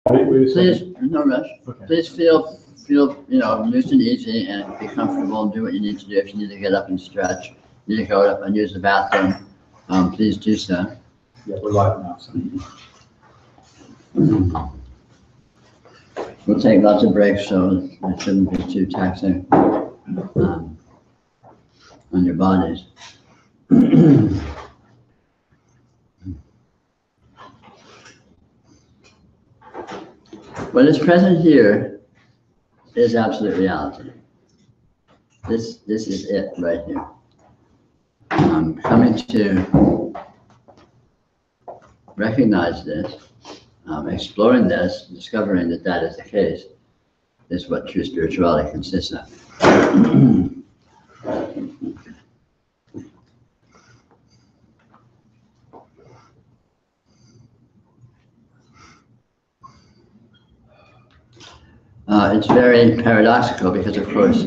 Please, no rush. Okay. Please feel, loose and easy, and be comfortable. Do what you need to do. If you need to get up and stretch, you need to go up and use the bathroom. Please do so. Yeah, we're live now. So. We'll take lots of breaks, so it shouldn't be too taxing on your bodies. What is present here is absolute reality. This is it right here. Coming to recognize this, exploring this, discovering that that is the case, is what true spirituality consists of. It's very paradoxical because, of course,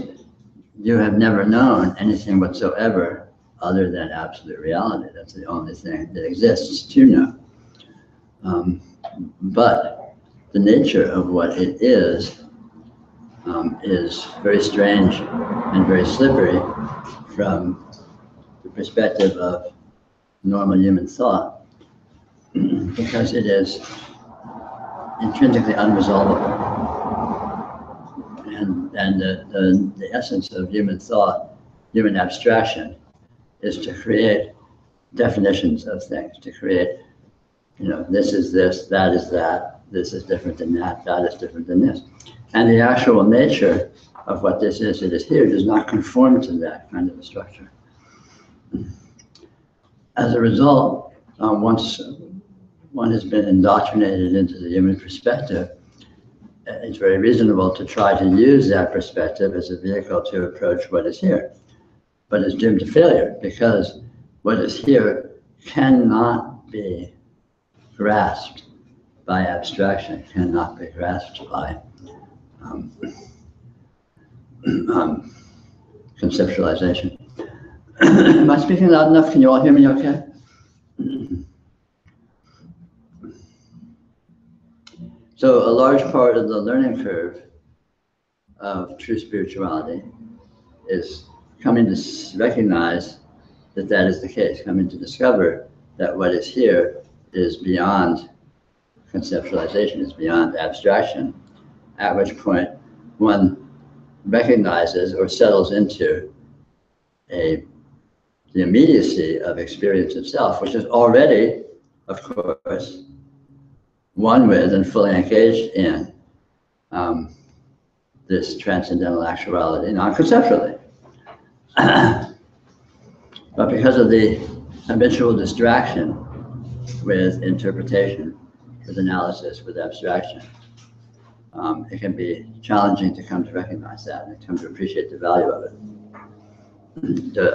you have never known anything whatsoever other than absolute reality. That's the only thing that exists to know. But the nature of what it is very strange and very slippery from the perspective of normal human thought, because it is intrinsically unresolvable. And the essence of human thought, human abstraction, is to create definitions of things, to create, this is this, that is that, this is different than that, that is different than this. And the actual nature of what this is that is here does not conform to that kind of a structure. As a result, once one has been indoctrinated into the human perspective, it's very reasonable to try to use that perspective as a vehicle to approach what is here. But it's doomed to failure, because what is here cannot be grasped by abstraction, cannot be grasped by conceptualization. Am I speaking loud enough? Can you all hear me okay? So a large part of the learning curve of true spirituality is coming to recognize that that is the case, coming to discover that what is here is beyond conceptualization, is beyond abstraction, at which point one recognizes or settles into the immediacy of experience itself, which is already, of course, one with and fully engaged in this transcendental actuality, non-conceptually. But because of the habitual distraction with interpretation, with analysis, with abstraction, it can be challenging to come to recognize that and come to appreciate the value of it.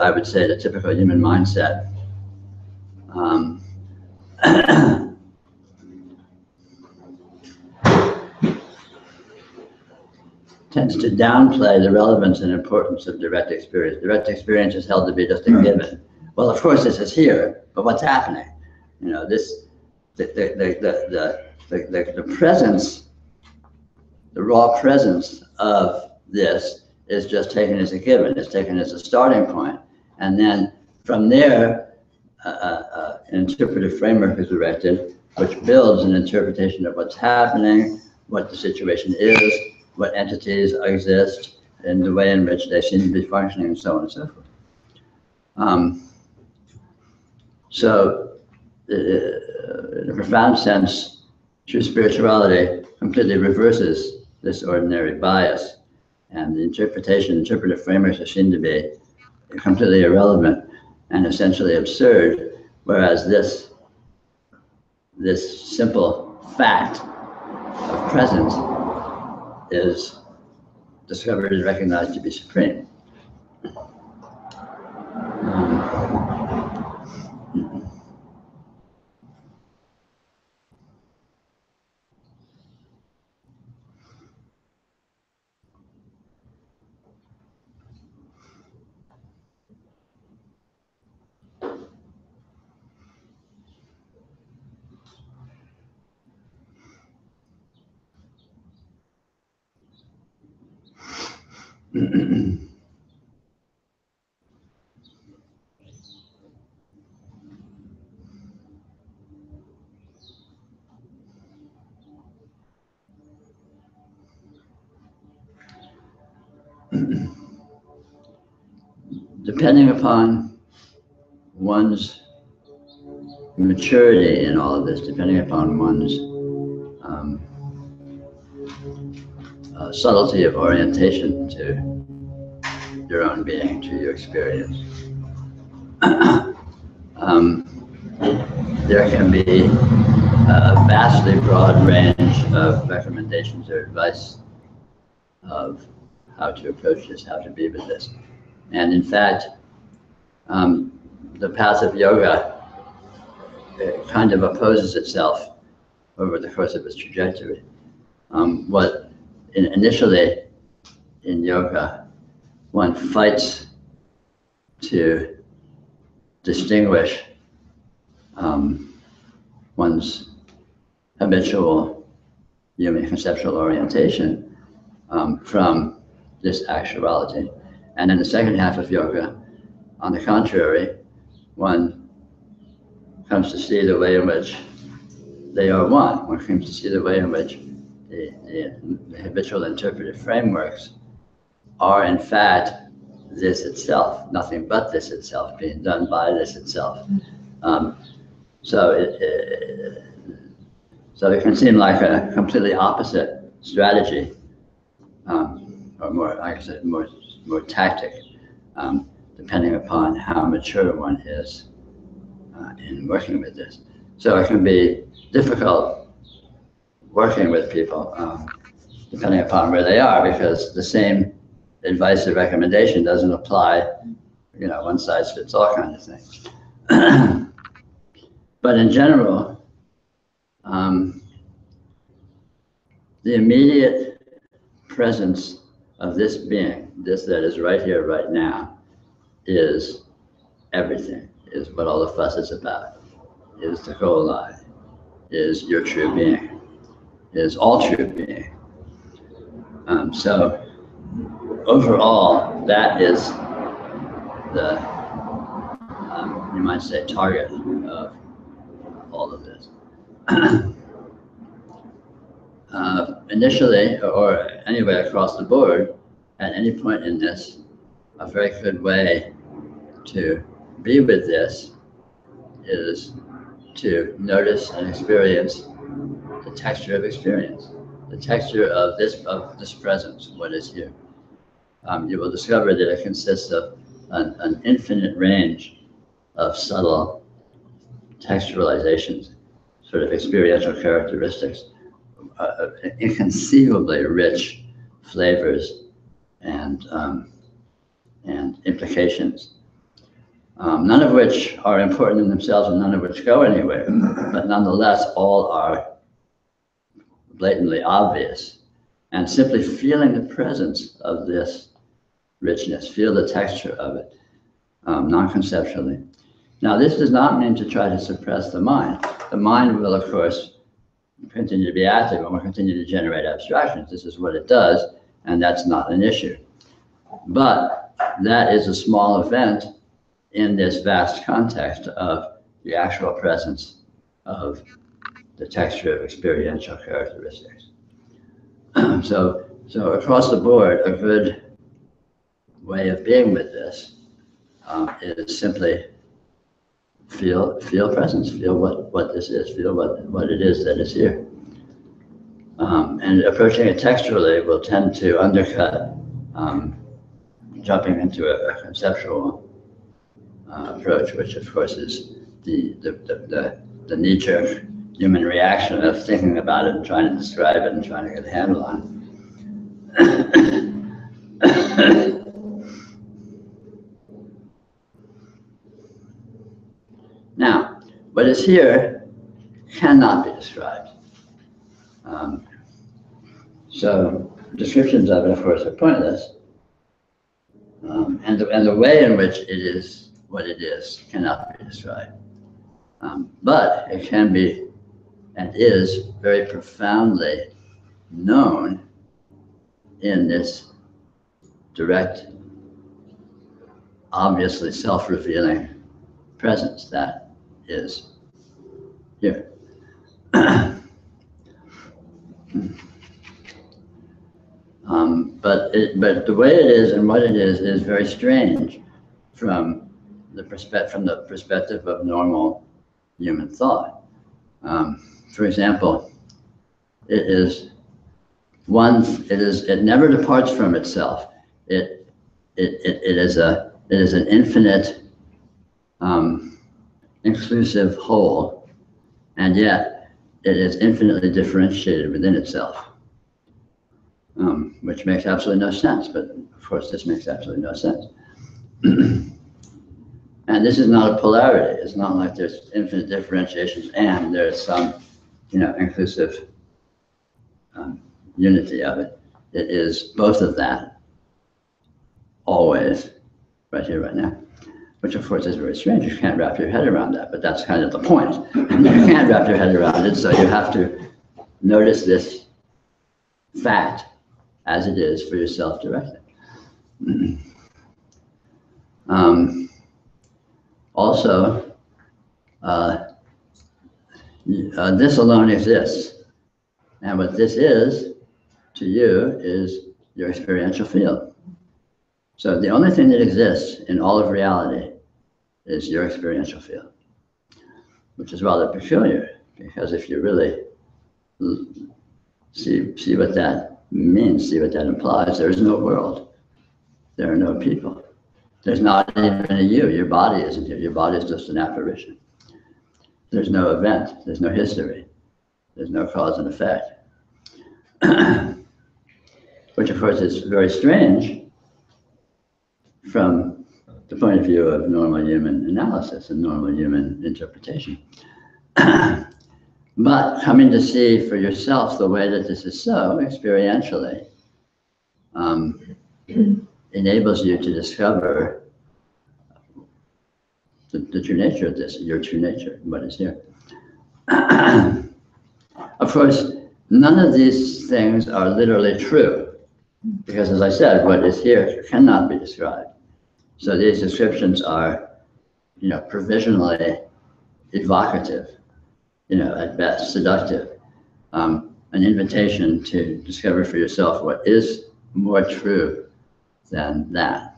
I would say the typical human mindset tends to downplay the relevance and importance of direct experience. Direct experience is held to be just a given. Well, of course, this is here, but what's happening? The presence, the raw presence of this is just taken as a given. It's taken as a starting point, and then from there, an interpretive framework is erected, which builds an interpretation of what's happening, what the situation is, what entities exist, and the way in which they seem to be functioning, and so on and so forth. So, in a profound sense, true spirituality completely reverses this ordinary bias, and the interpretive frameworks are seen to be completely irrelevant and essentially absurd, whereas this simple fact of presence is discovered and recognized to be supreme. Depending upon one's maturity in all of this, depending upon one's subtlety of orientation to your own being, to your experience, there can be a vastly broad range of recommendations or advice of how to approach this, how to be with this. And in fact, the path of yoga kind of opposes itself over the course of its trajectory. Initially in yoga, one fights to distinguish one's habitual human conceptual orientation from this actuality. And in the second half of yoga, on the contrary, one comes to see the way in which they are one. One comes to see the way in which the habitual interpretive frameworks are in fact this itself, nothing but this itself, being done by this itself. So it can seem like a completely opposite strategy, or more, like I said, more tactic, depending upon how mature one is in working with this. So it can be difficult working with people, depending upon where they are, because the same advice or recommendation doesn't apply, one size fits all kind of thing. But in general, the immediate presence of this being, this that is right here, right now, is everything, is what all the fuss is about, is the whole lie, is your true being, is all true being. So overall, that is the, you might say, target of all of this. Initially, or anyway across the board, at any point in this, a very good way to be with this is to notice and experience the texture of experience, the texture of this presence, what is here. You will discover that it consists of an infinite range of subtle textualizations, sort of experiential characteristics, inconceivably rich flavors and implications, none of which are important in themselves and none of which go anywhere, but nonetheless all are blatantly obvious. And simply feeling the presence of this richness, feel the texture of it, non-conceptually. Now, this does not mean to try to suppress the mind. The mind will, of course, continue to be active and will continue to generate abstractions. This is what it does, and that's not an issue. But that is a small event in this vast context of the actual presence of the texture of experiential characteristics. So across the board, a good way of being with this is simply feel presence, feel what this is, feel what it is that is here. And approaching it textually will tend to undercut jumping into a conceptual approach, which of course is the knee-jerk human reaction of thinking about it and trying to describe it and trying to get a handle on it. Now, what is here cannot be described. So descriptions of it, of course, are pointless. And the way in which it is what it is cannot be described. But it can be and is very profoundly known in this direct, obviously self-revealing presence that is here. But the way it is and what it is very strange from the perspective of normal human thought. For example, it never departs from itself. It is an infinite, inclusive whole, and yet it is infinitely differentiated within itself, which makes absolutely no sense. But of course, this makes absolutely no sense. And this is not a polarity. It's not like there's infinite differentiations and there's some, inclusive unity of it. It is both of that, always, right here, right now. Which of course is very strange. You can't wrap your head around that, but that's kind of the point. You can't wrap your head around it, so you have to notice this fact as it is for yourself directly. Also, this alone exists. And what this is, to you, is your experiential field. So the only thing that exists in all of reality is your experiential field, which is rather peculiar, because if you really see what that means, see what that implies, there is no world. There are no people. There's not even a you. Your body isn't here. Your body is just an apparition. There's no event. There's no history. There's no cause and effect. Which, of course, is very strange from the point of view of normal human analysis and normal human interpretation. But coming to see for yourself the way that this is so experientially enables you to discover the true nature of this, your true nature, what is here. Of course, none of these things are literally true, because as I said, what is here cannot be described. So these descriptions are, provisionally evocative, at best seductive, an invitation to discover for yourself what is more true than that.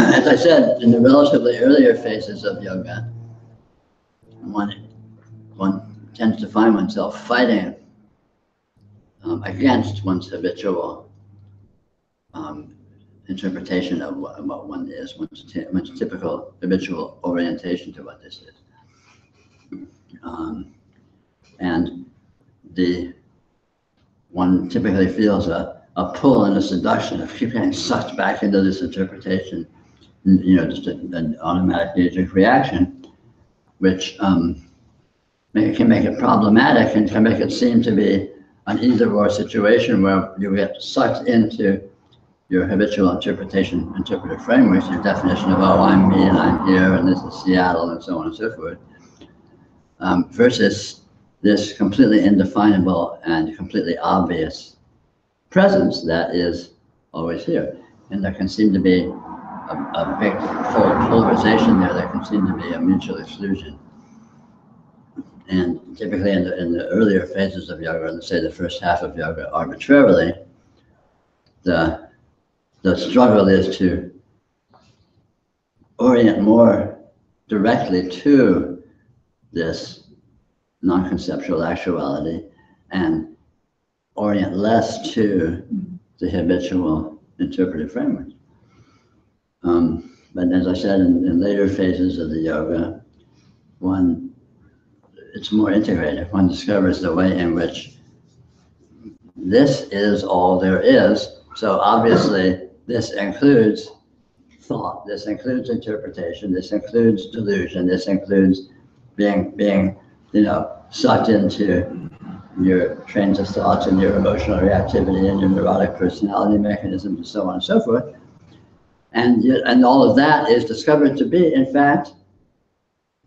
As I said, in the relatively earlier phases of yoga, one tends to find oneself fighting against one's habitual interpretation of what one is, one's typical habitual orientation to what this is. And one typically feels a pull and a seduction of keep getting sucked back into this interpretation, just an automatic knee-jerk reaction, which can make it problematic and can make it seem to be an either-or situation where you get sucked into your habitual interpretive frameworks, your definition of, oh, I'm me and I'm here and this is Seattle and so on and so forth, versus this completely indefinable and completely obvious presence that is always here. And there can seem to be a big polarization there. There can seem to be a mutual exclusion. And typically in the earlier phases of yoga, let's say the first half of yoga, arbitrarily, the struggle is to orient more directly to this non-conceptual actuality and orient less to the habitual interpretive framework. But as I said, in later phases of the yoga, it's more integrated. One discovers the way in which this is all there is. So obviously, this includes thought. This includes interpretation. This includes delusion. This includes being sucked into your trains of thoughts and your emotional reactivity and your neurotic personality mechanisms and so on and so forth. And all of that is discovered to be, in fact,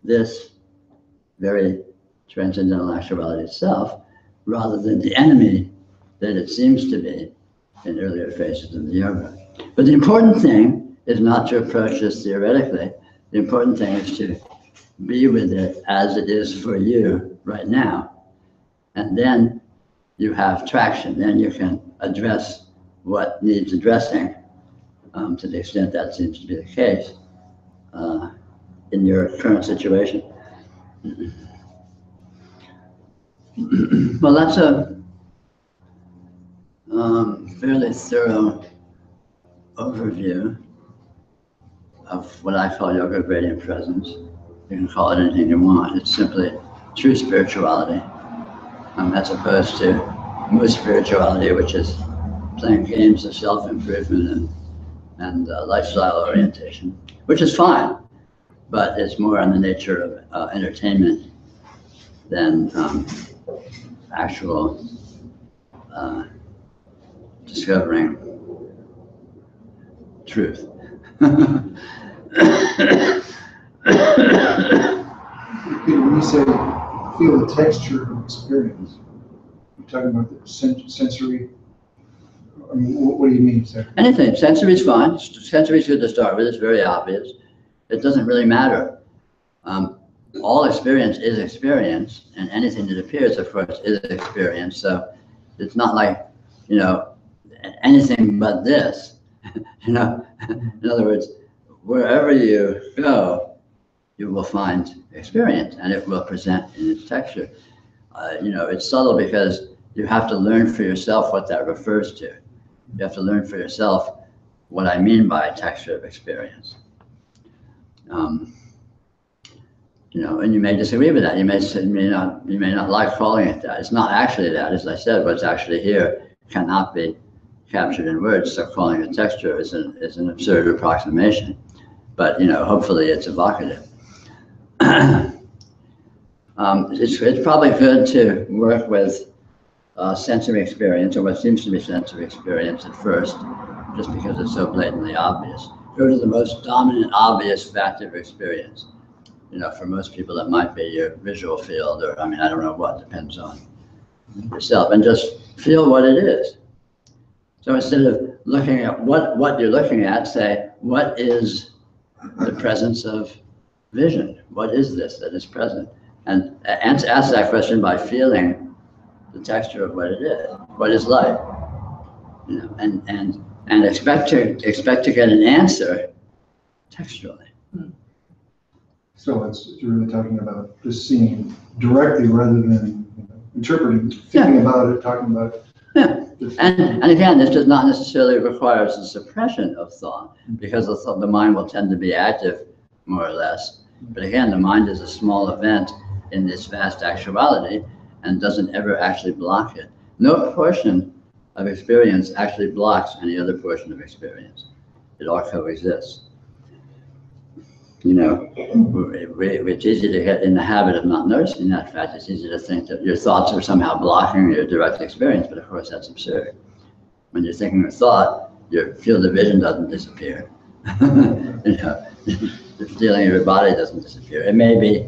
this very transcendental actuality itself, rather than the enemy that it seems to be in earlier phases of the yoga. But the important thing is not to approach this theoretically. The important thing is to be with it as it is for you right now. And then you have traction. Then you can address what needs addressing to the extent that seems to be the case in your current situation. Well, that's a fairly thorough overview of what I call yoga of radiant presence. You can call it anything you want. It's simply true spirituality, as opposed to most spirituality, which is playing games of self-improvement and lifestyle orientation, which is fine, but it's more in the nature of entertainment than actual discovering truth. When you say feel the texture of experience, you're talking about the sensory. I mean, what do you mean exactly? Anything. Sensory is fine. Sensory is good to start with. It's very obvious. It doesn't really matter. All experience is experience, and anything that appears, of course, is experience. So it's not like, anything but this. In other words, wherever you go, you will find experience, and it will present in its texture. It's subtle because you have to learn for yourself what that refers to. You have to learn for yourself what I mean by texture of experience. And you may disagree with that. You may not like calling it that. It's not actually that. As I said, what's actually here cannot be captured in words. So calling it texture is an absurd approximation. But hopefully it's evocative. It's probably good to work with sensory experience, or what seems to be sensory experience at first, just because it's so blatantly obvious. Go to the most dominant, obvious fact of experience. For most people, that might be your visual field, or I don't know what, depends on yourself, and just feel what it is. So instead of looking at what you're looking at, say, what is the presence of vision? What is this that is present? And ask that question by feeling the texture of what it is. What is light? And expect to get an answer textually. So you're really talking about just seeing directly rather than interpreting, thinking about it, talking about it. Yeah, and again, this does not necessarily require the suppression of thought, because the mind will tend to be active, more or less. But again, the mind is a small event in this vast actuality and doesn't ever actually block it. No portion of experience actually blocks any other portion of experience. It all coexists. It's easy to get in the habit of not noticing that fact. It's easy to think that your thoughts are somehow blocking your direct experience, but of course that's absurd. When you're thinking a thought, your field of vision doesn't disappear. The feeling of your body doesn't disappear. It may be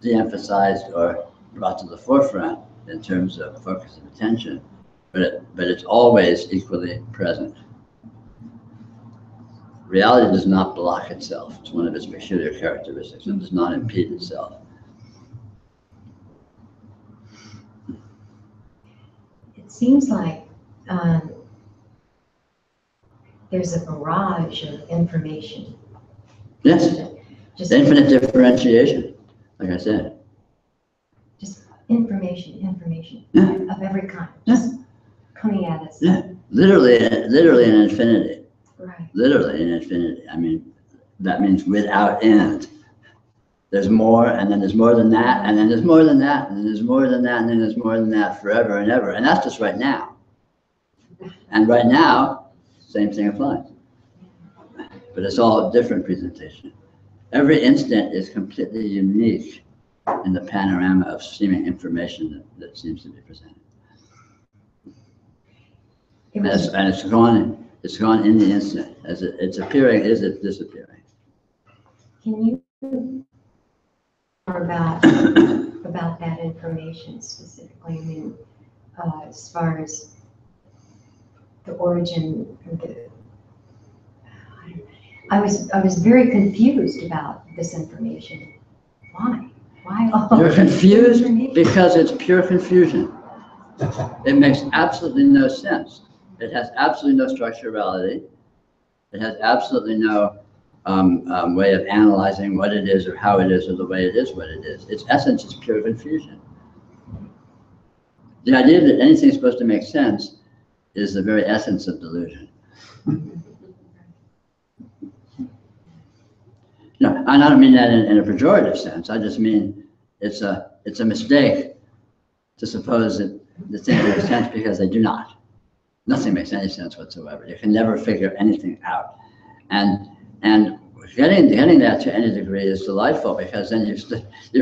de-emphasized or brought to the forefront in terms of focus of attention, but it's always equally present. Reality does not block itself. It's one of its peculiar characteristics. It does not impede itself. It seems like there's a barrage of information. Yes, just infinite differentiation, like I said. Just information of every kind, just coming at us. Yeah, literally an infinity. Right. Literally in infinity. That means without end. There's more, and then there's more than that, and then there's more than that, and then there's more than that, and then there's more than that, forever and ever. And that's just right now. And right now, same thing applies. but it's all a different presentation. Every instant is completely unique in the panorama of seeming information that seems to be presented. And it's gone in the instant. As it's appearing, is it disappearing? Can you more about that information specifically? I mean, as far as the origin of I was very confused about this information. Why? Why all You're this confused information? because it's pure confusion. It makes absolutely no sense. It has absolutely no structurality. It has absolutely no way of analyzing what it is or how it is or the way it is what it is. Its essence is pure confusion. The idea that anything is supposed to make sense is the very essence of delusion. No, and I don't mean that in a pejorative sense. I just mean it's a mistake to suppose that the things make sense because they do not. Nothing makes any sense whatsoever. You can never figure anything out, and getting that to any degree is delightful because then you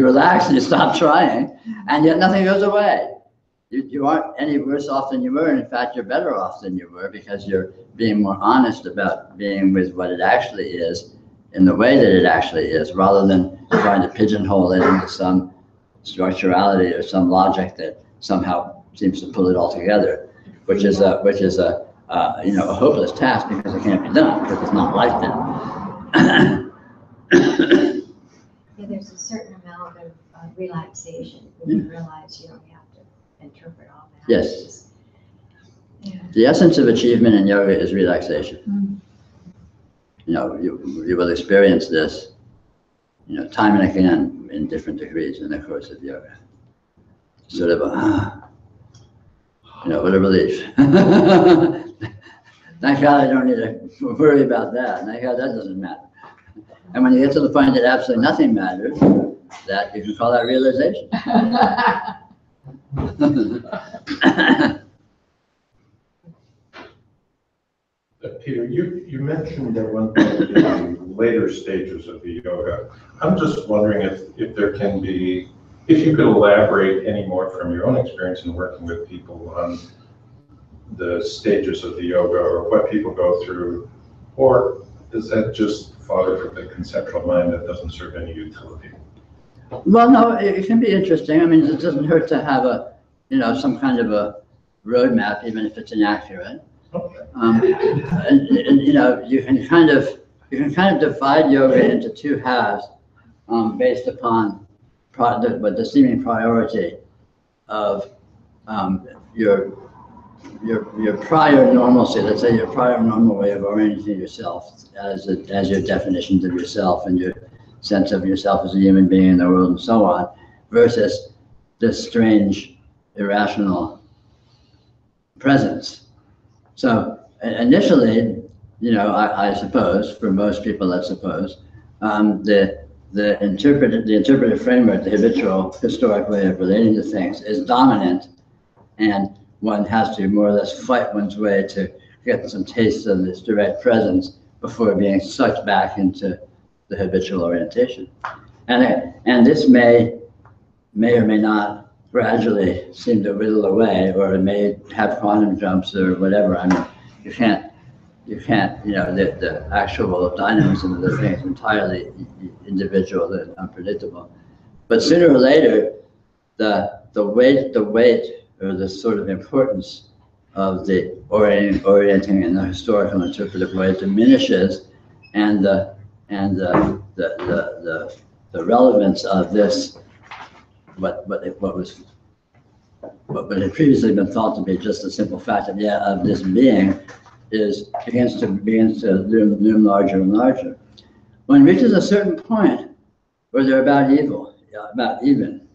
relax and you stop trying, and yet nothing goes away. You aren't any worse off than you were, and in fact you're better off than you were because you're being more honest about being with what it actually is in the way that it actually is, rather than trying to pigeonhole it into some structurality or some logic that somehow seems to pull it all together, which is a hopeless task because it can't be done because it's not like that. Yeah, there's a certain amount of relaxation when you realize you don't have to interpret all that. Yes. Yeah. The essence of achievement in yoga is relaxation. Mm. You will experience this, time and again in different degrees in the course of yoga. Sort of what a relief. Thank God I don't need to worry about that. Thank God that doesn't matter. And when you get to the point that absolutely nothing matters, that you can call that realization. Peter, you mentioned at one point the later stages of the yoga. I'm just wondering if there can be, if you could elaborate any more from your own experience in working with people on the stages of the yoga or what people go through, or is that just fodder for the conceptual mind that doesn't serve any utility? Well, no, it can be interesting. I mean, it doesn't hurt to have some kind of a roadmap, even if it's inaccurate. Okay. You can kind of divide yoga into two halves based upon the seeming priority of your prior normalcy. Let's say your prior normal way of orienting yourself as your definitions of yourself and your sense of yourself as a human being in the world and so on, versus this strange, irrational presence. So initially, I suppose, for most people, let's suppose, the interpretive framework, the habitual historic way of relating to things is dominant, and one has to more or less fight one's way to get some taste of this direct presence before being sucked back into the habitual orientation. And this may or may not gradually seem to whittle away, or it may have quantum jumps or whatever. I mean, you can't, the actual dynamism of the thing is entirely individual and unpredictable. But sooner or later, the weight or the sort of importance of the orienting in the historical interpretive way diminishes, and the relevance of this, what had previously been thought to be just a simple fact of this being begins to loom larger and larger. When it reaches a certain point where they're about even,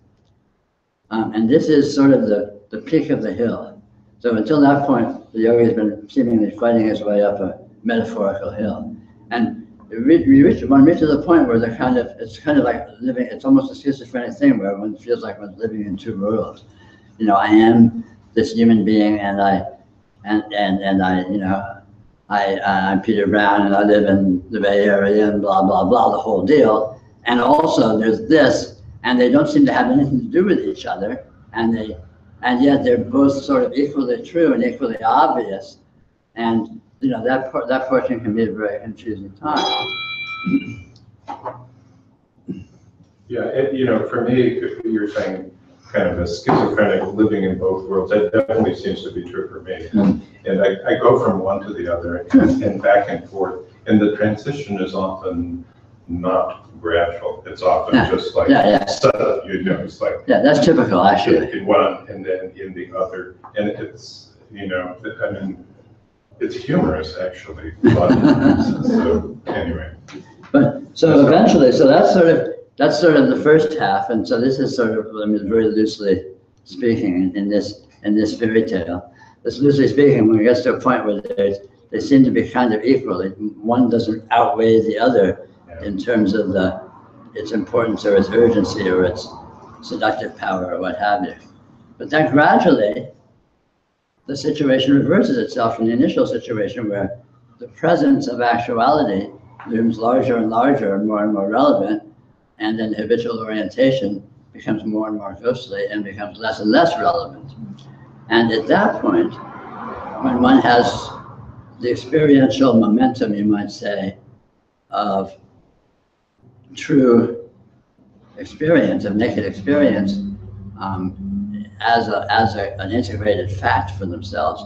and this is sort of the peak of the hill. So until that point, the yogi has been seemingly fighting his way up a metaphorical hill, and when it reaches a point where it's kind of like living. It's almost a schizophrenic thing where one feels like one's living in two worlds. I am this human being, and I I'm Peter Brown and I live in the Bay Area and blah, blah, blah, the whole deal. And also there's this, and they don't seem to have anything to do with each other. And yet they're both sort of equally true and equally obvious. And you know, that portion can be a very confusing time. Yeah, you know, for me, you're saying kind of a schizophrenic living in both worlds, that definitely seems to be true for me. And I go from one to the other and back and forth. And the transition is often not gradual. It's often just like, sudden, you know, it's like. Yeah, that's typical, actually. In one and then in the other. And it's, you know, I mean, it's humorous, actually. But, so, anyway. But, so eventually, so that's sort of the first half, and so this is sort of, I mean, very loosely speaking in this fairy tale. This loosely speaking, when it gets to a point where they seem to be kind of equal, one doesn't outweigh the other in terms of its importance or its urgency or its seductive power or what have you. But then gradually, the situation reverses itself from the initial situation where the presence of actuality looms larger and larger and more relevant, and then habitual orientation becomes more and more ghostly and becomes less and less relevant. And at that point, when one has the experiential momentum, you might say, of true experience, of naked experience, as an integrated fact for themselves,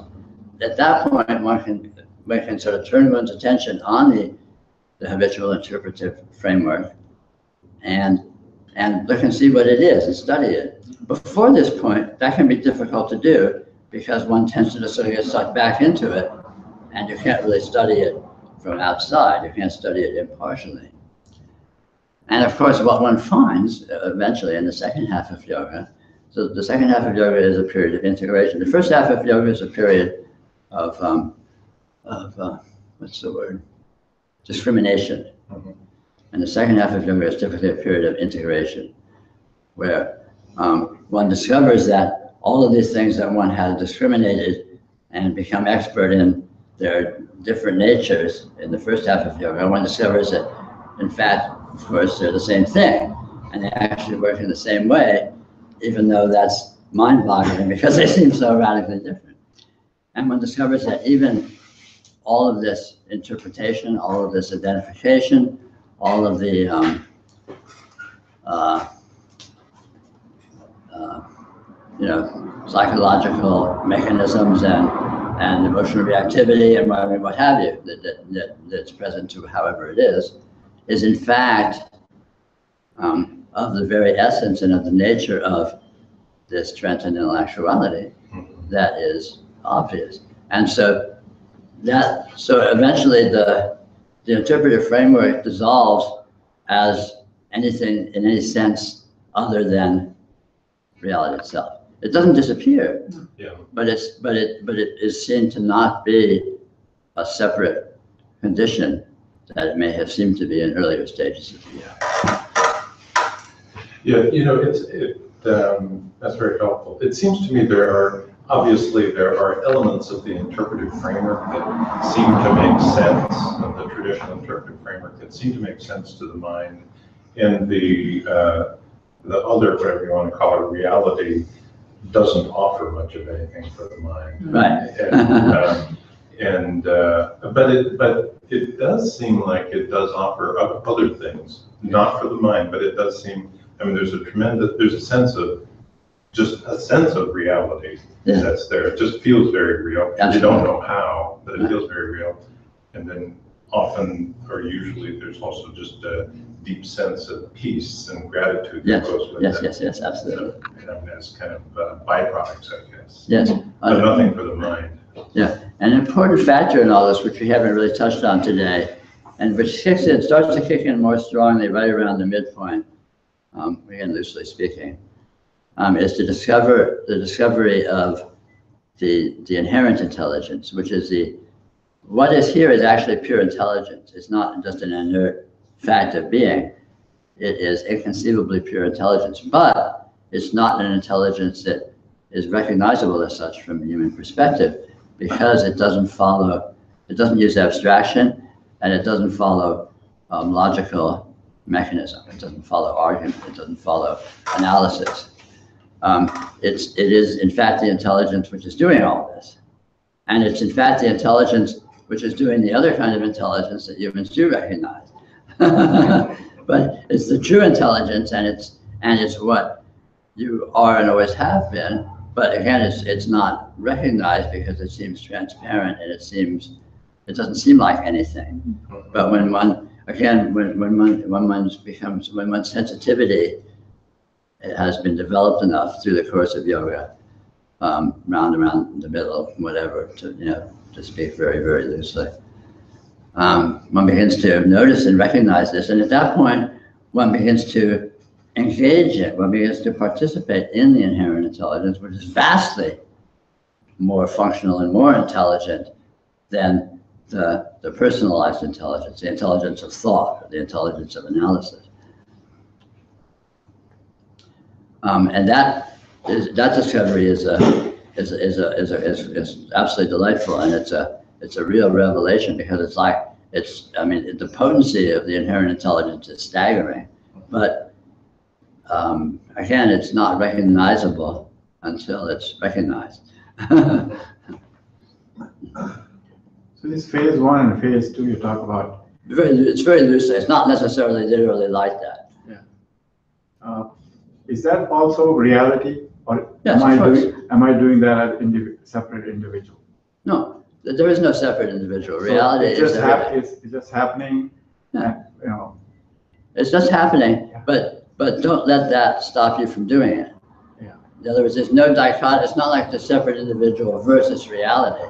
at that point, one can sort of turn one's attention on the habitual interpretive framework and look and see what it is and study it. Before this point, that can be difficult to do because one tends to just sort of get sucked back into it, and you can't really study it from outside. You can't study it impartially. And of course, what one finds eventually in the second half of yoga, so the second half of yoga is a period of integration. The first half of yoga is a period of what's the word? Discrimination. And the second half of yoga is typically a period of integration, where one discovers that all of these things that one has discriminated and become expert in their different natures in the first half of yoga, one discovers that, in fact, of course, they're the same thing, and they actually work in the same way, even though that's mind-boggling because they seem so radically different. And one discovers that even all of this interpretation, all of this identification, all of the you know, psychological mechanisms and emotional reactivity and what have you that's present to however it is in fact of the very essence and of the nature of this transcendental actuality that is obvious. And so eventually the interpretive framework dissolves as anything in any sense other than reality itself. It doesn't disappear, but it is seen to not be a separate condition that it may have seemed to be in earlier stages of the yoga. Yeah, you know, that's very helpful. It seems to me there are elements of the interpretive framework that seem to make sense, of the traditional interpretive framework that seem to make sense to the mind, and the other, whatever you want to call it, reality, doesn't offer much of anything for the mind. Right. But it does seem like it does offer other things, not for the mind, but it does seem, I mean, there's a sense of reality that's there. It just feels very real. Absolutely. You don't know how, but it feels very real. And then often, or usually, there's also just a deep sense of peace and gratitude that goes with that. Yes, absolutely. And as kind of byproducts, I guess. Yes. But nothing for the mind. Yeah, an important factor in all this, which we haven't really touched on today, and which starts to kick in more strongly right around the midpoint, again, loosely speaking, is the discovery of the inherent intelligence, which is what is here is actually pure intelligence. It's not just an inert fact of being. It is inconceivably pure intelligence, but it's not an intelligence that is recognizable as such from a human perspective, because it doesn't follow It doesn't use abstraction, and it doesn't follow logical mechanism. It doesn't follow argument. It doesn't follow analysis. It is, in fact, the intelligence which is doing all this. And it's, in fact, the intelligence which is doing the other kind of intelligence that humans do recognize. But it's the true intelligence, and it's what you are and always have been. But again, it's not recognized because it seems transparent, and it doesn't seem like anything. But when one's sensitivity has been developed enough through the course of yoga, round around the middle, whatever, to speak very, very loosely. One begins to notice and recognize this, and at that point, one begins to engage it, one begins to participate in the inherent intelligence, which is vastly more functional and more intelligent than the personalized intelligence, the intelligence of thought, the intelligence of analysis. And that discovery is absolutely delightful, and it's a real revelation, because the potency of the inherent intelligence is staggering, but again, it's not recognizable until it's recognized. So this phase 1 and phase 2 you talk about. It's very loosely. It's not necessarily literally like that. Yeah. Is that also reality, or yes, am I doing that as separate individual? No, there is no separate individual. Reality is it's just happening. Yeah. And, it's just happening, yeah. but don't let that stop you from doing it. Yeah. In other words, there's no dichotomy. It's not like the separate individual versus reality.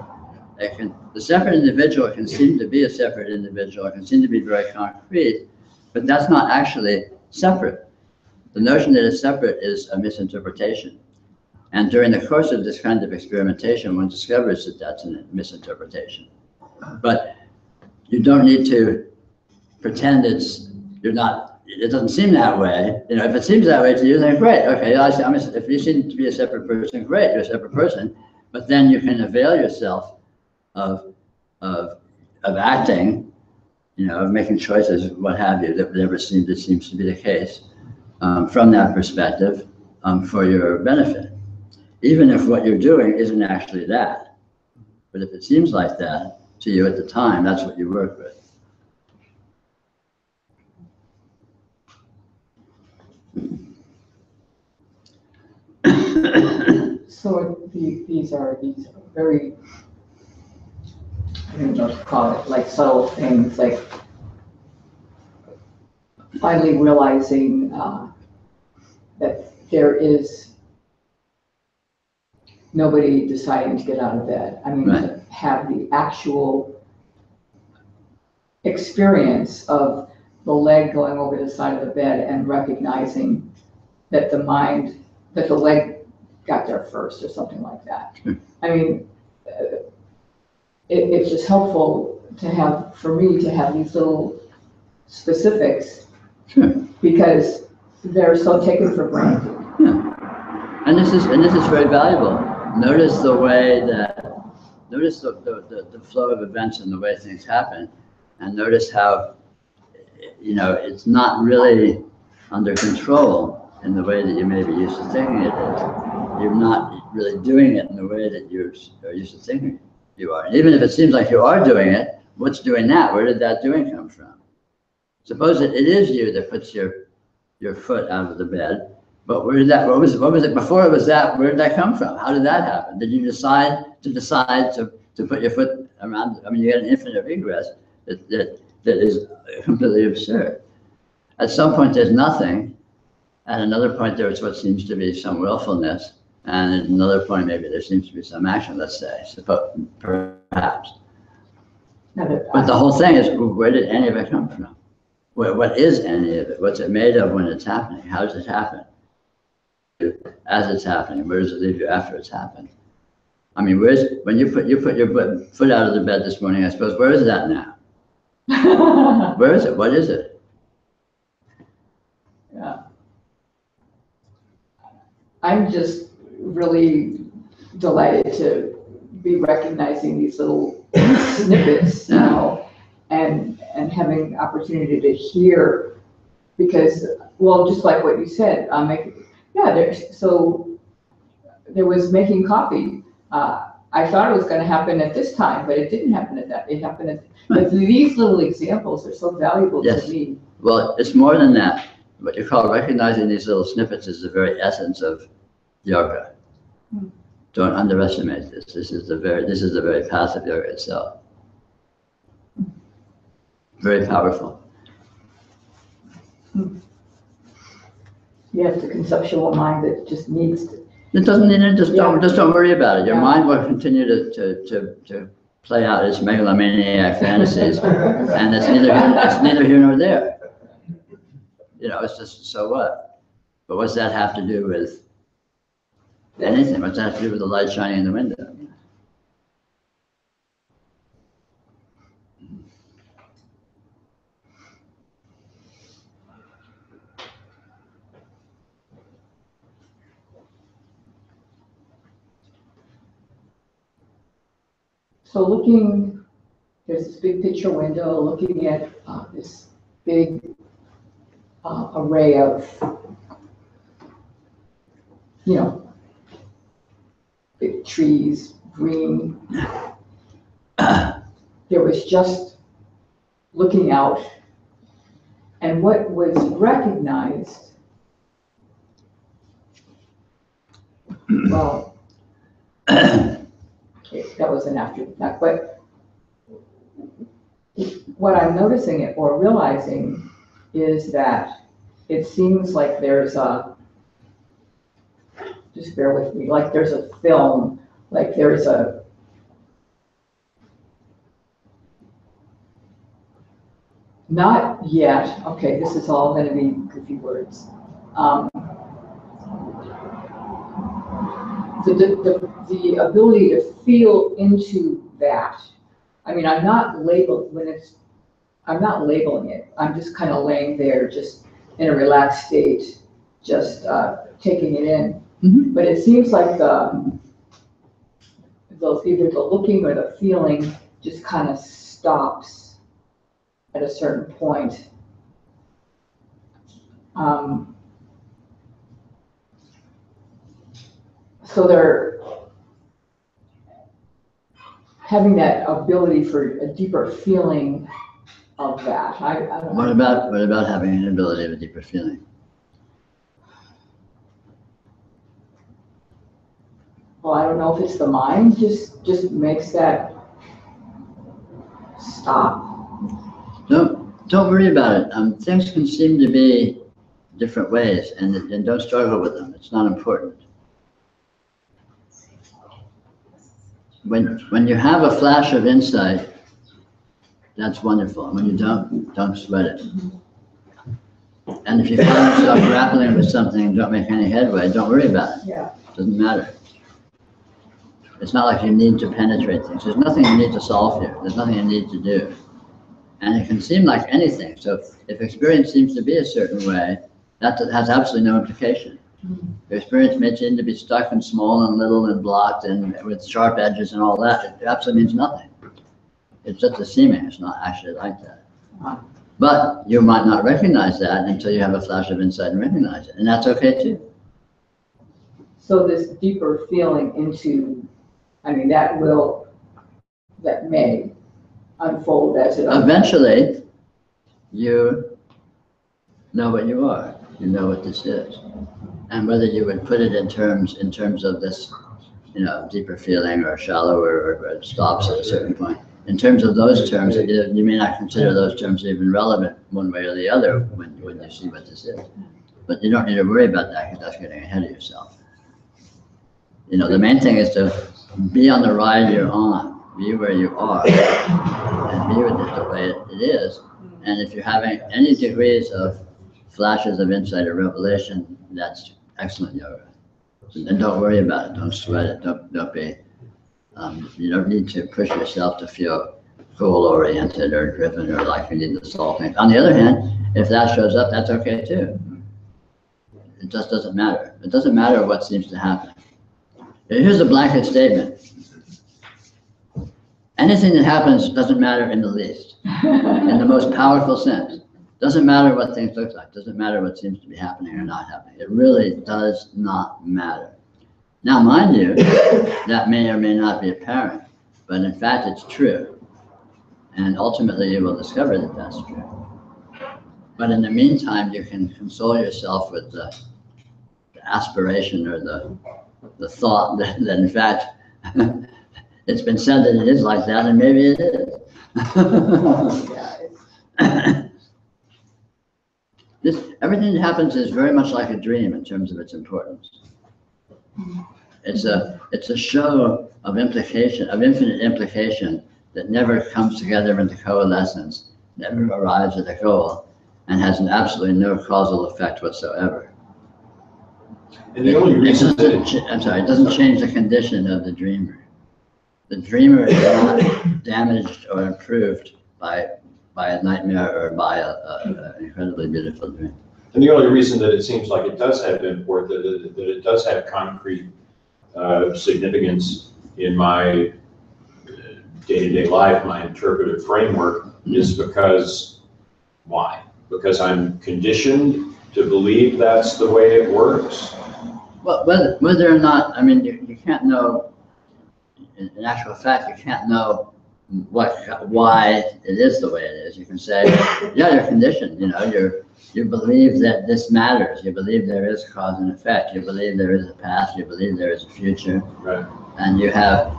The separate individual can seem to be a separate individual, it can seem to be very concrete, but that's not actually separate. The notion that it's separate is a misinterpretation. And during the course of this kind of experimentation, one discovers that that's a misinterpretation. But you don't need to pretend it doesn't seem that way. If it seems that way to you, then great. Okay, if you seem to be a separate person, great, you're a separate person. But then you can avail yourself of acting, of making choices, what have you, that never seems to be the case, from that perspective, for your benefit. Even if what you're doing isn't actually that. But if it seems like that to you at the time, that's what you work with. So these are very, I don't know what to call it, like subtle things, like finally realizing that there is nobody deciding to get out of bed. I mean, right. To have the actual experience of the leg going over the side of the bed and recognizing that the leg got there first or something like that. Sure. I mean, it's just helpful for me to have these little specifics. Sure. Because they're so taken for granted. Yeah. And this is very valuable. Notice the flow of events and the way things happen, and notice how, it's not really under control in the way that you may be used to thinking it is. You're not really doing it in the way that you're used to thinking you are. And even if it seems like you are doing it, what's doing that? Where did that doing come from? Suppose it is you that puts your foot out of the bed, but what was it before it was that? Where did that come from? How did that happen? Did you decide to put your foot around? I mean, you get an infinite regress that is completely absurd. At some point there's nothing, at another point there's what seems to be some willfulness, and at another point maybe there seems to be some action, let's say, perhaps. But the whole thing is, where did any of it come from? What is any of it? What's it made of when it's happening? How does it happen? As it's happening, where does it leave you after it's happened? I mean, when you put your foot out of the bed this morning, I suppose, where is that now? Where is it? What is it? Yeah. I'm just really delighted to be recognizing these little snippets, you Yeah. know, and having opportunity to hear, because, well, just like what you said, so there was making coffee. I thought it was gonna happen at this time, but it didn't happen at that, it happened at, but these little examples are so valuable to Yes. me. Well, it's more than that. What you call recognizing these little snippets is the very essence of yoga. Don't underestimate this. This is the very path of yoga itself. Very powerful. You have the conceptual mind that just needs to. It doesn't need it. Just don't worry about it. Your Yeah. mind will continue to play out its megalomaniac fantasies, and it's neither here nor there. You know, it's just, so what? But what's that have to do with anything? What's that have to do with the light shining in the window? So there's this big picture window, looking at this big array of, you know, big trees, green. There was just looking out, and what was recognized, well, that was an after the fact, but what I'm noticing or realizing is that it seems like there's just bear with me, like there's a film, like there's not yet, okay, this is all going to be goofy words. The ability to feel into that. I mean, I'm not labeling it. I'm just kind of laying there, just in a relaxed state, just taking it in. Mm-hmm. But it seems like either the looking or the feeling just kind of stops at a certain point. So they're having that ability for a deeper feeling of that. I don't What know. about having an ability of a deeper feeling? Well, I don't know if it's the mind just makes that stop. Don't worry about it. Things can seem to be different ways, and don't struggle with them. It's not important. When you have a flash of insight, that's wonderful. And when you don't sweat it. And if you find yourself grappling with something and don't make any headway, don't worry about it. Yeah. It doesn't matter. It's not like you need to penetrate things. There's nothing you need to solve here. There's nothing you need to do. And it can seem like anything. So if experience seems to be a certain way, that has absolutely no implication. Your experience may seem to be stuck and small and little and blocked and with sharp edges and all that. It absolutely means nothing. It's just a seeming. It's not actually like that. But you might not recognize that until you have a flash of insight and recognize it. And that's okay too. So this deeper feeling into, I mean, that may unfold as it unfolds. Eventually, you know what you are. You know what this is. And whether you would put it in terms of this, deeper feeling or shallower or it stops at a certain point. In terms of those terms, you may not consider those terms even relevant one way or the other when you see what this is. But you don't need to worry about that because that's getting ahead of yourself. The main thing is to be on the ride you're on, be where you are, and be with it the way it is. And if you're having any degrees of flashes of insight or revelation, that's excellent yoga. And don't worry about it. Don't sweat it. Don't be. You don't need to push yourself to feel goal-oriented or driven or like you need to solve things. On the other hand, if that shows up, that's okay too. It just doesn't matter. It doesn't matter what seems to happen. Here's a blanket statement. Anything that happens doesn't matter in the least, in the most powerful sense. Doesn't matter what things look like, doesn't matter what seems to be happening or not happening. It really does not matter. Now, mind you, that may or may not be apparent, but in fact, it's true. And ultimately, you will discover that that's true. But in the meantime, you can console yourself with the aspiration or the thought that in fact, it's been said that it is like that, and maybe it is. Everything that happens is very much like a dream in terms of its importance. It's a show of implication, of infinite implication that never comes together into coalescence, never arrives at a goal, and has absolutely no causal effect whatsoever. And the only reason that it doesn't change the condition of the dreamer. The dreamer is not damaged or improved by a nightmare or by an incredibly beautiful dream. And the only reason that it seems like it does have import, that it does have concrete significance in my day-to-day life, my interpretive framework, is because, why? Because I'm conditioned to believe that's the way it works. Well, whether or not, I mean, you can't know, in actual fact, you can't know why it is the way it is. You can say, yeah, you're conditioned, you believe that this matters. You believe there is cause and effect. You believe there is a past. You believe there is a future. Right. And you have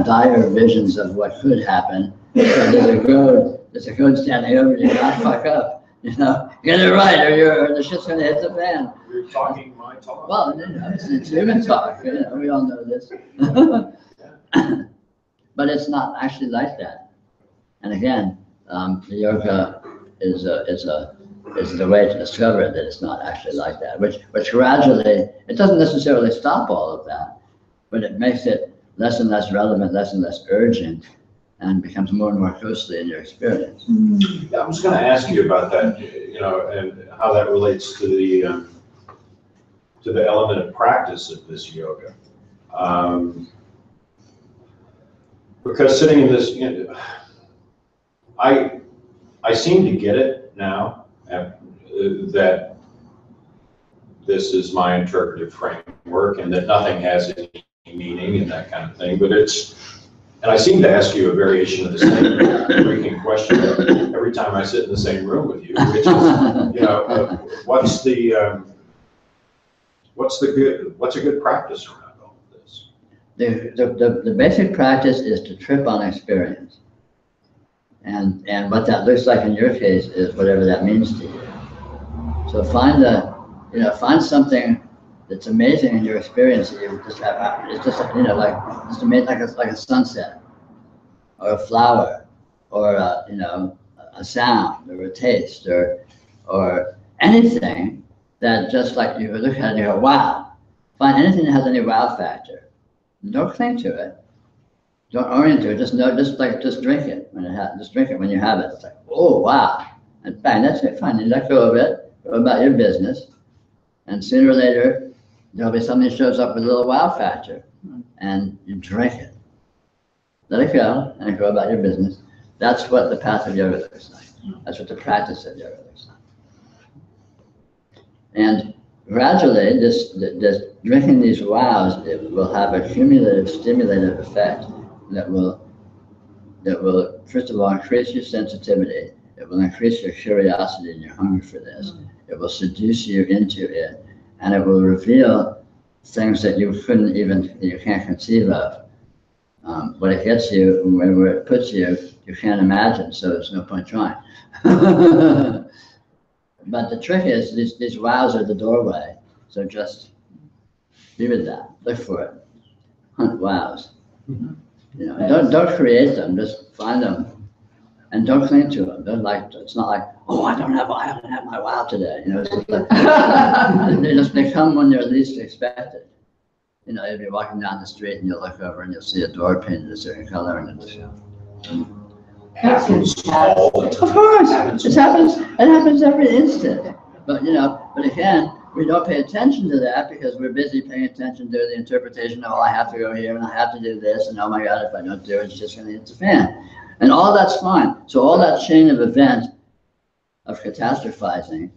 dire visions of what could happen. So there's a code standing over you. Not fuck up. Get it right, or the shit's gonna hit the fan. You're talking my talk. Well, it's human talk. We all know this. But it's not actually like that. And again, the yoga is the way to discover that it's not actually like that. Which gradually, it doesn't necessarily stop all of that, but it makes it less and less relevant, less and less urgent, and becomes more and more closely in your experience. Yeah, I was going to ask you about that, and how that relates to the element of practice of this yoga. Because sitting in this, I seem to get it now, that this is my interpretive framework and that nothing has any meaning and that kind of thing. But and I seem to ask you a variation of the same freaking question every time I sit in the same room with you, which is, what's a good practice around all of this? The basic practice is to trip on experience. And what that looks like in your case is whatever that means to you. So find something that's amazing in your experience that you just have. It's just just amazing, like a sunset, or a flower, or a sound, or a taste, or anything that just like you look at it and you go, wow. Find anything that has any wow factor. Don't cling to it. Don't orient to it. Just drink it when just drink it when you have it. It's like, oh wow, and bang, that's it. Fine, you let go of it. Go about your business, and sooner or later there'll be something that shows up with a little wow factor, and you drink it. Let it go, and go about your business. That's what the path of yoga looks like. That's what the practice of yoga looks like. And gradually, this drinking these wows, it will have a cumulative, stimulative effect that will first of all increase your sensitivity. It will increase your curiosity and your hunger for this. It will seduce you into it, and it will reveal things that you can't conceive of. What it gets you, where it puts you, you can't imagine, so there's no point trying. But the trick is, these wows are the doorway, so just be with that, look for it, hunt wows. Don't create them, just find them. And don't cling to them. It's not like, oh, I don't have my wow today. It's just like, they come when they're least expected. You'll be walking down the street and you'll look over and you'll see a door painted a certain color, and Happens all the time. Of course, it happens every instant. But again, we don't pay attention to that because we're busy paying attention to the interpretation of, oh, I have to go here and I have to do this, and oh my God, if I don't do it, it's just going to hit the fan. And all that's fine. So all that chain of events of catastrophizing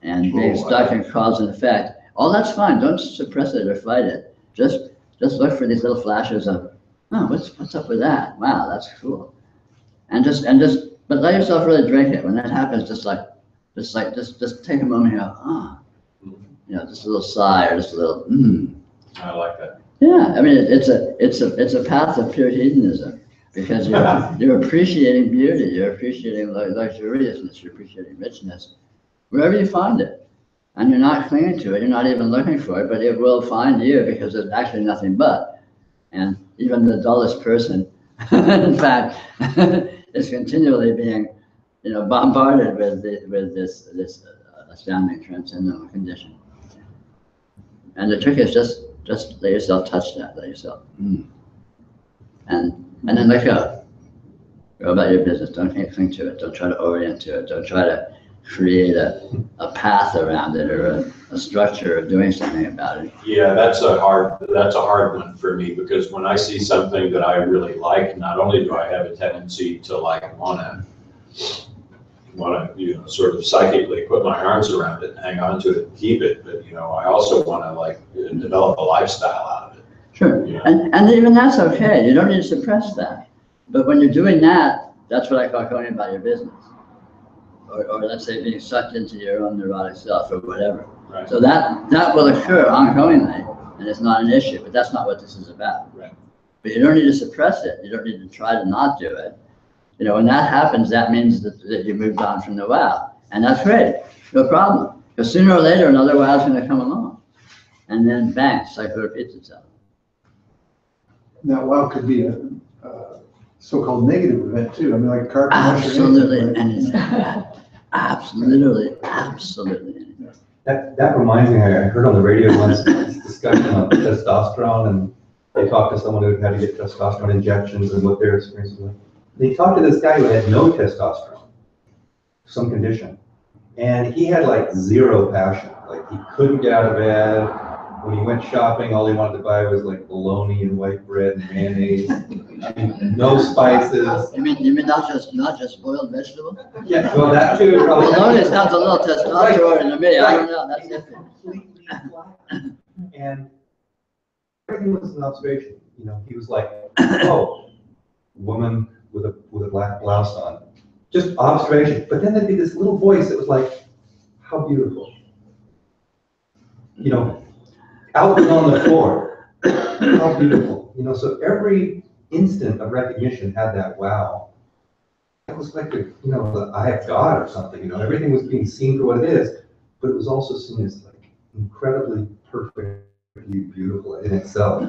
and being stuck in cause and effect, all that's fine. Don't suppress it or fight it. Just look for these little flashes of, oh, what's up with that? Wow, that's cool. But let yourself really drink it. When that happens, just take a moment and go, oh, just a little sigh or just a little, I like that. Yeah, I mean, it's a path of pure hedonism because you're appreciating beauty, you're appreciating luxuriousness, you're appreciating richness, wherever you find it. And you're not clinging to it, you're not even looking for it, but it will find you because there's actually nothing but. And even the dullest person, in fact, is continually being, bombarded with this astounding transcendental condition. And the trick is just let yourself touch that, let yourself, and then let go. Go about your business. Don't cling to it. Don't try to orient to it. Don't try to create a path around it or a structure of doing something about it. Yeah, that's a hard one for me, because when I see something that I really like, not only do I have a tendency to wanna sort of psychically put my arms around it and hang on to it and keep it, but I also wanna develop a lifestyle out of it. Sure, and even that's okay. You don't need to suppress that. But when you're doing that, that's what I call going about your business. Or let's say being sucked into your own neurotic self or whatever. Right. So that will occur ongoingly, and it's not an issue, but that's not what this is about. Right. But you don't need to suppress it. You don't need to try to not do it. When that happens, that means that you moved on from the wow. And that's great, no problem. Because sooner or later, another wow is going to come along. And then bang, cycle repeats itself. That wow could be a so-called negative event too. I mean, like a car crash. Absolutely, or anything, right? anything. Absolutely. That reminds me, I heard on the radio once this discussion on testosterone, and they talked to someone who had to get testosterone injections and what their experience was like. They talked to this guy who had no testosterone, some condition, and he had zero passion. He couldn't get out of bed. When he went shopping, all he wanted to buy was bologna and white bread and mayonnaise. No spices. You mean not just boiled vegetables? Yeah, well, that too. Bologna sounds a little testosterone to me. I don't know. That's different. And everything was an observation. He was like, "Oh, woman with a black blouse on," just observation. But then there'd be this little voice that was like, "How beautiful." Out on the floor, how beautiful. So every instant of recognition had that wow. It was like the eye of God or something. Everything was being seen for what it is, but it was also seen as incredibly perfectly beautiful in itself.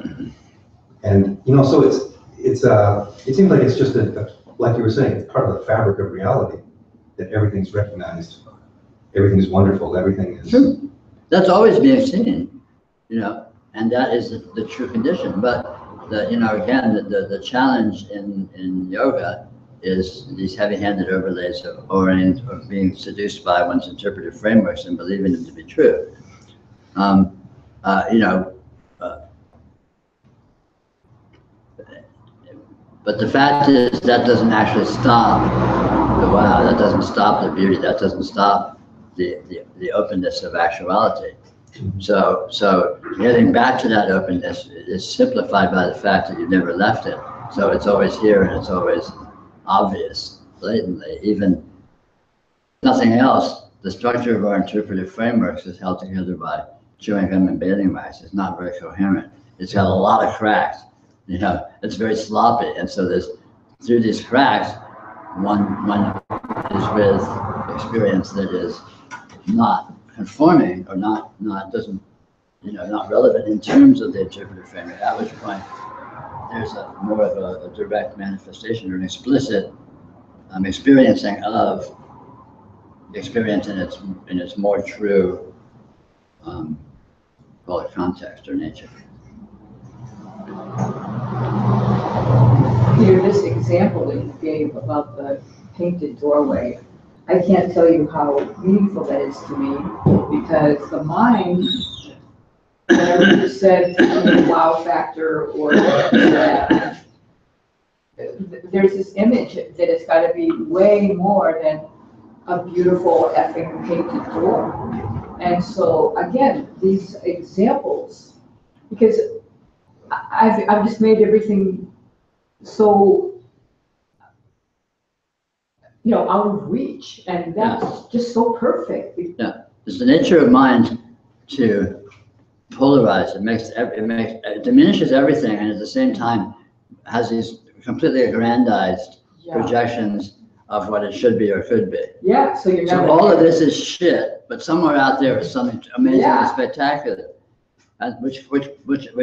And so it seems like it's just like you were saying, it's part of the fabric of reality that everything's recognized, everything's wonderful, everything is. True. That's always being seen. And that is the true condition. But again, the challenge in yoga is these heavy-handed overlays of being seduced by one's interpretive frameworks and believing them to be true. But the fact is that doesn't actually stop the wow. That doesn't stop the beauty. That doesn't stop the openness of actuality. So getting back to that openness is simplified by the fact that you never left it. So it's always here and it's always obvious, blatantly. Even nothing else, the structure of our interpretive frameworks is held together by chewing gum and bathing wax. It's not very coherent. It's got a lot of cracks. It's very sloppy. And so through these cracks, one is with experience that is not conforming or not relevant in terms of the interpretive framework, at which point there's more of a direct manifestation or an explicit experiencing of experience in its more true, call it context or nature. Peter, this example that you gave about the painted doorway, I can't tell you how meaningful that is to me, because the mind, whatever you said, wow factor, or that, there's this image that it's got to be way more than a beautiful effing painted door. And so, again, these examples, because I've just made everything so, out of reach, and that's just so perfect. Yeah, it's the nature of mind to polarize. It diminishes everything, and at the same time has these completely aggrandized projections of what it should be or could be. Yeah, so you're not. So all of this is shit, but somewhere out there is something amazingly spectacular, and which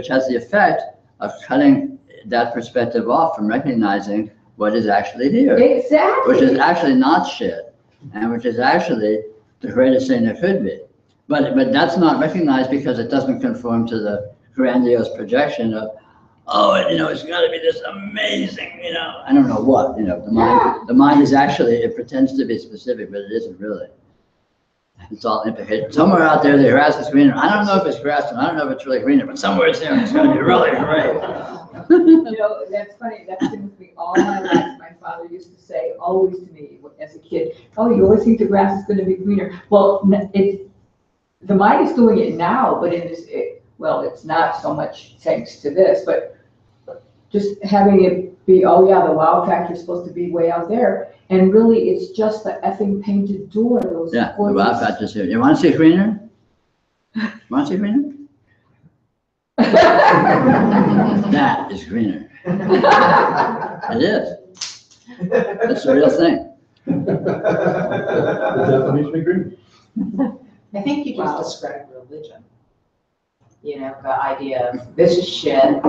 has the effect of cutting that perspective off from recognizing what is actually here. Exactly. Which is actually not shit, and which is actually the greatest thing there could be. But that's not recognized because it doesn't conform to the grandiose projection of, oh, it's got to be this amazing, I don't know what, the mind is actually, it pretends to be specific, but it isn't really. It's all implicated. Somewhere out there, the grass is greener. I don't know if it's grass, and I don't know if it's really greener, but somewhere it's there, and it's going to be really great. That's funny. That's been with me all my life. My father used to say always to me as a kid, oh, you always think the grass is going to be greener. Well, the mind is doing it now, but it's not so much thanks to this, but just having it be, oh yeah, the wow factor is supposed to be way out there. And really, it's just the effing painted door. The wow factor is here. You want to see greener? Want to see greener? That is greener. It is. It's the real thing. The definition of green. I think you just described religion. The idea of this is shit,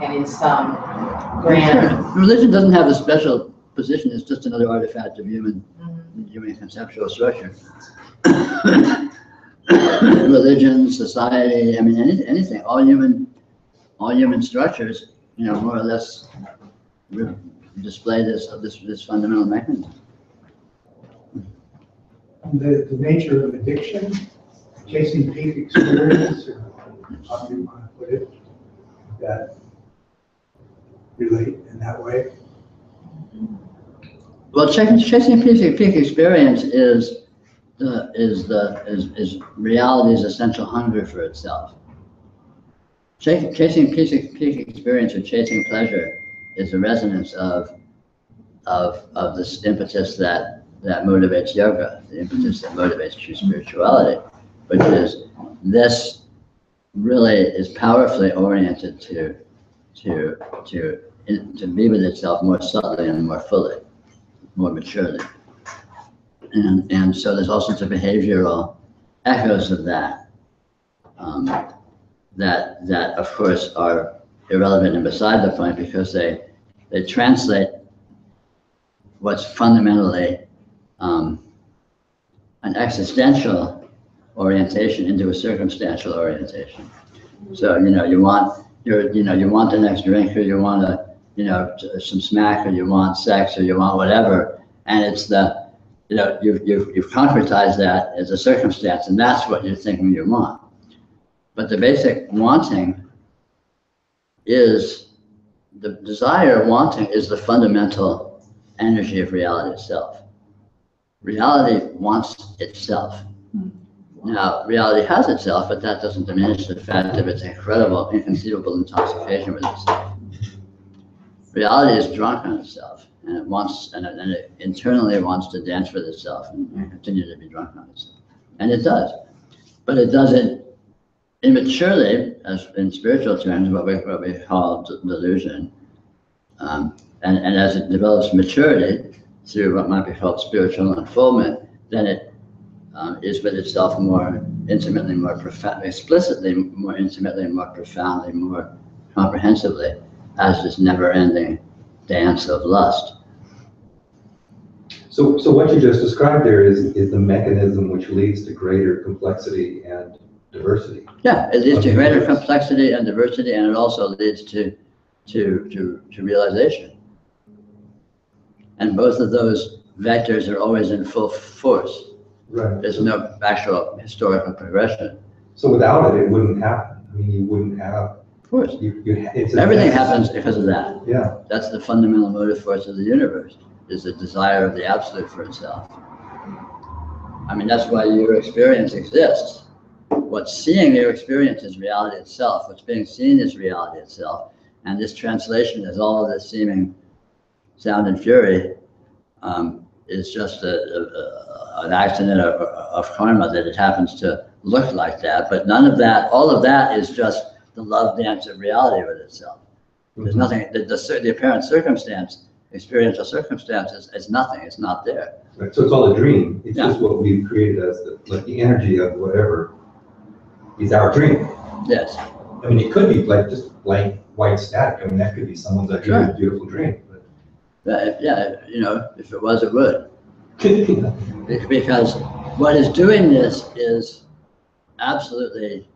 and in some grand. Religion doesn't have a special position. It's just another artifact of human conceptual structure. Religion, society, anything, all human structures, more or less display this fundamental mechanism. The nature of addiction, chasing peak experience, or how do you want to put it, that relate in that way? Well, chasing peak experience is reality's essential hunger for itself. Chasing peak experience or chasing pleasure is the resonance of this impetus that motivates yoga, the impetus that motivates true spirituality, which is this really is powerfully oriented to be with itself more subtly and more fully, more maturely. And so there's all sorts of behavioral echoes of that, that of course are irrelevant and beside the point, because they translate what's fundamentally an existential orientation into a circumstantial orientation. So you want the next drink, or you want some smack, or you want sex, or you want whatever, and it's you've concretized that as a circumstance, and that's what you're thinking you want. But the basic wanting is the desire. Wanting is the fundamental energy of reality itself. Reality wants itself. Now, reality has itself, but that doesn't diminish the fact of its incredible, inconceivable intoxication with itself. Reality is drunk on itself, and it wants, and it internally wants to dance with itself and continue to be drunk on itself. And it does. But it does it immaturely, as in spiritual terms, what we call delusion. And as it develops maturity through what might be called spiritual unfoldment, then it is with itself more intimately, more profoundly, explicitly, more intimately, more profoundly, more comprehensively, as this never-ending dance of lust. So what you just described there is the mechanism which leads to greater complexity and diversity. Yeah, it leads to greater complexity and diversity, and it also leads to realization. And both of those vectors are always in full force. Right. There's no actual historical progression. So without it, it wouldn't happen. I mean, you wouldn't have, Of course. it's. Everything happens because of that. Yeah. That's the fundamental motive force of the universe, is the desire of the absolute for itself. I mean, that's why your experience exists. What's seeing your experience is reality itself. What's being seen is reality itself. And this translation is all of this seeming sound and fury is just an accident of karma that it happens to look like that. But none of that, all of that is just the love dance of reality with itself. There's nothing, the apparent circumstance, experiential circumstances is nothing, it's not there. Right. So it's all a dream. It's Yeah. just what we've created as the energy of whatever is our dream. Yes. I mean, it could be like just blank white static. I mean, that could be someone's idea of a beautiful dream. Yeah, you know, if it was, it would. But Because what is doing this is absolutely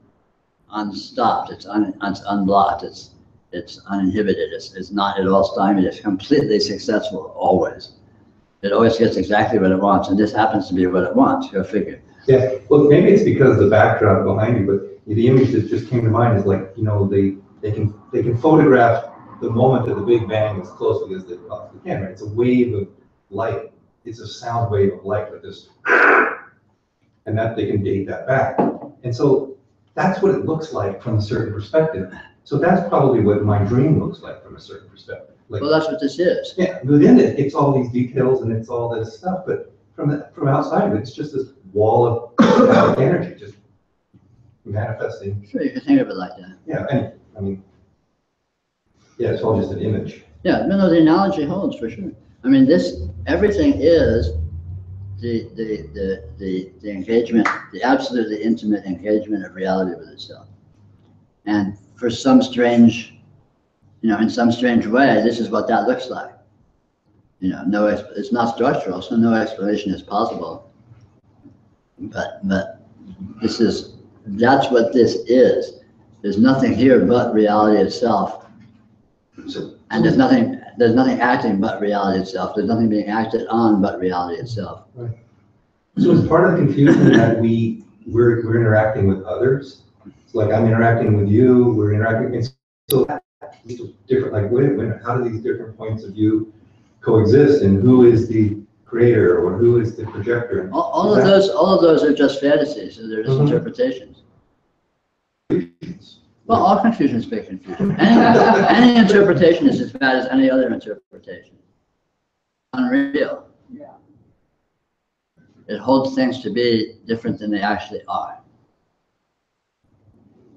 unstopped. It's unblocked. It's uninhibited. It's not at all stymied. It's completely successful always. It always gets exactly what it wants, and this happens to be what it wants. Go figure. yeah, well, maybe it's because the backdrop behind you, but the image that just came to mind is like, you know, they can photograph the moment of the Big Bang as closely as they possibly can, right? It's a wave of light. It's a sound wave of light with this, and that they can date that back. And so that's what it looks like from a certain perspective. So that's probably what my dream looks like from a certain perspective. Like, Well, that's what this is. yeah, within it, it's all these details and it's all this stuff, but from outside of it, it's just this wall of energy just manifesting. Sure, you can think of it like that. Yeah, and I mean, yeah, it's all just an image. Yeah, no, the analogy holds for sure. I mean, everything is the engagement, the absolutely intimate engagement of reality with itself. And for some strange, you know, in some strange way, this is what that looks like. You know, it's not structural, so no explanation is possible. But that's what this is. There's nothing here but reality itself. And there's nothing acting but reality itself. There's nothing being acted on but reality itself. Right. So it's part of the confusion that we're interacting with others. It's like I'm interacting with you, we're interacting, and so these different, like, wait a minute, how do these different points of view coexist, and who is the creator or who is the projector? All of those are just fantasies, so they're just interpretations. Well, all confusion is big confusion. Any interpretation is as bad as any other interpretation. Unreal. Yeah. It holds things to be different than they actually are.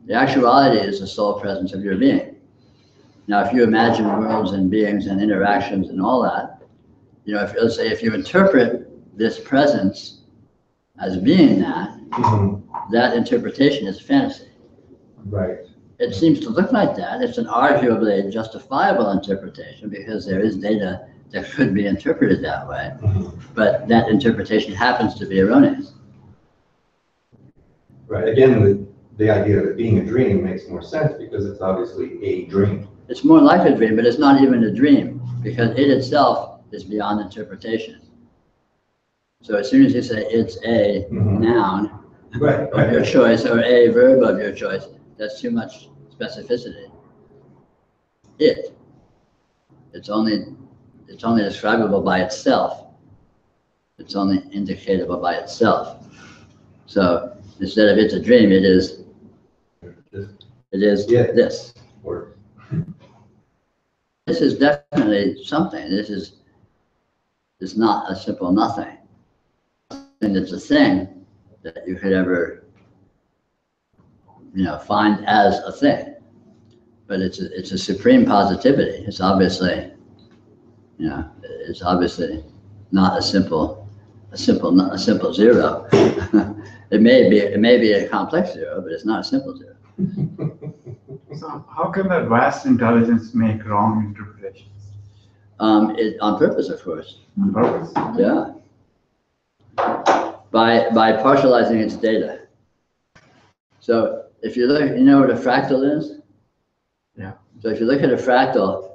The actuality is the sole presence of your being. Now, if you imagine worlds and beings and interactions and all that, you know, let's say if you interpret this presence as being that, that interpretation is fantasy. Right. It seems to look like that. It's an arguably justifiable interpretation because there is data that could be interpreted that way, but that interpretation happens to be erroneous. Right. Again, the idea of it being a dream makes more sense because it's obviously a dream. It's more like a dream, but it's not even a dream because it itself is beyond interpretation. So as soon as you say it's a noun of your choice or a verb of your choice, that's too much specificity. It's only describable by itself. It's only indicatable by itself. So instead of it's a dream, it is this. Or This is definitely something. This is not a simple nothing. And it's a thing that you could ever, you know, find as a thing. But it's a supreme positivity. It's obviously, you know, it's obviously not a simple zero. It may be a complex zero, but it's not a simple zero. So how can that vast intelligence make wrong interpretations? On purpose, of course. On purpose? Yeah. By partializing its data. So if you look, you know what a fractal is? Yeah. So if you look at a fractal,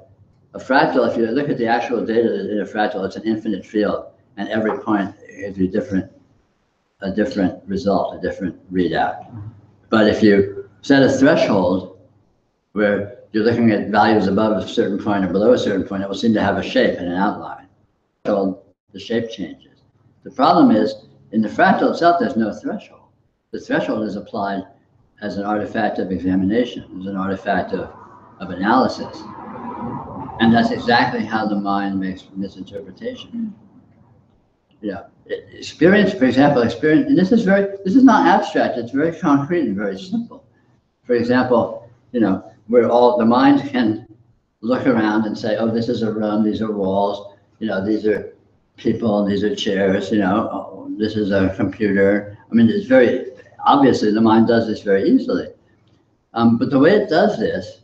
if you look at the actual data in a fractal, it's an infinite field. and every point gives you a different result, a different readout. But if you set a threshold where you're looking at values above a certain point or below a certain point, it will seem to have a shape and an outline. So the shape changes. The problem is, in the fractal itself, there's no threshold. The threshold is applied as an artifact of examination, as an artifact of analysis. And that's exactly how the mind makes misinterpretation. Experience, for example, and this is not abstract, it's very concrete and very simple. For example, the mind can look around and say, oh, this is a room, these are walls, these are people, these are chairs, this is a computer. I mean, it's very, obviously the mind does this very easily. But the way it does this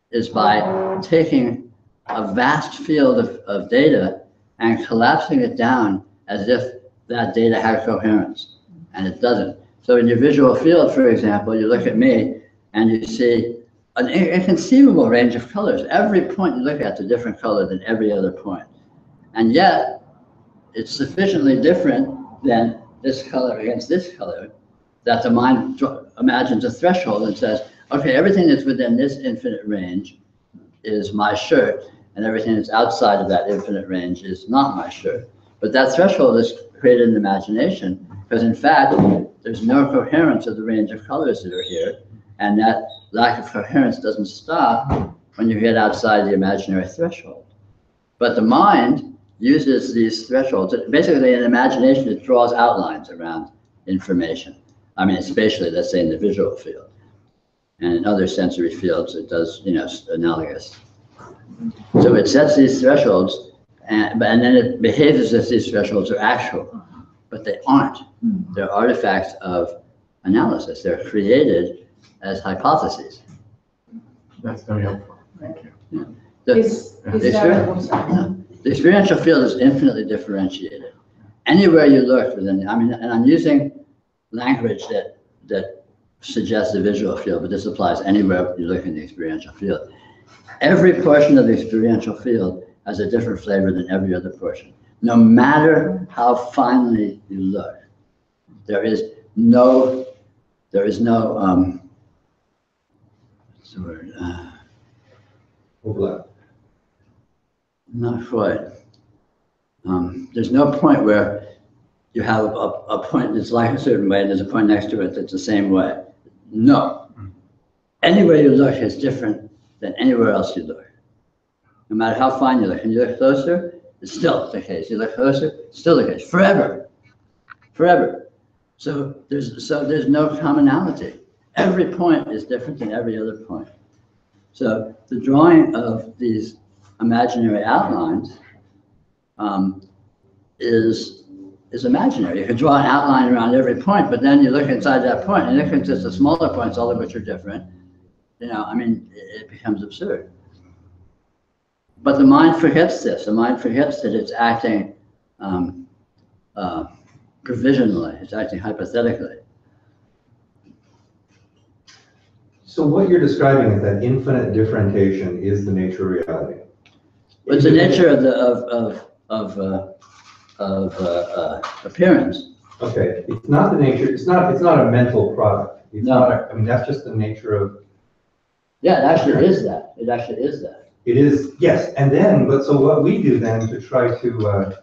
is by taking a vast field of data and collapsing it down as if that data had coherence, and it doesn't. So in your visual field, for example, you look at me and you see an inconceivable range of colors. Every point you look at is a different color than every other point. And yet, it's sufficiently different than this color against this color that the mind imagines a threshold and says, okay, everything that's within this infinite range is my shirt, and everything that's outside of that infinite range is not my shirt. But that threshold is created in imagination, because in fact, there's no coherence of the range of colors that are here, and that lack of coherence doesn't stop when you get outside the imaginary threshold. But the mind uses these thresholds. Basically, in imagination, it draws outlines around information. I mean, spatially, let's say in the visual field. And in other sensory fields, it does, analogous. So it sets these thresholds, and then it behaves as if these thresholds are actual, but they aren't. They're artifacts of analysis. They're created as hypotheses. That's very helpful. Thank you. The experiential field is infinitely differentiated. Anywhere you look within, and I'm using language that suggests the visual field, but this applies anywhere you look in the experiential field. Every portion of the experiential field has a different flavor than every other portion. No matter how finely you look, there is no what's the word? Overlap. Not quite. There's no point where you have a point that's like a certain way and there's a point next to it that's the same way. No. Anywhere you look is different than anywhere else you look. No matter how fine you look. And you look closer, it's still the case. You look closer, still the case. Forever. Forever. So there's no commonality. Every point is different than every other point. So the drawing of these imaginary outlines is imaginary. You can draw an outline around every point, but then you look inside that point and it consists of smaller points, all of which are different. It becomes absurd. But the mind forgets this. The mind forgets that it's acting provisionally. It's acting hypothetically. So what you're describing is that infinite differentiation is the nature of reality. It's the nature of appearance. Okay, it's not the nature. It's not a mental product. It's No. not. That's just the nature of. Yeah, it actually is that. It actually is that. It is, yes. And then, so what we do then to try to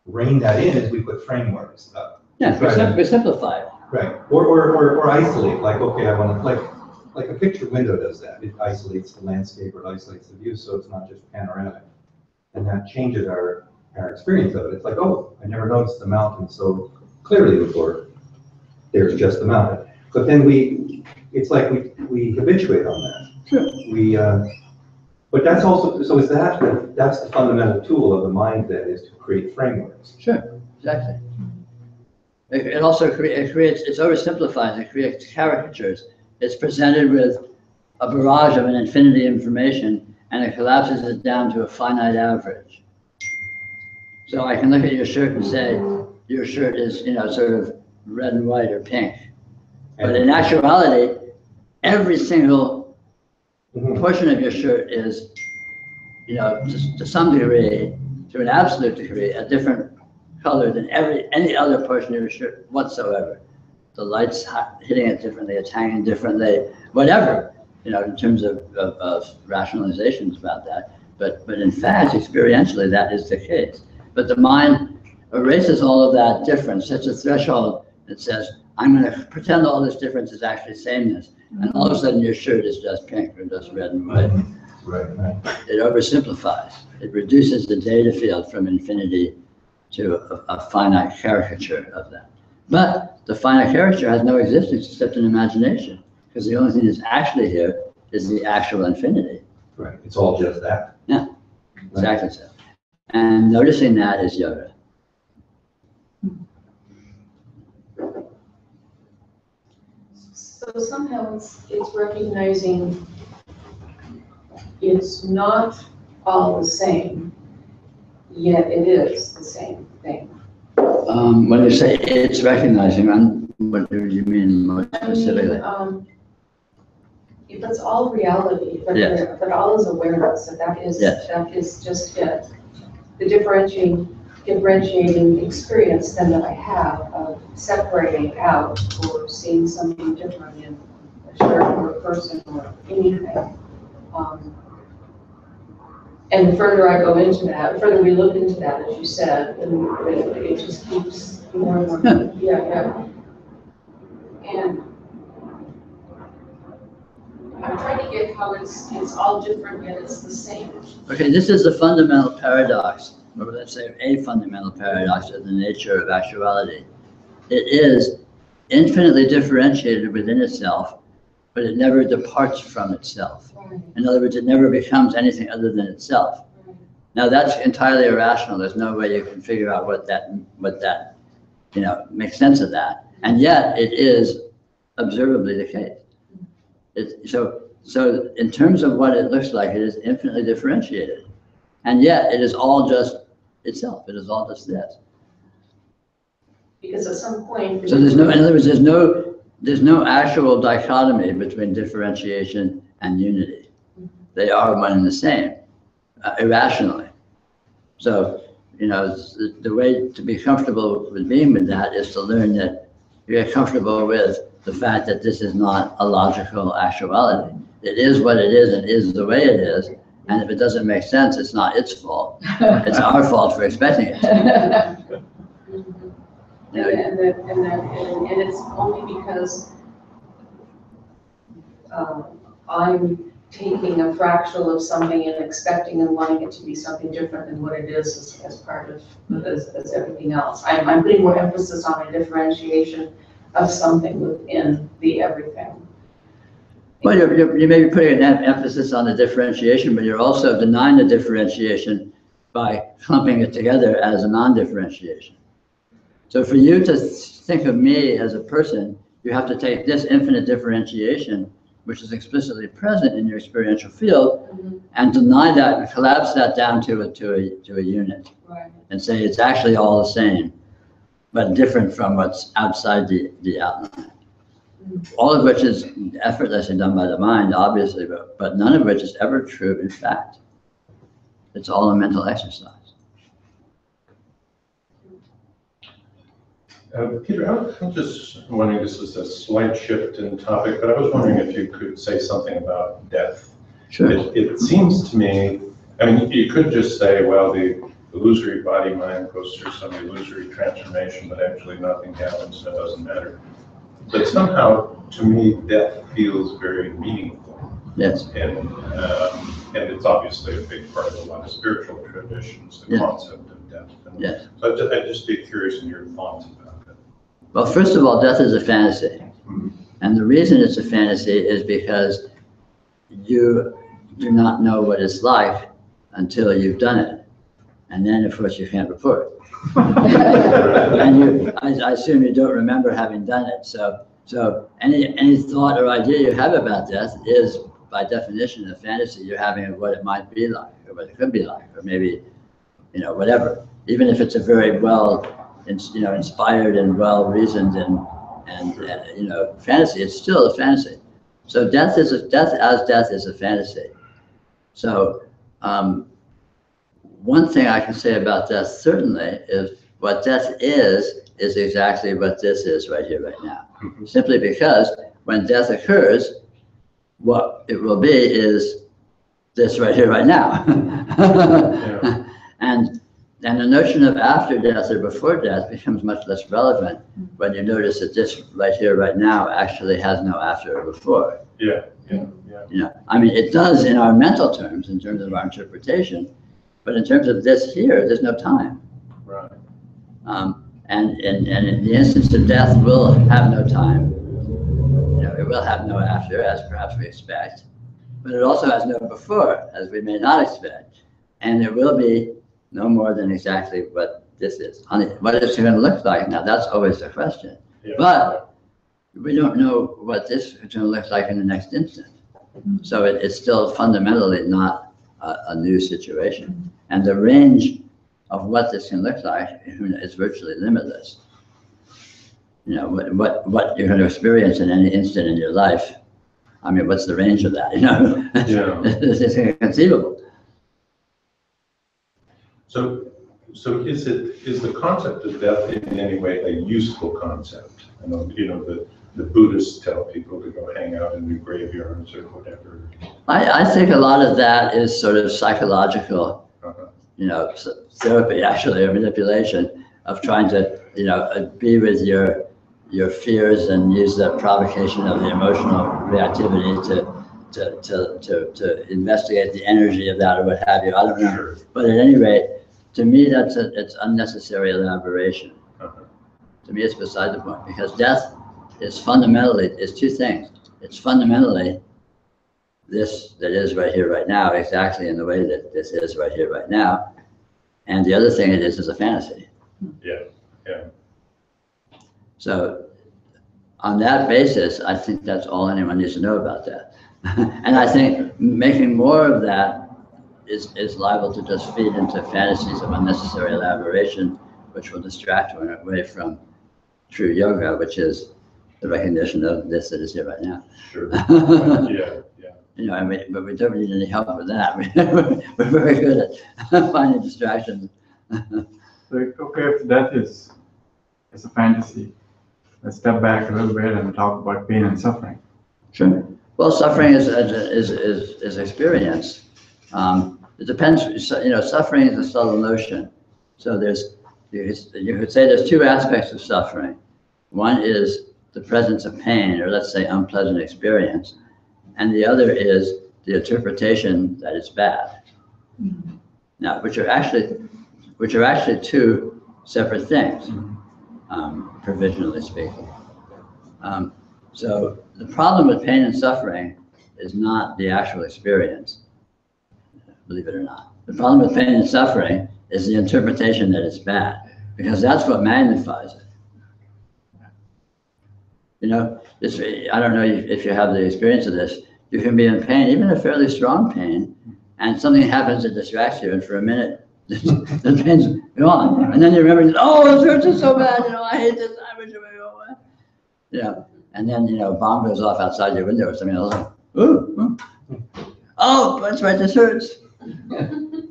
rein that in is we put frameworks up. Yeah, we simplify it. Right. Or isolate. Like, okay, I want to like a picture window does that. It isolates the landscape or isolates the view, so it's not just panoramic, and that changes our experience of it. It's like, oh, I never noticed the mountain so clearly before. There's just the mountain. But then it's like we habituate on that. Sure. But that's also, so that's the fundamental tool of the mind then, is to create frameworks. Sure, exactly. It also creates, it's oversimplified, it creates caricatures. It's presented with a barrage of an infinity of information, and it collapses it down to a finite average. So I can look at your shirt and say, your shirt is, sort of red and white or pink. But in actuality, every single portion of your shirt is, to some degree, to an absolute degree, a different color than any other portion of your shirt whatsoever. The light's hitting it differently, it's hanging differently, whatever, in terms of rationalizations about that. But in fact, experientially, that is the case. But the mind erases all of that difference, sets a threshold that says, I'm going to pretend all this difference is actually sameness. And all of a sudden, your shirt is just pink or just red and white. Right. It oversimplifies. It reduces the data field from infinity to a finite caricature of that. But the finite caricature has no existence except in imagination, because the only thing that's actually here is the actual infinity. Right. It's all just that. Yeah, exactly so. And noticing that is yoga. So somehow it's recognizing it's not all the same, yet it is the same thing. When you say it's recognizing, what do you mean more specifically? If it's all reality, Yes. if it all is awareness, that is Yes. just it. The differentiating experience then that I have of separating out or seeing something different in a shirt or a person or anything. And the further I go into that, the further we look into that, as you said, and it just keeps more and more. Yeah. And I'm trying to get how it's all different yet it's the same. Okay, this is the fundamental paradox, or let's say a fundamental paradox of the nature of actuality. It is infinitely differentiated within itself, but it never departs from itself. In other words, it never becomes anything other than itself. Now that's entirely irrational. There's no way you can figure out what that makes sense of that. And yet it is observably the case. So in terms of what it looks like, it is infinitely differentiated. And yet it is all just itself. It is all just this. Because at some point. So in other words, there's no actual dichotomy between differentiation and unity. They are one and the same, irrationally. So, the way to be comfortable with being with that is to learn that you get comfortable with the fact that this is not a logical actuality. It is what it is and is the way it is. And if it doesn't make sense, it's not its fault. It's our fault for expecting it. And it's only because I'm taking a fractional of something and expecting and wanting it to be something different than what it is as part of as everything else. I'm putting more emphasis on a differentiation of something within the everything. Well, you may be putting an emphasis on the differentiation, but you're also denying the differentiation by clumping it together as a non-differentiation. So for you to think of me as a person, you have to take this infinite differentiation, which is explicitly present in your experiential field, and deny that and collapse that down to a unit. Right. And say it's actually all the same, but different from what's outside the outline. All of which is effortlessly done by the mind, obviously, but none of which is ever true in fact. It's all a mental exercise. Peter, I'm just wondering, this is a slight shift in topic, but I was wondering if you could say something about death. Sure. It seems to me, you could just say, well, the illusory body-mind goes through some illusory transformation, but actually nothing happens, so it doesn't matter. But somehow, to me, death feels very meaningful. Yes. And it's obviously a big part of a lot of spiritual traditions, the concept of death. Yes. So I'd just be curious in your thoughts about that. Well, first of all, death is a fantasy. And the reason it's a fantasy is because you do not know what it's like until you've done it. And then, of course, you can't report. And I assume you don't remember having done it. So any thought or idea you have about death is, by definition, a fantasy you're having of what it might be like, or what it could be like, or maybe, whatever. Even if it's a very well, inspired and well-reasoned and fantasy, it's still a fantasy. So death is a fantasy. So one thing I can say about death certainly is what death is exactly what this is right here, right now. Simply because when death occurs, what it will be is this right here, right now. Yeah. And the notion of after death or before death becomes much less relevant when you notice that this right here, right now actually has no after or before. Yeah. I mean, it does in our mental terms, in terms of our interpretation, but in terms of this here, there's no time. Right. And in the instance of death will have no time. It will have no after, as perhaps we expect, but it also has no before, as we may not expect. And it will be no more than exactly what this is. What it's going to look like, now that's always the question. Yeah. But we don't know what this is going to look like in the next instant. So it's still fundamentally not a new situation. And the range of what this can look like is virtually limitless. What you're going to experience in any instant in your life, I mean, what's the range of that? Yeah. It's inconceivable. So is the concept of death in any way a useful concept? The Buddhists tell people to go hang out in the graveyards or whatever. I think a lot of that is sort of psychological, therapy actually, or manipulation of trying to, be with your fears and use the provocation of the emotional reactivity to investigate the energy of that or what have you. I don't know. Sure. But at any rate, to me, it's unnecessary elaboration. To me, it's beside the point, because death is two things. It's fundamentally this that is right here, right now, exactly in the way that this is right here, right now. And the other thing it is a fantasy. Yeah. So on that basis, I think that's all anyone needs to know about that. And I think making more of that is liable to just feed into fantasies of unnecessary elaboration, which will distract one away from true yoga, which is the recognition of this that is here right now. Sure. Yeah. But we don't need any help with that. We're very good at finding distractions. So, okay, if death is a fantasy, let's step back a little bit and talk about pain and suffering. Sure. Well, suffering is experience. It depends. Suffering is a subtle notion. So you could say there's two aspects of suffering. One is the presence of pain, or let's say unpleasant experience, and the other is the interpretation that it's bad. Now, which are actually two separate things, provisionally speaking. So the problem with pain and suffering is not the actual experience, believe it or not. The problem with pain and suffering is the interpretation that it's bad, because that's what magnifies it. I don't know if you have the experience of this. You can be in pain, even a fairly strong pain, and something happens that distracts you, and for a minute, the pain's gone. And then you remember, oh, this hurts so bad, I hate this, I wish it would go away. And then, a bomb goes off outside your window or something else. Ooh. Oh, that's right, this hurts.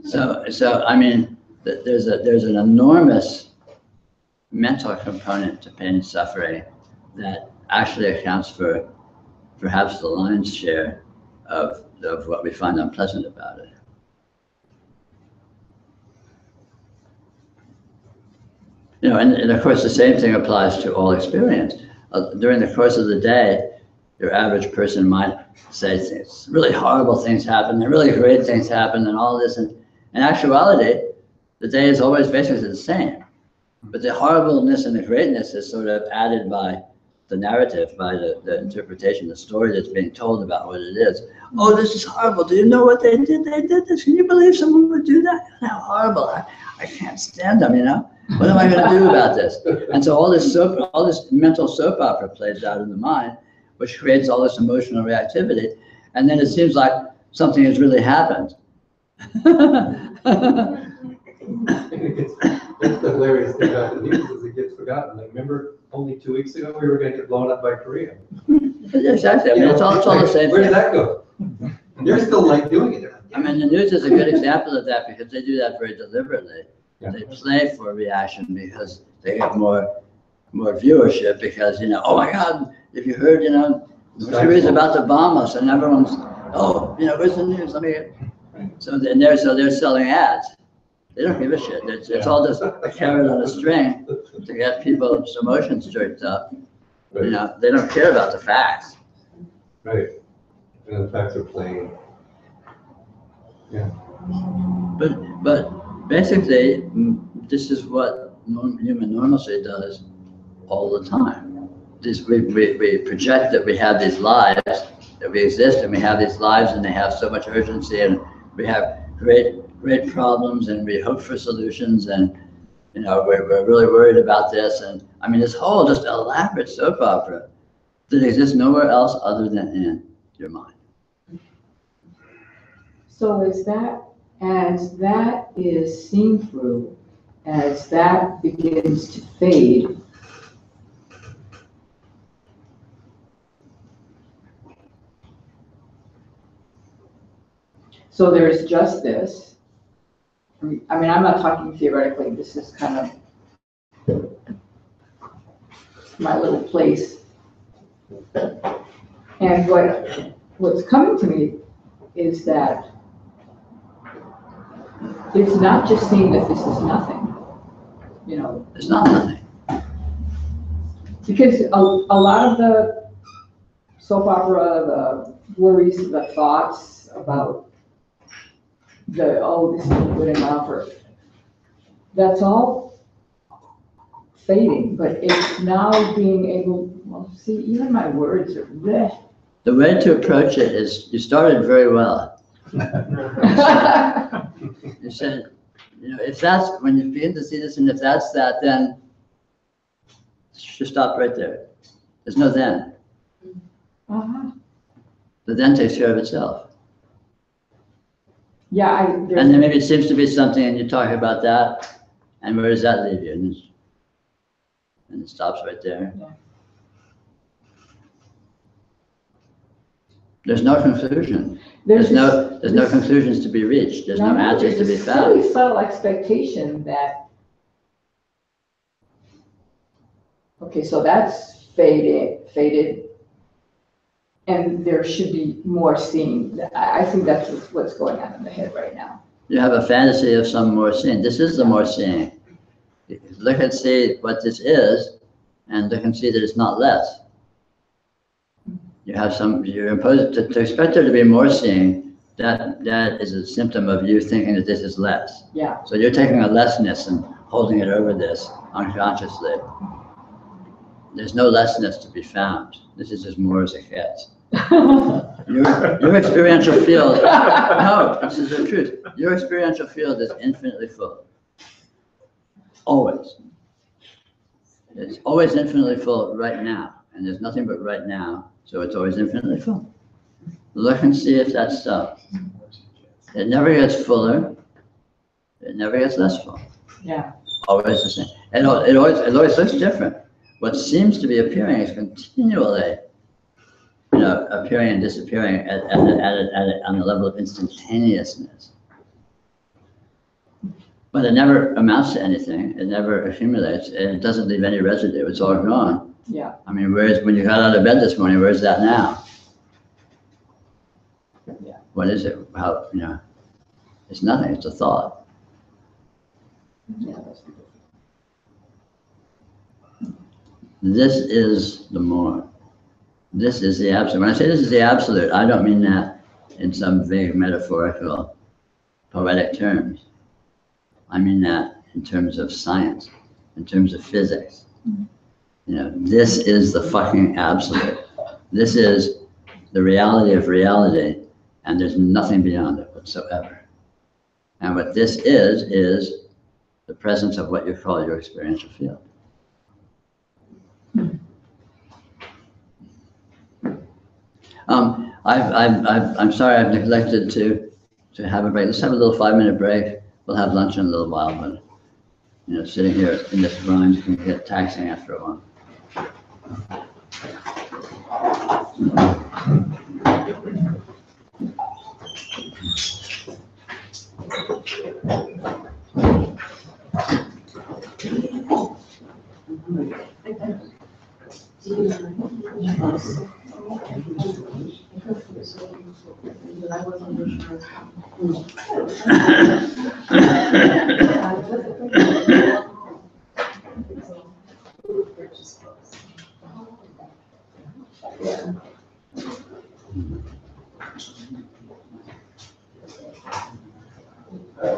So I mean, there's an enormous mental component to pain and suffering that actually accounts for perhaps the lion's share of what we find unpleasant about it. And of course the same thing applies to all experience. During the course of the day, your average person might say things, really horrible things happen, and really great things happen, and all this. And in actuality, the day is always basically the same. But the horribleness and the greatness is sort of added by the narrative, by the interpretation, the story that's being told about what it is. Oh, this is horrible. Do you know what they did? They did this. Can you believe someone would do that? How horrible. I can't stand them, What am I going to do about this? And so all this mental soap opera plays out in the mind, which creates all this emotional reactivity. And then it seems like something has really happened. That's the hilarious thing about the news is it gets forgotten. Like, remember, only 2 weeks ago, we were going to get blown up by Korea. Exactly. I mean, it's all the same. Where did that go? They're still doing it. I mean, the news is a good example of that because they do that very deliberately. Yeah. They play for reaction because they get more viewership because, oh my God, if you heard, the series about the Bahamas and everyone's, where's the news? Let me get. So they're selling ads. They don't give a shit. It's all just a carrot on a string to get people's emotions jerked up. Right. They don't care about the facts. Right. And the facts are plain. Yeah. But basically, this is what human normalcy does all the time. We project that we have these lives, that we exist, and we have these lives, and they have so much urgency, and we have great problems, and we hope for solutions, and we're really worried about this, and I mean this whole just elaborate soap opera that exists nowhere else other than in your mind. So as that is seen through, as that begins to fade, so there's just this. I mean, I'm not talking theoretically, this is kind of my little place. And what's coming to me is that it's not just seeing that this is nothing, It's not nothing. Because a lot of the soap opera, the worries, the thoughts about this isn't good enough, or that's all fading, but it's now being able, see, even my words are bleh. The way to approach it is you started very well. You said, if that's, when you begin to see this, and if that's that, then just stop right there. There's no then. Uh-huh. The then takes care of itself. Yeah, And then maybe it seems to be something, and you talk about that, and where does that leave you? And it stops right there. Yeah. There's no conclusion. There's no conclusions to be reached. There's no answers to be There's a found. really subtle expectation that, okay, so that's faded, and there should be more seeing. I think that's what's going on in the head right now. You have a fantasy of some more seeing. This is the more seeing. Look and see what this is, and look and see that it's not less. You're imposed to expect there to be more seeing. That is a symptom of you thinking that this is less. Yeah. So you're taking a lessness and holding it over this unconsciously. There's no lessness to be found. This is as more as it gets. Your experiential field, no, this is the truth. Your experiential field is infinitely full. Always. It's always infinitely full right now. And there's nothing but right now. So it's always infinitely full. Look and see if that's so. It never gets fuller. It never gets less full. Yeah. Always the same. It always looks different. What seems to be appearing is continually, appearing and disappearing on the level of instantaneousness. But it never amounts to anything. It never accumulates, and it doesn't leave any residue. It's all gone. Yeah. I mean, when you got out of bed this morning, where's that now? Yeah. What is it? How, it's nothing. It's a thought. Yeah. This is the more. This is the absolute. When I say this is the absolute, I don't mean that in some vague metaphorical, poetic terms. I mean that in terms of science, in terms of physics. This is the fucking absolute. This is the reality of reality, and there's nothing beyond it whatsoever. And what this is the presence of what you call your experiential field. I'm sorry I've neglected to have a break. Let's have a little 5-minute break. We'll have lunch in a little while, but sitting here in this grind can get taxing after a while.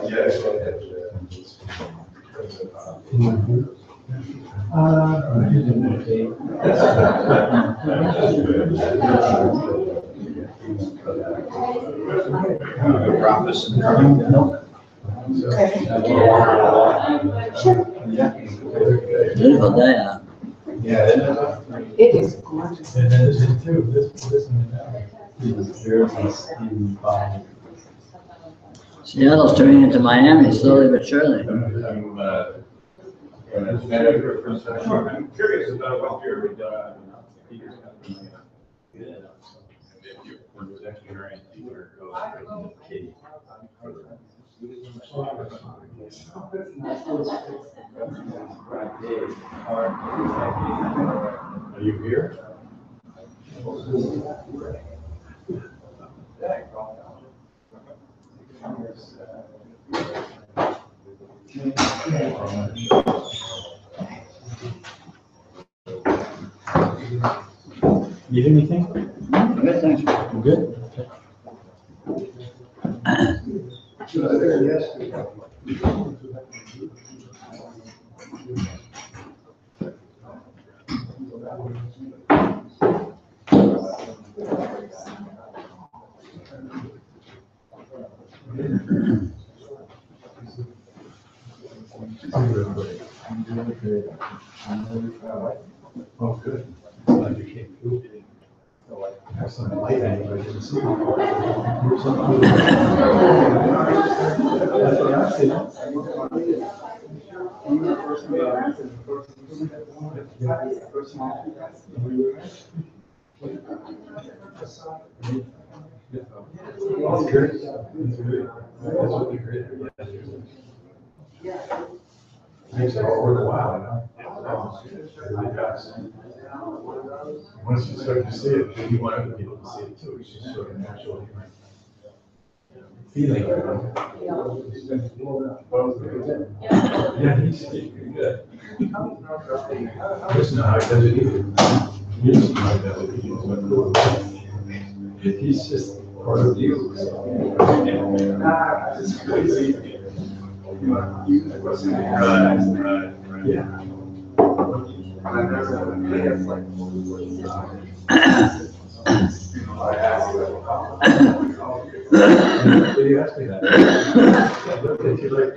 Yes, go ahead. Beautiful day out. It is gorgeous. And then this is too, this Seattle's turning into Miami slowly but surely. I'm curious about what your Are you here? Need anything? Okay, thanks. You good? Oh, good. Glad you came through. Have some light anyway. Didn't see you. That's good. That's really great. Makes it all worthwhile, you know? It really does. Once you start to see it, then you want other people to see it too. It's just sort of natural human feeling. Yeah, he's pretty good. Listen to how he does it either. He doesn't know how he does it. He's just part of you. It's crazy. Right. Yeah. You asked me that. I looked at you like,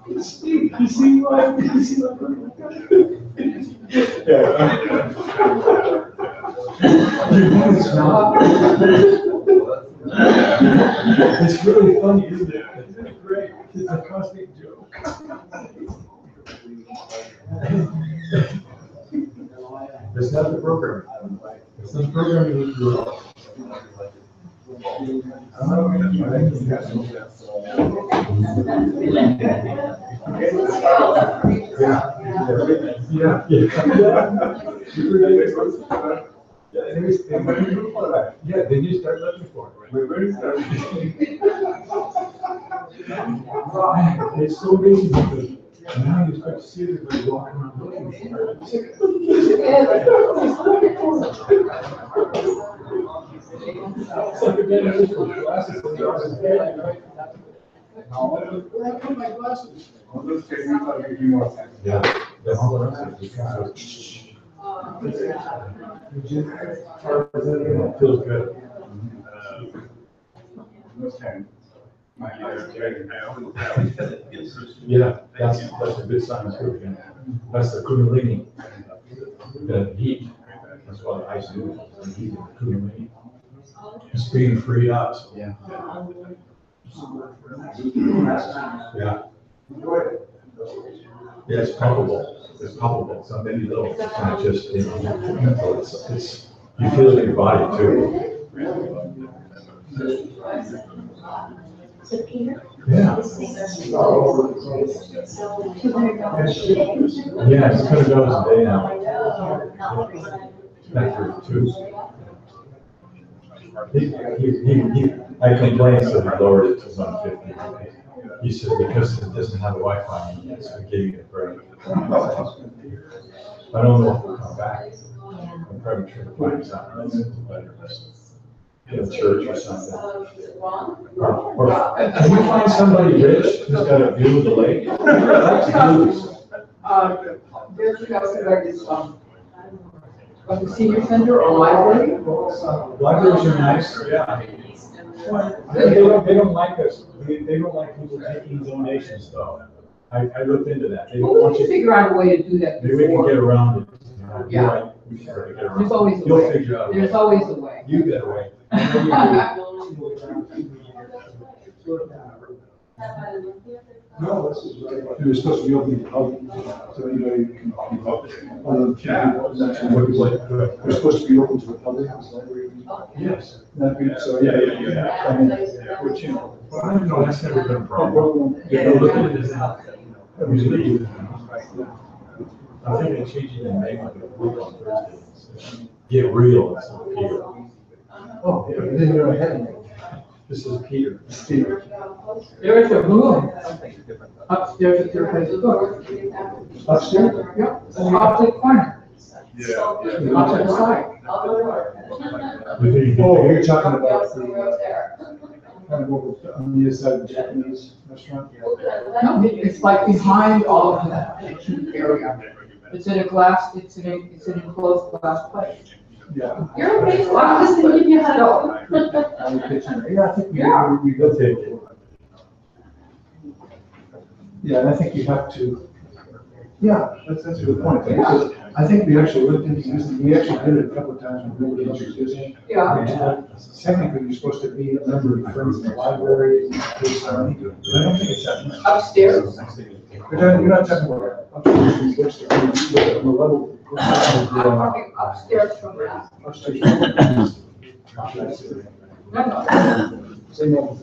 you see what? It's really funny, isn't it? It's great. It's a cosmic joke. It's not the program. It's the programming we do. Yeah, then you start looking for it. It's so amazing because now you start to see everybody walking around looking for it. It's like a bit of glasses. Where I put my glasses? Yeah. That's all right. Feels good. Yeah, that's a good sign too. That's the Kundalini. The heat. That's what I do. The heat of the Kundalini. It's being freed up. So. Yeah. Yeah. Yeah, it's palpable. It's palpable. So maybe little. It's not just it's you feel it in your body too. So Peter? Yeah. $200 Yeah, it's $200 a day now. Not After two. I complained, so I lowered it to 150. He said, because it doesn't have Wi-Fi, so I gave you a break. I don't know if we'll come back. I'm probably trying to find something else that's better. In a church or something. Or can you find somebody rich who's got a view of the lake? That's views. Where'd you guys like this from? Like the senior center or library? Libraries are nice, yeah. They don't like us, they don't like people taking donations though. I looked into that. They don't Well, we want can you, figure out a way to do that maybe we can before. get around it. Yeah. Right, we should try to get around There's it. always a You'll way. figure out a way. There's always a way. You get away. No, this is right. It was supposed to be open to the public, so anybody can keep up. We're supposed to be open to the public. Yes. So, Yeah. I mean, which, you know, I don't know, that's never been a problem. Yeah, look at it now. Usually, I think they changed it in May, like a week on Thursdays. Get real instead of Peter. Oh, yeah, then you're ahead. This is Peter. There is a room upstairs at their place book. Upstairs? Yep, in the opposite corner, Yeah. opposite side. Oh, you're talking about the, kind of over on the inside of the Japanese restaurant? No, it's like behind all of that area. It's in a glass, it's an enclosed glass plate. Yeah. You're okay, so I'm just gonna give you a huddle. On the kitchen. Yeah, I think Yeah. we go take it. Yeah, and I think you have to, yeah, that's a good point. Because I think we actually looked into this, we actually did it a couple of times when we were in Yeah. Technically, you're supposed to be a member of friends in the library. I don't think it's that much. Upstairs. You're not talking about upstairs, which the level. I'm talking upstairs from that. Upstairs. No, Same level.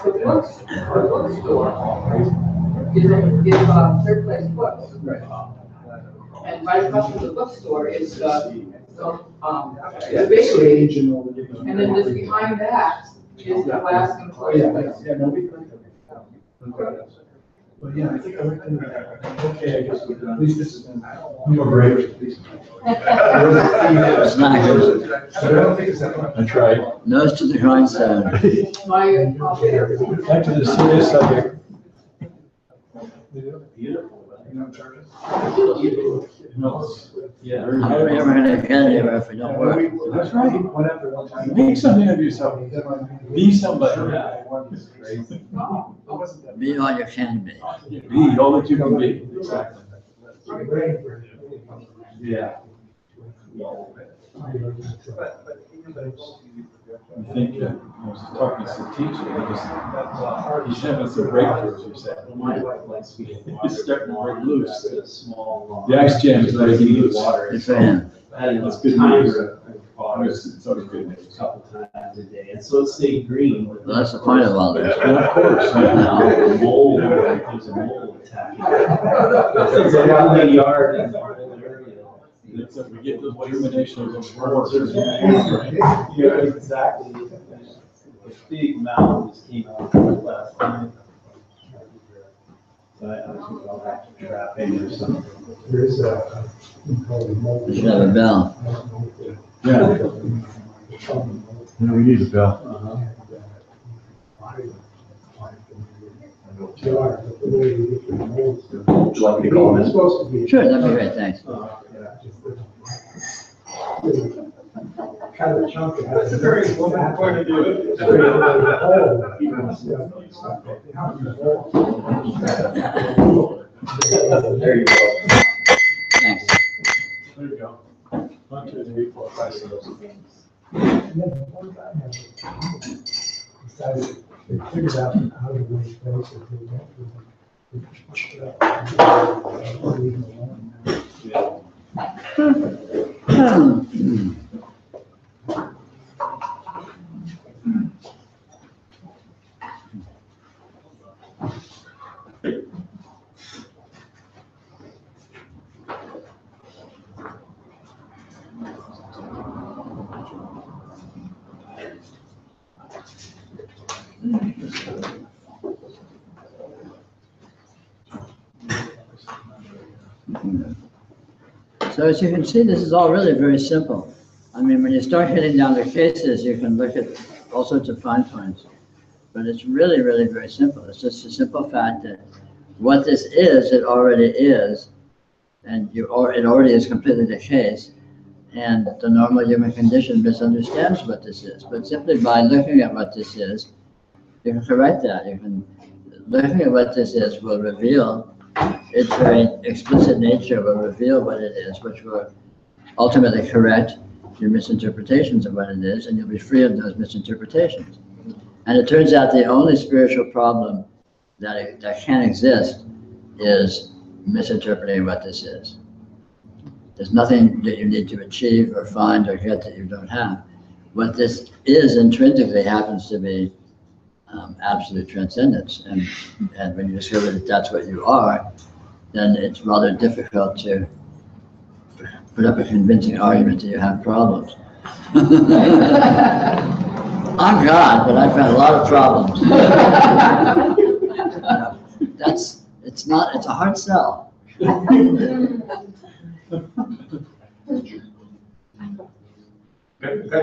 the bookstore is third place books. Right. And right across from the bookstore is, the bakery. Stage and all the different. And then just behind that is the glass Oh, enclosed yeah, place. yeah, no, we. Well, yeah, I think I looked into that. Okay, I guess at least this is. You're great. It's not good. But I don't think it's that much. I tried. Nose to the grindstone. My, Back to the serious subject. Beautiful. You know, charges. Yeah. How are we ever gonna get anywhere if we don't work? That's right. Went after one time. Make something of yourself. Be somebody. Be all you can be. Be all that you can be. Exactly. Yeah. I think, I was talking to some teacher, he's having some breakthroughs, he said. He's starting to break loose. The ice jam is breaking loose. Good for him. That's good news. It's always good news. Couple times a day, and so it stayed green. Well, that's the point of all this. And of course. Mold, there's a mold attack. It's a lovely yard in the area. It's we get those germination of those worms. Yeah, exactly. A big mound just came out last time. So I think I'll have to trap in or something. There is a. We should have a bell. Yeah. Yeah, we need a bell. Would you like me to call him? Sure, that'd be great, thanks. Kind of a chunk. That's a very important point of view. There you go. Thanks. There you go. 1, 2, 3, 4, 5, 6. They figured out how to make space if they went So as you can see, this is all really very simple. I mean, when you start hitting down the cases, you can look at all sorts of fine points. But it's really, really very simple. It's just a simple fact that what this is, it already is, and it already is completely the case. And the normal human condition misunderstands what this is. But simply by looking at what this is, you can correct that. Looking at what this is will reveal its very explicit nature, will reveal what it is, which will ultimately correct your misinterpretations of what it is, and you'll be free of those misinterpretations. And it turns out the only spiritual problem that can exist is misinterpreting what this is. There's nothing that you need to achieve or find or get that you don't have. What this is intrinsically happens to be absolute transcendence. And when you discover that that's what you are, then it's rather difficult to put up a convincing argument that you have problems. I'm God, but I've had a lot of problems. It's a hard sell. That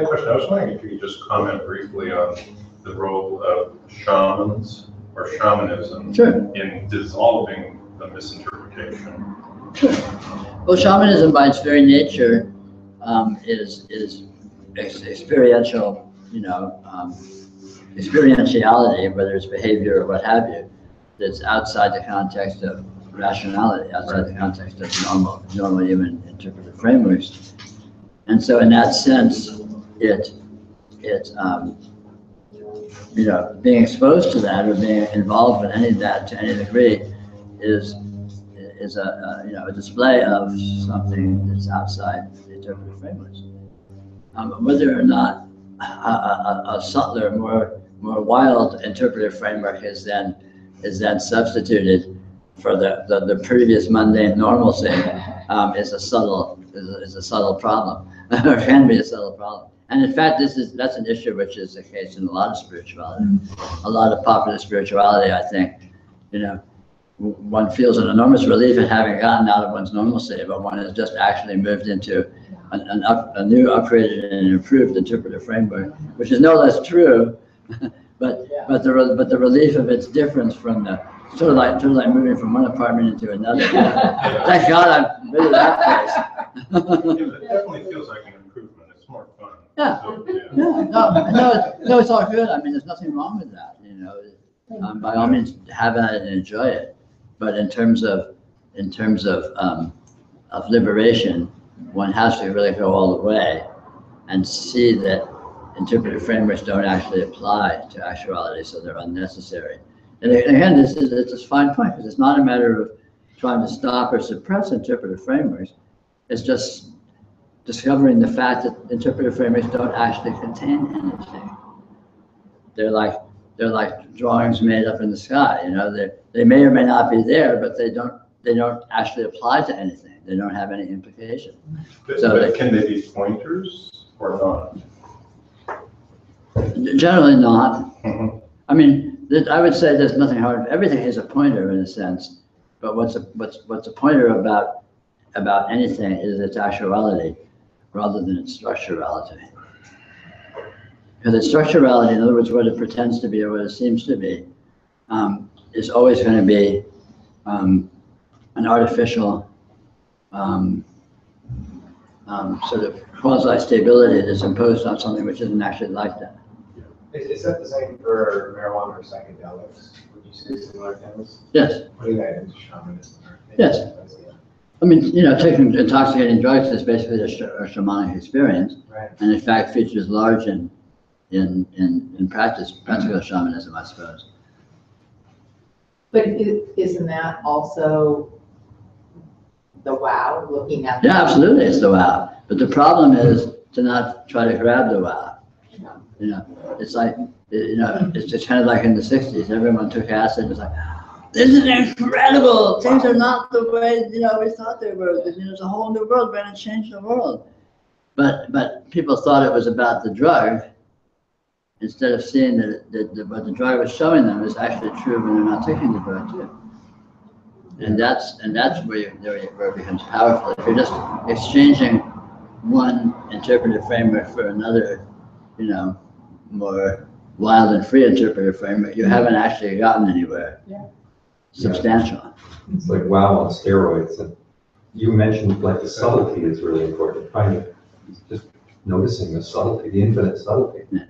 question, I was wondering if you could just comment briefly on the role of shamans or shamanism in dissolving the misinterpretation. Sure. Well, shamanism by its very nature is experiential, experientiality, whether it's behavior or what have you, that's outside the context of rationality, outside the context of normal human interpretive frameworks. And so in that sense, being exposed to that or being involved with any of that to any degree is a display of something that's outside the interpretive frameworks. Whether or not a subtler, more wild interpretive framework is then substituted for the previous mundane normalcy is a subtle problem, or can be a subtle problem. And in fact, that's an issue which is the case in a lot of spirituality. A lot of popular spirituality, I think, one feels an enormous relief at having gotten out of one's normalcy, but one has just actually moved into a new, upgraded, and improved interpretive framework, which is no less true, but the relief of its difference from the sort of like moving from one apartment into another. Thank God I'm rid of that place. It definitely feels like an improvement. It's more fun. Yeah. So, No, it's all good. I mean, there's nothing wrong with that. By all means, have at it and enjoy it. But in terms of liberation, one has to really go all the way and see that interpretive frameworks don't actually apply to actuality, so they're unnecessary. And again, it's a fine point, because it's not a matter of trying to stop or suppress interpretive frameworks. It's just discovering the fact that interpretive frameworks don't actually contain anything. They're like drawings made up in the sky. They may or may not be there, but they don't actually apply to anything. They don't have any implication. But can they be pointers or not? Generally not. Mm-hmm. I mean, I would say there's nothing hard. Everything is a pointer in a sense, but what's a pointer about anything is its actuality rather than its structurality. Because its structurality, in other words, what it pretends to be or what it seems to be, is always going to be an artificial sort of quasi-stability that's imposed on something which isn't actually like that. Is that the same for marijuana or psychedelics? Would you say similar things? Yes. Putting that into shamanism? Yes. I mean, taking intoxicating drugs is basically a shamanic experience, Right. and in fact features large in practical shamanism, I suppose. But isn't that also the wow, looking at? Yeah, absolutely, it's the wow. But the problem is to not try to grab the wow. It's like, it's just kind of like in the 60s, everyone took acid, it was like, this is incredible, things are not the way, we thought they were, there's a whole new world, we're going to change the world. But people thought it was about the drug, instead of seeing that what the drug was showing them is actually true when they're not taking the drug too. And that's where it becomes powerful. If you're just exchanging one interpretive framework for another, more wild and free interpretive framework, you haven't actually gotten anywhere substantial. It's like wow on steroids. And you mentioned like the subtlety is really important. Just noticing the subtlety, the infinite subtlety. Yeah.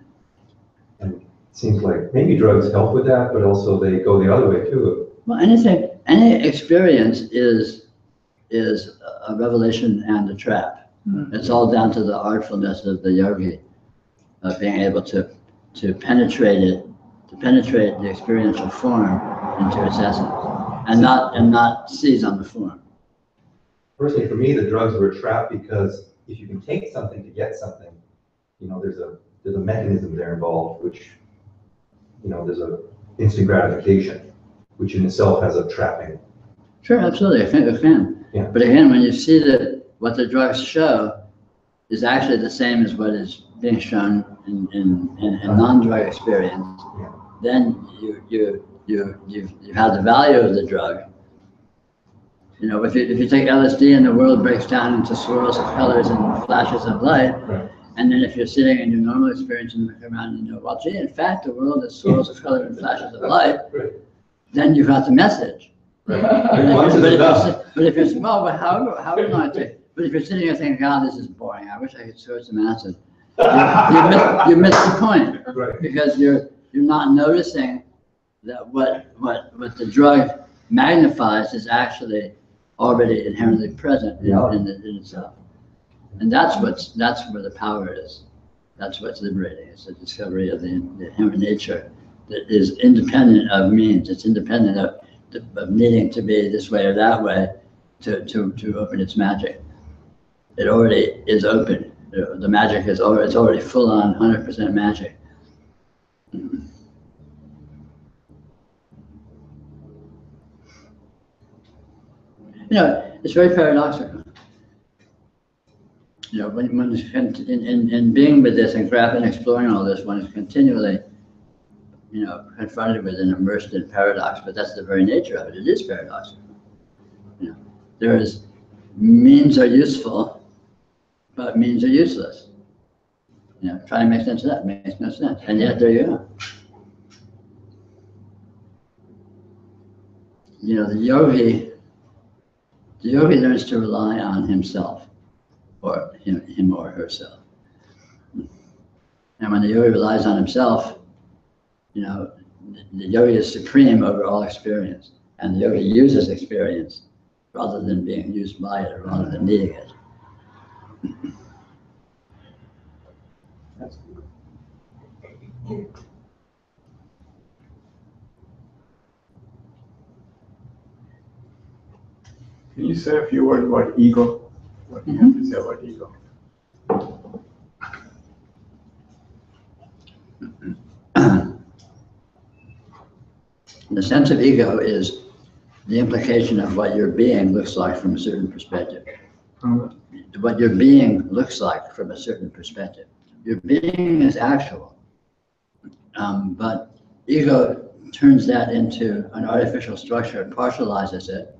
And it seems like maybe drugs help with that, but also they go the other way too. Well, any experience is a revelation and a trap. It's all down to the artfulness of the yogi, of being able to penetrate it, to penetrate the experiential form into its essence, and not seize on the form. Personally, for me, the drugs were a trap because if you can take something to get something, there's a mechanism there involved, which, there's a instant gratification, which in itself has a trapping. Sure, absolutely, it can. Yeah. But again, when you see that what the drugs show is actually the same as what is being shown in non-drug experience, then you have the value of the drug. If you take LSD and the world breaks down into swirls of colors and flashes of light, right. And then if you're sitting in your normal experience and look around and well, gee, in fact, the world is swirls of color and flashes of light, Right. then you've got the message. Right. But if you're small, but how are we going to? But if you're sitting here thinking, God, this is boring. I wish I could sort some acid. You missed the point, Right. because you're not noticing that what the drug magnifies is actually already inherently present in itself, and that's where the power is. That's what's liberating. It's the discovery of the inherent nature that is independent of means. It's independent of needing to be this way or that way to open its magic. It already is open. The magic is it's already full on 100% magic. It's very paradoxical. When in being with this and grappling, exploring all this, one is continually, confronted with and immersed in paradox. But that's the very nature of it. It is paradoxical. There is means are useful, but means are useless. Try to make sense of that. Makes no sense. And yet there you go. The yogi learns to rely on himself, or him or herself. And when the yogi relies on himself, the yogi is supreme over all experience, and the yogi uses experience rather than being used by it, or rather than needing it. Can you say a few words about ego? What do you have to say about ego? The sense of ego is the implication of what your being looks like from a certain perspective. What your being looks like from a certain perspective. Your being is actual, but ego turns that into an artificial structure, partializes it,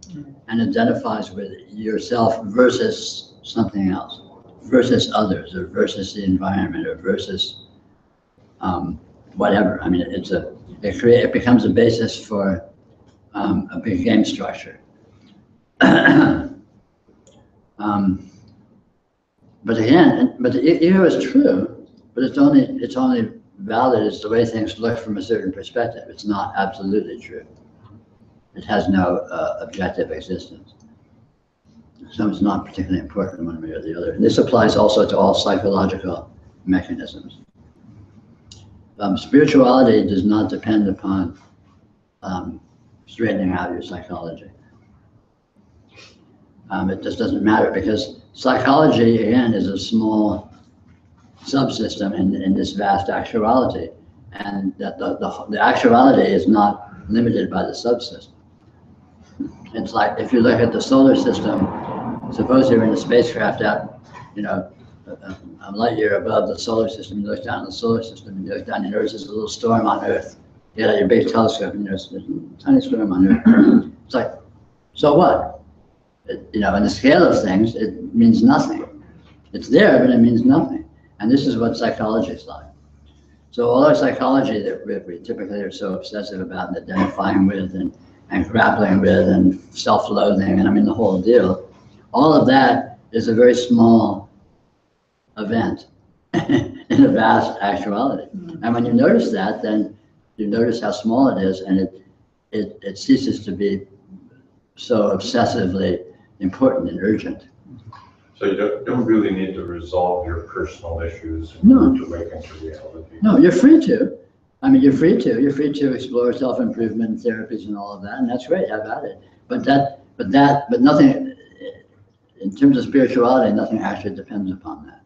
and identifies with yourself versus something else, versus others, or versus the environment, or versus whatever. I mean, it becomes a basis for a big game structure. But the ego is true, but it's only valid as the way things look from a certain perspective. It's not absolutely true. It has no objective existence. So it's not particularly important one way or the other. And this applies also to all psychological mechanisms. Spirituality does not depend upon straightening out your psychology. It just doesn't matter, because psychology, again, is a small subsystem in this vast actuality, and that the actuality is not limited by the subsystem. It's like if you look at the solar system, suppose you're in a spacecraft out, a light year above the solar system. You look down at the solar system, and you look down, and there's this little storm on Earth. You got your big telescope, and there's a tiny storm on Earth. It's like So what? In the scale of things, it means nothing. It's there, but it means nothing. And this is what psychology is like. So all our psychology that we typically are so obsessive about and identifying with and grappling with and self-loathing, and I mean the whole deal, all of that is a very small event in a vast actuality. And when you notice that, then you notice how small it is, and it ceases to be so obsessively important and urgent. So you don't really need to resolve your personal issues No. to awaken to reality. No, you're free to. I mean, you're free to explore self-improvement therapies and all of that, and that's great. Have at it. But nothing in terms of spirituality, nothing actually depends upon that.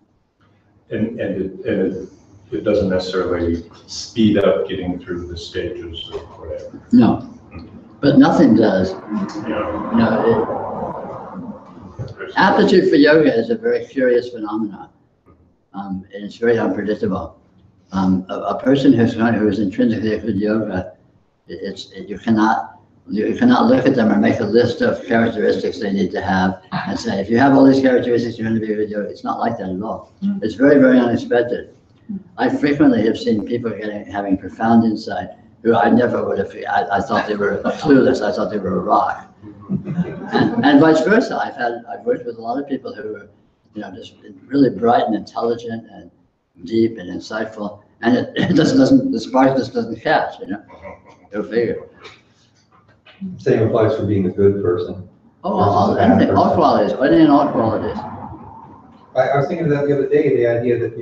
And it doesn't necessarily speed up getting through the stages or whatever. No, but nothing does. Aptitude for yoga is a very curious phenomenon, and it's very unpredictable. A person who is intrinsically a good yoga, you cannot look at them and make a list of characteristics they need to have and say, if you have all these characteristics, you're going to be a good yoga. It's not like that at all. It's very, very unexpected. I frequently have seen people having profound insight who I never would have. I thought they were clueless. I thought they were a rock. And vice versa. I've worked with a lot of people who are, just really bright and intelligent and deep and insightful, and the spark just doesn't catch. Go figure. Same applies for being a good person. All qualities. Any and all qualities. I was thinking of that the other day. The idea that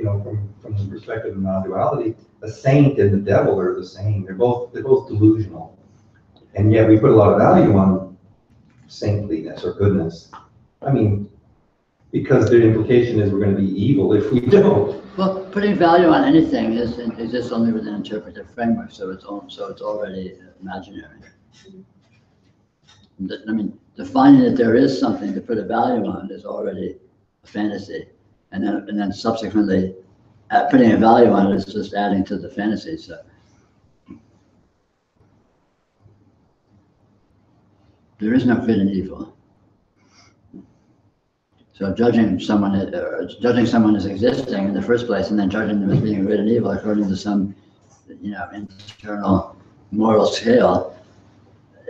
from the perspective of non-duality, a saint and the devil are the same. They're both delusional, and yet we put a lot of value on saintliness or goodness. I mean, because the implication is we're going to be evil if we don't. Well, putting value on anything exists only with an interpretive framework, so it's already imaginary. I mean, defining that there is something to put a value on is already a fantasy, and then subsequently putting a value on it is just adding to the fantasy. So there is no good and evil. So judging someone as existing in the first place, and then judging them as being good and evil according to some, internal moral scale,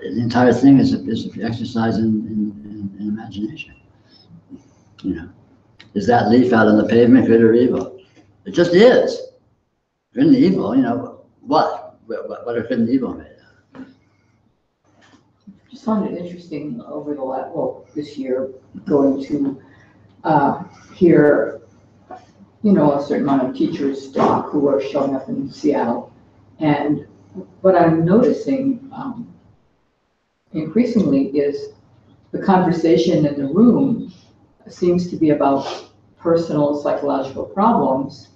the entire thing is an exercise in imagination. Is that leaf out on the pavement good or evil? It just is. Good and evil, what? What are good and evil made of? Just found it interesting over this year, going to hear, a certain amount of teachers talk who are showing up in Seattle. And what I'm noticing increasingly is the conversation in the room seems to be about personal psychological problems.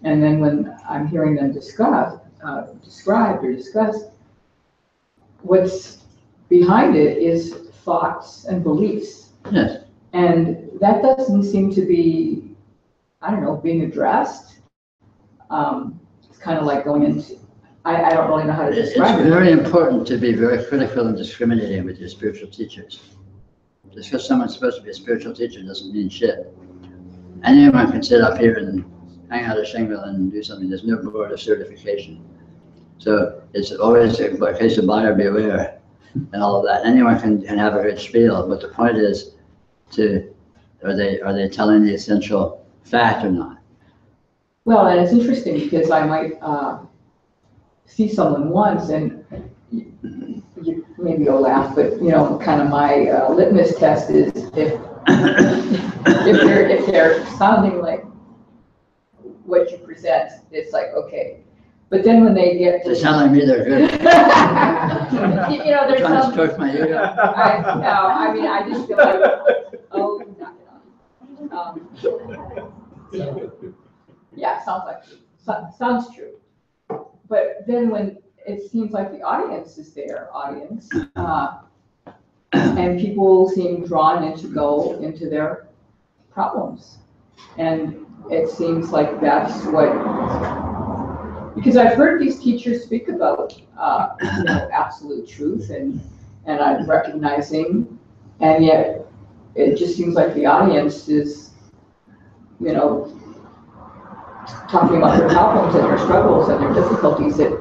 And then when I'm hearing them described or discussed, what's behind it is thoughts and beliefs. Yes. And that doesn't seem to be, being addressed. It's kind of like going into, I don't really know how to describe it. It's very important to be very critical and discriminating with your spiritual teachers. Just because someone's supposed to be a spiritual teacher doesn't mean shit. Anyone can sit up here and hang out a shingle and do something. There's no board of certification. So it's always a case of buyer beware and all of that. Anyone can have a good spiel, but the point is are they telling the essential fact or not? Well, and it's interesting because I might see someone once and maybe you'll laugh, but kind of my litmus test is if they're sounding like what you present, it's like, okay. But then when they get They sound like me, they're good. there's trying some, to stroke my ego. I just feel like, oh, knock it off. Yeah, sounds true. But then when it seems like the audience is their audience, and people seem drawn into their problems. And it seems like that's because I've heard these teachers speak about, absolute truth and and I'm recognizing, and yet it just seems like the audience is, you know, talking about their problems and their struggles and their difficulties that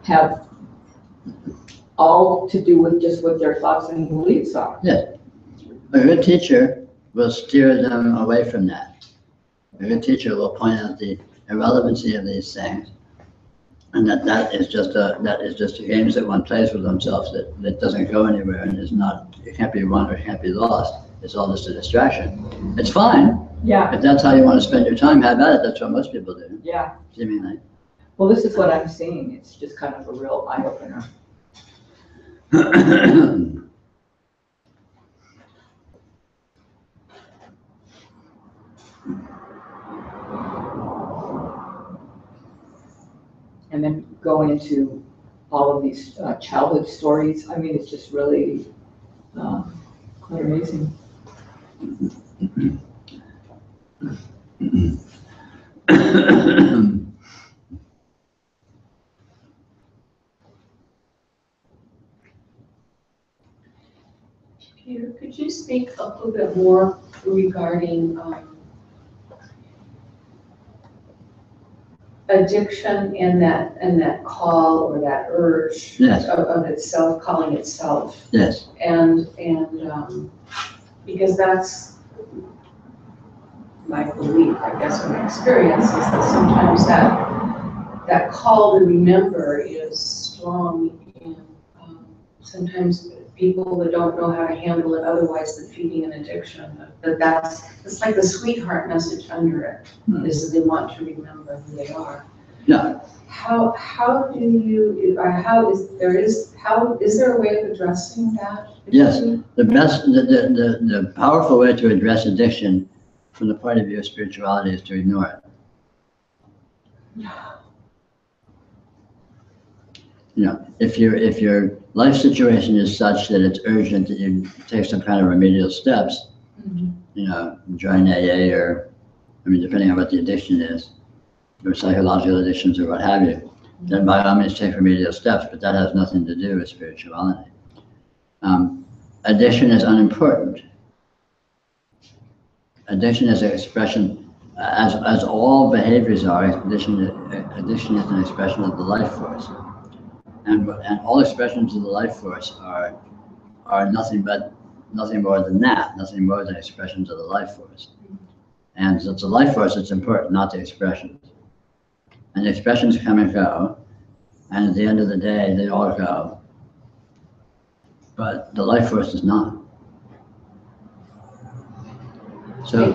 have all to do with just what their thoughts and beliefs are. Yeah. A good teacher will steer them away from that. A good teacher will point out the irrelevancy of these things, and that is just a games that one plays with themselves that doesn't go anywhere and is not, it can't be won or it can't be lost. It's all just a distraction. It's fine. Yeah. If that's how you want to spend your time, have at it. That's what most people do. Yeah. Seemingly. Well, this is what I'm seeing. It's just kind of a real eye opener. And then go into all of these childhood stories. I mean, it's just really quite amazing. Peter, could you speak a little bit more regarding addiction and that call or that urge Yes. of itself, calling itself? Yes. And because that's my belief, I guess, and my experience is that sometimes that call to remember is strong in sometimes people that don't know how to handle it otherwise than feeding an addiction. It's like the sweetheart message under it is that they want to remember who they are. Yeah. How do you, is there a way of addressing that? Yes. The powerful way to address addiction from the point of view of spirituality is to ignore it. You know, if your life situation is such that it's urgent that you take some kind of remedial steps, you know, join AA or, I mean, depending on what the addiction is, or psychological addictions or what have you, then by all means take remedial steps, but that has nothing to do with spirituality. Addiction is unimportant. Addiction is an expression, as all behaviors are, addiction is an expression of the life force. And all expressions of the life force are nothing more than that, nothing more than expressions of the life force. And so it's the life force that's important, not the expressions. And the expressions come and go, and at the end of the day, they all go. But the life force does not. So.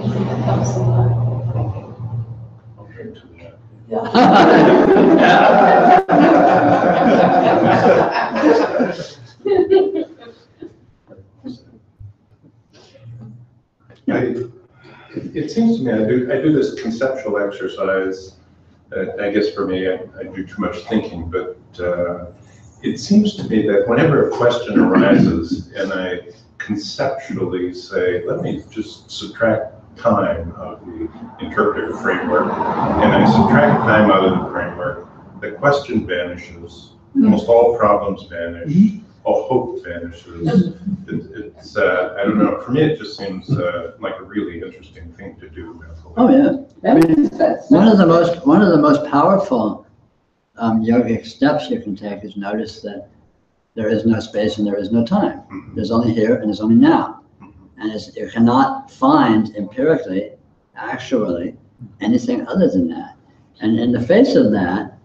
It seems to me I do this conceptual exercise. I guess for me, I do too much thinking, but it seems to me that whenever a question arises and I conceptually say, let me just subtract time of the interpretive framework, and I subtract time out of the framework, the question vanishes, almost all problems vanish, all hope vanishes. It's I don't know, for me it just seems like a really interesting thing to do. Oh yeah, I mean, one of the most powerful yogic steps you can take is notice that there is no space and there is no time. There's only here and there's only now. And you cannot find empirically, actually, anything other than that. And in the face of that,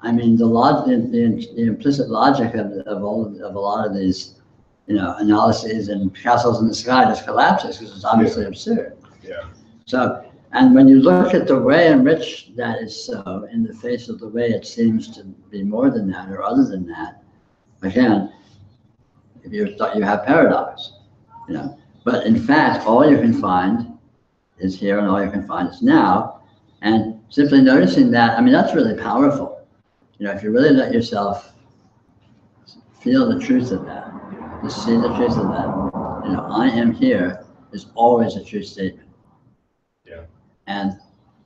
I mean, the implicit logic of a lot of these, you know, analyses and castles in the sky just collapses because it's obviously absurd. Yeah. So, and when you look at the way in which that is so, in the face of the way it seems to be more than that or other than that, again, if you thought you have paradox, you know. But in fact, all you can find is here and all you can find is now. And simply noticing that, I mean, that's really powerful. You know, if you really let yourself feel the truth of that, just see the truth of that, you know, I am here is always a true statement. Yeah. And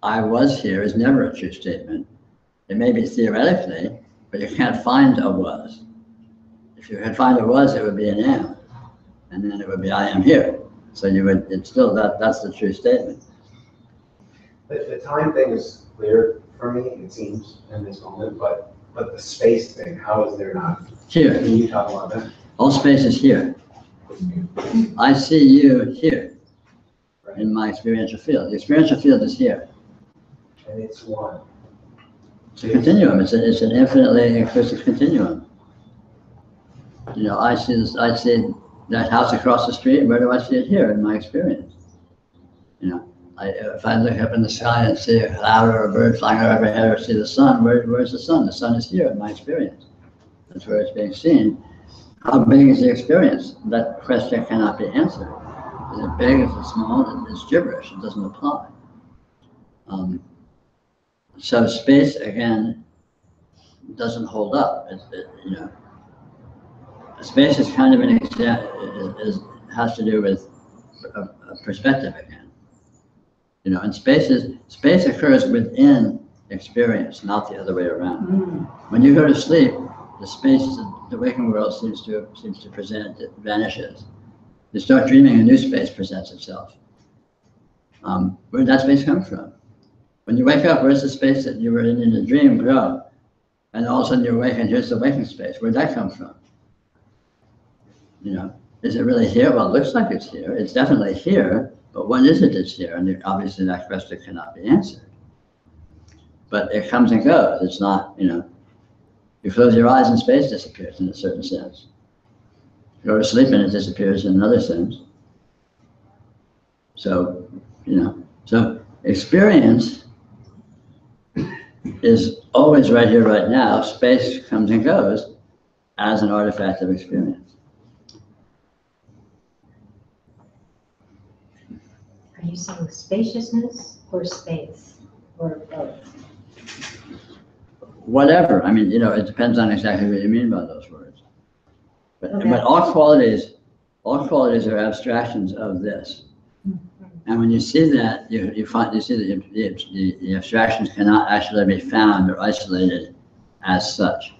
I was here is never a true statement. It may be theoretically, but you can't find a was. if you had find it was, it would be an am, and then it would be I am here. So you would, it's still, that's the true statement. The time thing is clear for me, it seems, in this moment, but the space thing, how is there not? Here, Can you talk about that? all space is here. I see you here Right. in my experiential field. The experiential field is here. And it's one. It's a continuum. It's an infinitely inclusive continuum. You know, I see this, I see that house across the street. Where do I see it here in my experience? You know, if I look up in the sky and see a cloud or a bird flying overhead or see the sun, where's the sun? The sun is here in my experience. That's where it's being seen. How big is the experience? That question cannot be answered. Is it big? Is it small? It's gibberish. It doesn't apply. So space, again, doesn't hold up. You know, space is kind of an example, has to do with a perspective again. You know, and space occurs within experience, not the other way around. When you go to sleep, the space, the waking world seems to present, it vanishes. You start dreaming, a new space presents itself. Where did that space come from? When you wake up, where's the space that you were in the dream go? And all of a sudden you awake and here's the waking space. Where'd that come from? You know, is it really here? Well, it looks like it's here. It's definitely here, but what is it that's here? And obviously that question cannot be answered. But it comes and goes. It's not, you know, you close your eyes and space disappears in a certain sense. You go to sleep and it disappears in another sense. So, you know, so experience is always right here, right now. Space comes and goes as an artifact of experience. Are you saying spaciousness or space or both? Whatever. I mean, you know, it depends on exactly what you mean by those words. But, Okay. but all qualities are abstractions of this. And when you see that, you see that the abstractions cannot actually be found or isolated as such.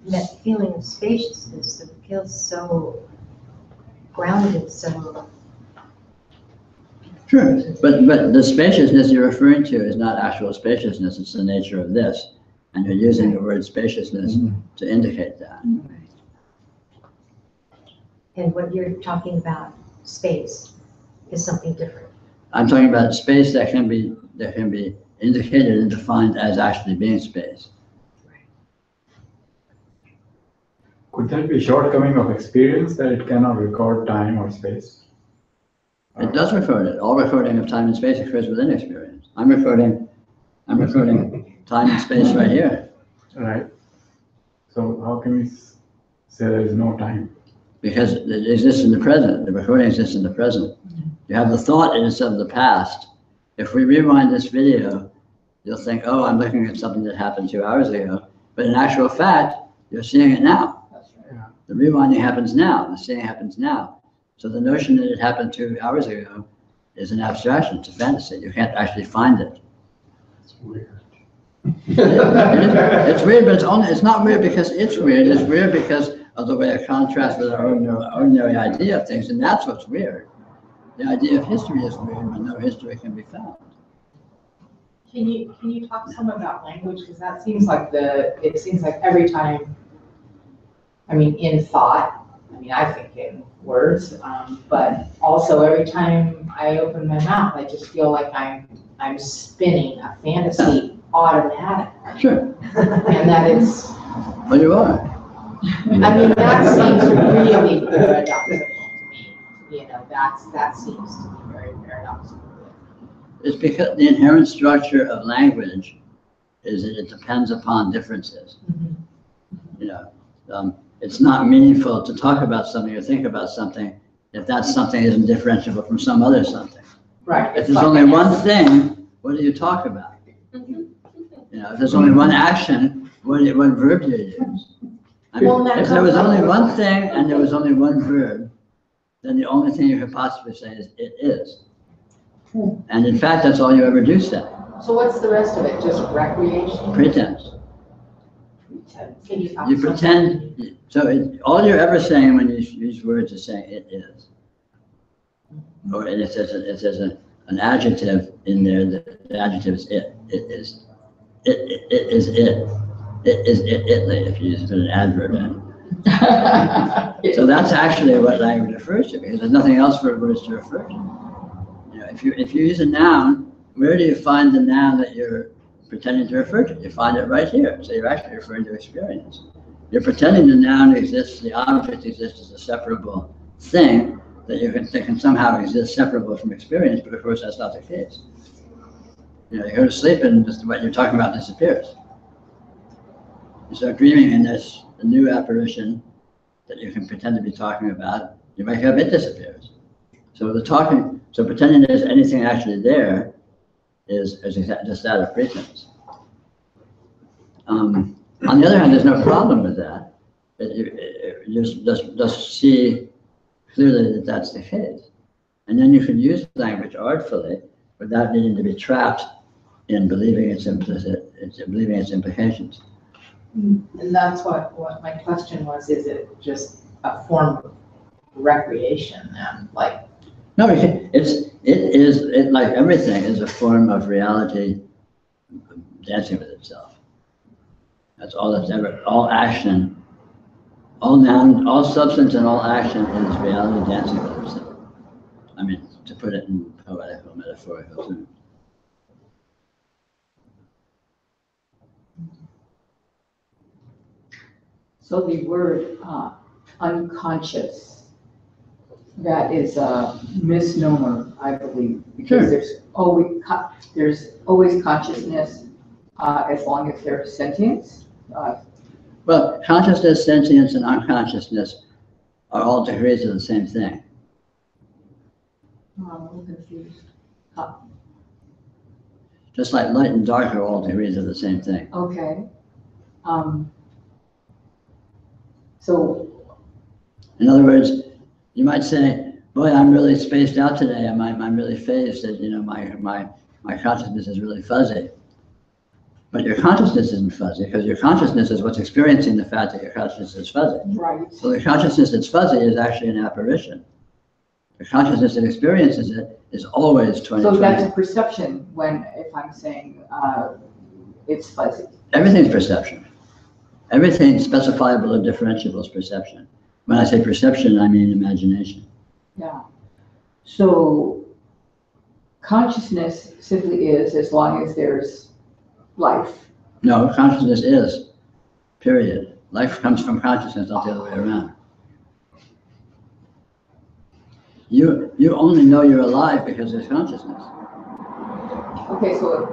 That feeling of spaciousness that feels so grounded, so. Sure, but the spaciousness you're referring to is not actual spaciousness, it's the nature of this. And you're using the word spaciousness to indicate that. And what you're talking about, space, is something different. I'm talking about space that can be indicated and defined as actually being space. Could that be a shortcoming of experience that it cannot record time or space? It does record it. All recording of time and space occurs within experience. I'm recording time and space right here. Right. So how can we say there is no time? Because it exists in the present. The recording exists in the present. You have the thought and it's of the past. If we rewind this video, you'll think, oh, I'm looking at something that happened 2 hours ago. But in actual fact, you're seeing it now. That's right. Yeah. The rewinding happens now. The seeing happens now. So the notion that it happened 2 hours ago is an abstraction. It's a fantasy. You can't actually find it. It's weird. It's weird, but it's not weird because it's weird. It's weird because of the way it contrasts with our ordinary idea of things, and that's what's weird. The idea of history is weird when no history can be found. Can you talk some about language? Because that seems like it seems like every time, I mean, in thought, I mean, I think in words, but also every time I open my mouth, I just feel like I'm spinning a fantasy automatic. Sure. And that is, Well, you are. I mean, that seems really paradoxical to me. You know, that seems to be very paradoxical. It's because the inherent structure of language is that it depends upon differences. You know, it's not meaningful to talk about something or think about something if that something isn't differentiable from some other something. Right. If there's only one thing, what do you talk about? You know, if there's only one action, what verb do you use? I mean, Well, if there was only one thing and there was only one verb, then the only thing you could possibly say is it is. And in fact, that's all you ever do say. So what's the rest of it? Just recreation? Pretense. Can you talk You some- pretend, so all you're ever saying when you use words is saying it is. Or and it says an adjective in there, the adjective is it. It is. It is it. It is it, if you use an adverb in. So that's actually what language refers to, because there's nothing else for words to refer to. You know, if you use a noun, where do you find the noun that you're pretending to refer to? You find it right here. So you're actually referring to experience. You're pretending the noun exists, the object exists as a separable thing that can somehow exist separable from experience, but of course that's not the case. You know, you go to sleep and just what you're talking about disappears. You start dreaming and there's a new apparition that you can pretend to be talking about. You wake up, it disappears. So pretending there's anything actually there is just that of pretense. On the other hand, there's no problem with that. You just see clearly that that's the case. And then you can use language artfully without needing to be trapped in believing its implications. And that's what my question was, is it just a form of recreation then? Like, No, it is like everything is a form of reality dancing with itself. That's all that's ever, all action, all noun, all substance and all action is reality dancing with itself. I mean, to put it in poetical, metaphorical terms. So the word unconscious, that is a misnomer, I believe, because there's always consciousness as long as there's sentience. Well, consciousness, sentience, and unconsciousness are all degrees of the same thing. I'm a little confused. Just like light and dark are all degrees of the same thing. Okay. So, in other words, you might say, boy, I'm really spaced out today. I'm really phased that, you know, my consciousness is really fuzzy. But your consciousness isn't fuzzy because your consciousness is what's experiencing the fact that your consciousness is fuzzy. right. So the consciousness that's fuzzy is actually an apparition. The consciousness that experiences it is always 20/20. So that's a perception if I'm saying it's fuzzy. Everything's perception. Everything specifiable and differentiable is perception. When I say perception, I mean imagination. Yeah. So consciousness simply is as long as there's life. No, consciousness is, period. Life comes from consciousness, not the other way around. You only know you're alive because there's consciousness. Okay, so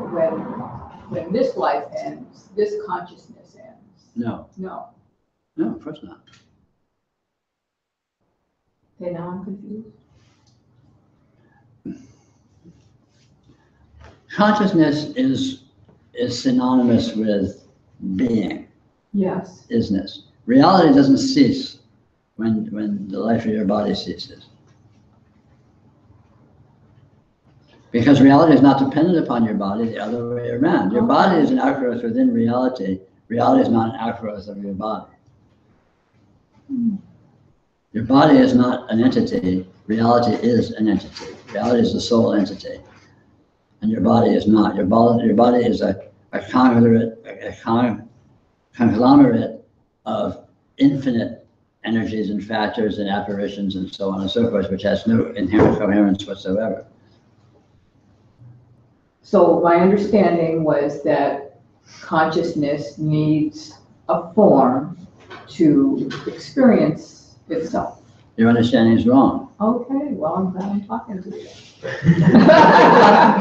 when this life ends, this consciousness ends. No. No. No, of course not. Okay, now I'm confused. Consciousness is synonymous with being. Yes. Isness. Reality doesn't cease when the life of your body ceases. Because reality is not dependent upon your body, the other way around. Your body is an outgrowth within reality. Reality is not an outgrowth of your body. Your body is not an entity. Reality is an entity. Reality is the sole entity. And your body is not. Your body is a conglomerate of infinite energies and factors and apparitions and so on and so forth, which has no inherent coherence whatsoever. So my understanding was that consciousness needs a form to experience itself. Your understanding is wrong. Okay, well, I'm glad I'm talking to you.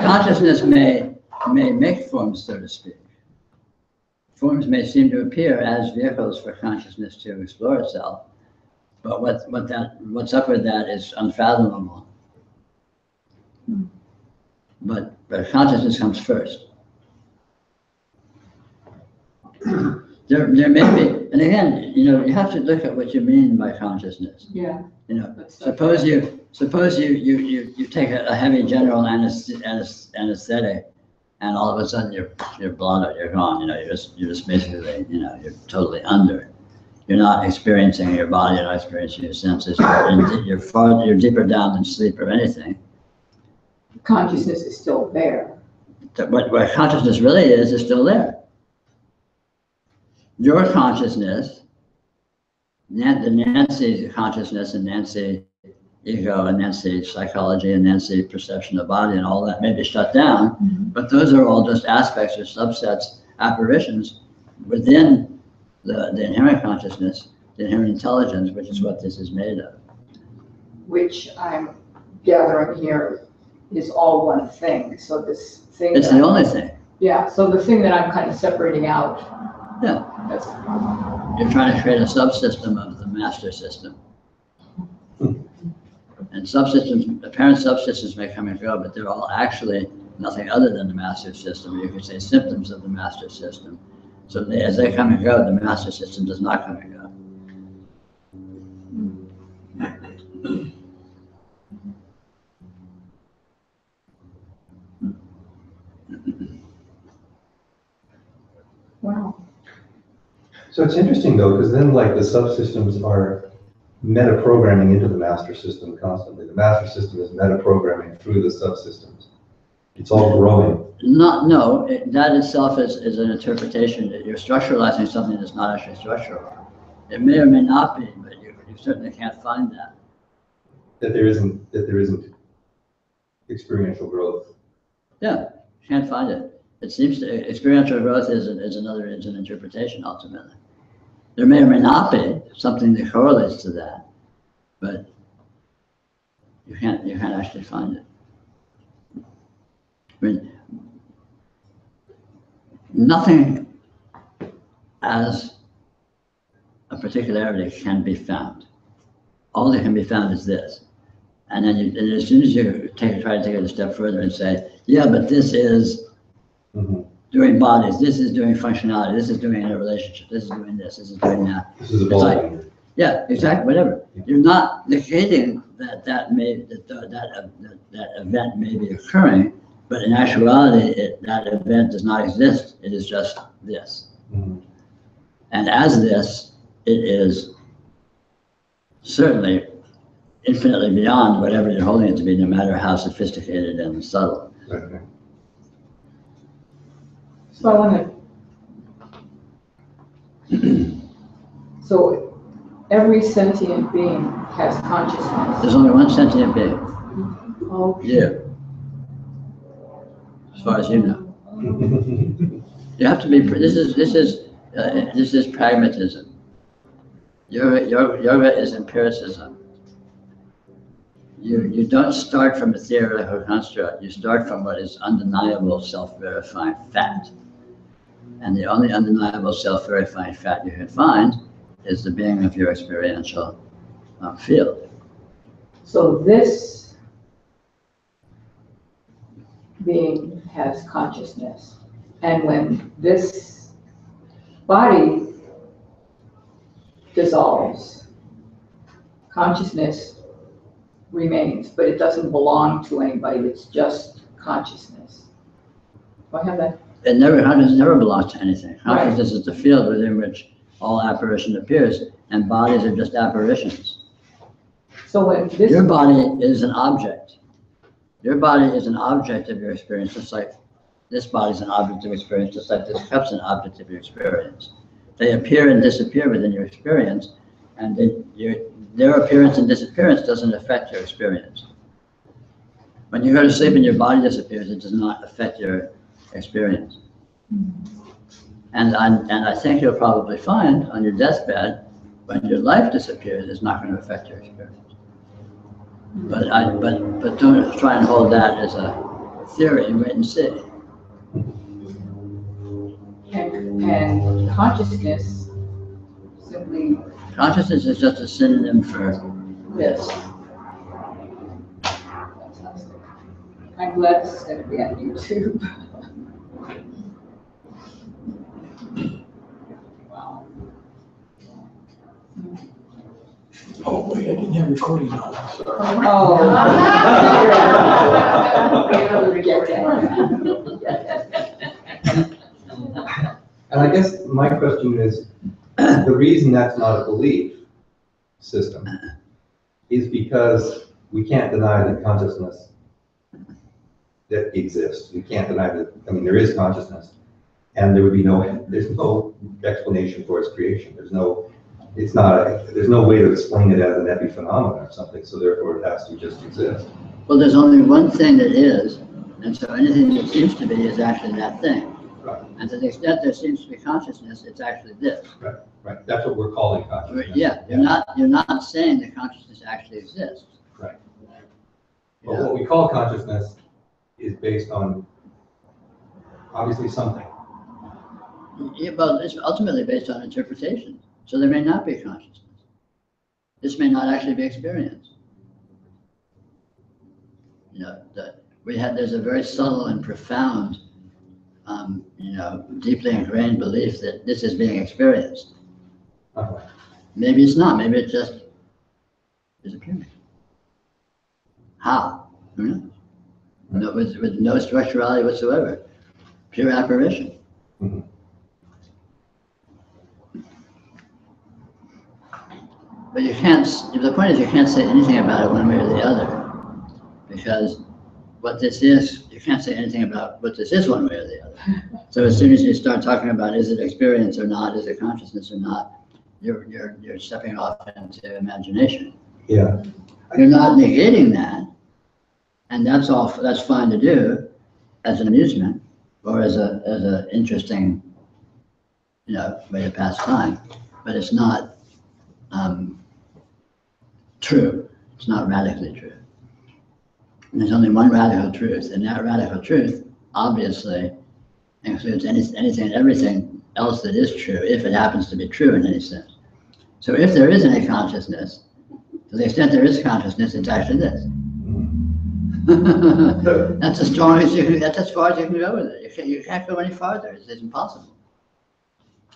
Consciousness may make forms, so to speak. Forms may seem to appear as vehicles for consciousness to explore itself, but what's up with that is unfathomable. But consciousness comes first. There may be, and again, you know, you have to look at what you mean by consciousness. Yeah. You know, suppose you take a heavy general anesthetic, and all of a sudden you're blown out, you're gone, you're just basically, you're totally under. You're not experiencing your body, you're not experiencing your senses, you're deeper down than sleep or anything. Consciousness is still there. What consciousness really is still there. Your consciousness, the Nancy consciousness and Nancy ego and Nancy psychology and Nancy perception of body and all that may be shut down, but those are all just aspects or subsets, apparitions within the inherent consciousness, the inherent intelligence, which is what this is made of. Which I'm gathering here is all one thing. So this thing. It's the only thing. Yeah, so the thing that I'm kind of separating out. Yeah. That's, you're trying to create a subsystem of the master system. And subsystems, apparent subsystems may come and go, but they're all actually nothing other than the master system. You could say symptoms of the master system. So as they come and go, the master system does not come and go. wow. So it's interesting though, because then like the subsystems are meta-programming into the master system constantly. The master system is meta-programming through the subsystems. It's all growing. That itself is an interpretation that you're structuralizing something that's not actually structural. It may or may not be, but you certainly can't find that. That there isn't experiential growth. Yeah, you can't find it. It seems to, experiential growth is an interpretation ultimately. There may or may not be something that correlates to that, but you can't actually find it. I mean, nothing as a particularity can be found. All that can be found is this. And then as soon as you try to take it a step further and say, yeah, but this is doing bodies, this is doing functionality, this is doing a relationship, this is doing this is doing that. This is evolving. Like, yeah, exactly, whatever. You're not negating that event may be occurring, but in actuality, that event does not exist. It is just this. And as this, it is certainly infinitely beyond whatever you're holding it to be, no matter how sophisticated and subtle. Okay. So I want to. So every sentient being has consciousness. There's only one sentient being. Okay. Yeah. As far as you know. You have to be. This is pragmatism. Yoga is empiricism. You don't start from a theoretical construct. You start from what is undeniable self-verifying fact. And the only undeniable self-verifying fact you can find is the being of your experiential field. So this being has consciousness. And when this body dissolves, consciousness remains, but it doesn't belong to anybody. It's just consciousness. Do I have that? Consciousness never belongs to anything. Consciousness is the field within which all apparition appears, and bodies are just apparitions. So when this... Your body is an object. Your body is an object of your experience, just like this body is an object of experience, just like this cup's an object of your experience. They appear and disappear within your experience, and their appearance and disappearance doesn't affect your experience. When you go to sleep and your body disappears, it does not affect your experience. And I think you'll probably find on your deathbed, when your life disappears, it's not going to affect your experience. But don't try and hold that as a theory and wait and see. And consciousness simply... Consciousness is just a synonym for this. I'm glad this is going to be on YouTube. Wow. Oh, wait, I didn't have recording on. Sorry. Oh. And I guess my question is, the reason that's not a belief system is because we can't deny that consciousness that exists. We can't deny that, I mean, there is consciousness, and there's no explanation for its creation. There's no way to explain it as an epiphenomenon or something, so therefore it has to just exist. Well, there's only one thing that is, and so anything that seems to be is actually that thing. Right. And to the extent there seems to be consciousness, it's actually this. Right, that's what we're calling consciousness. Yeah, you're not saying that consciousness actually exists. Right. But what we call consciousness is based on, obviously, something. Yeah, well, it's ultimately based on interpretation. So there may not be consciousness. This may not actually be experience. You know, there's a very subtle and profound, deeply ingrained belief that this is being experienced. Maybe it's not. Maybe it just is appearing. How? Who knows? No, with no structurality whatsoever. Pure apparition. Mm-hmm. But you can't, the point is you can't say anything about it one way or the other. Because what this is, you can't say anything about what this is one way or the other. So as soon as you start talking about is it experience or not, is it consciousness or not, you're stepping off into imagination. Yeah. You're not negating that, and that's fine to do as an amusement or as a interesting, way to pass time. But it's not true. It's not radically true. And there's only one radical truth, and that radical truth obviously includes anything and everything else that is true, if it happens to be true in any sense. So if there is any consciousness, to the extent there is consciousness, it's actually this. That's as strong as you can. That's as far as you can go with it. You can't go any farther. It's impossible.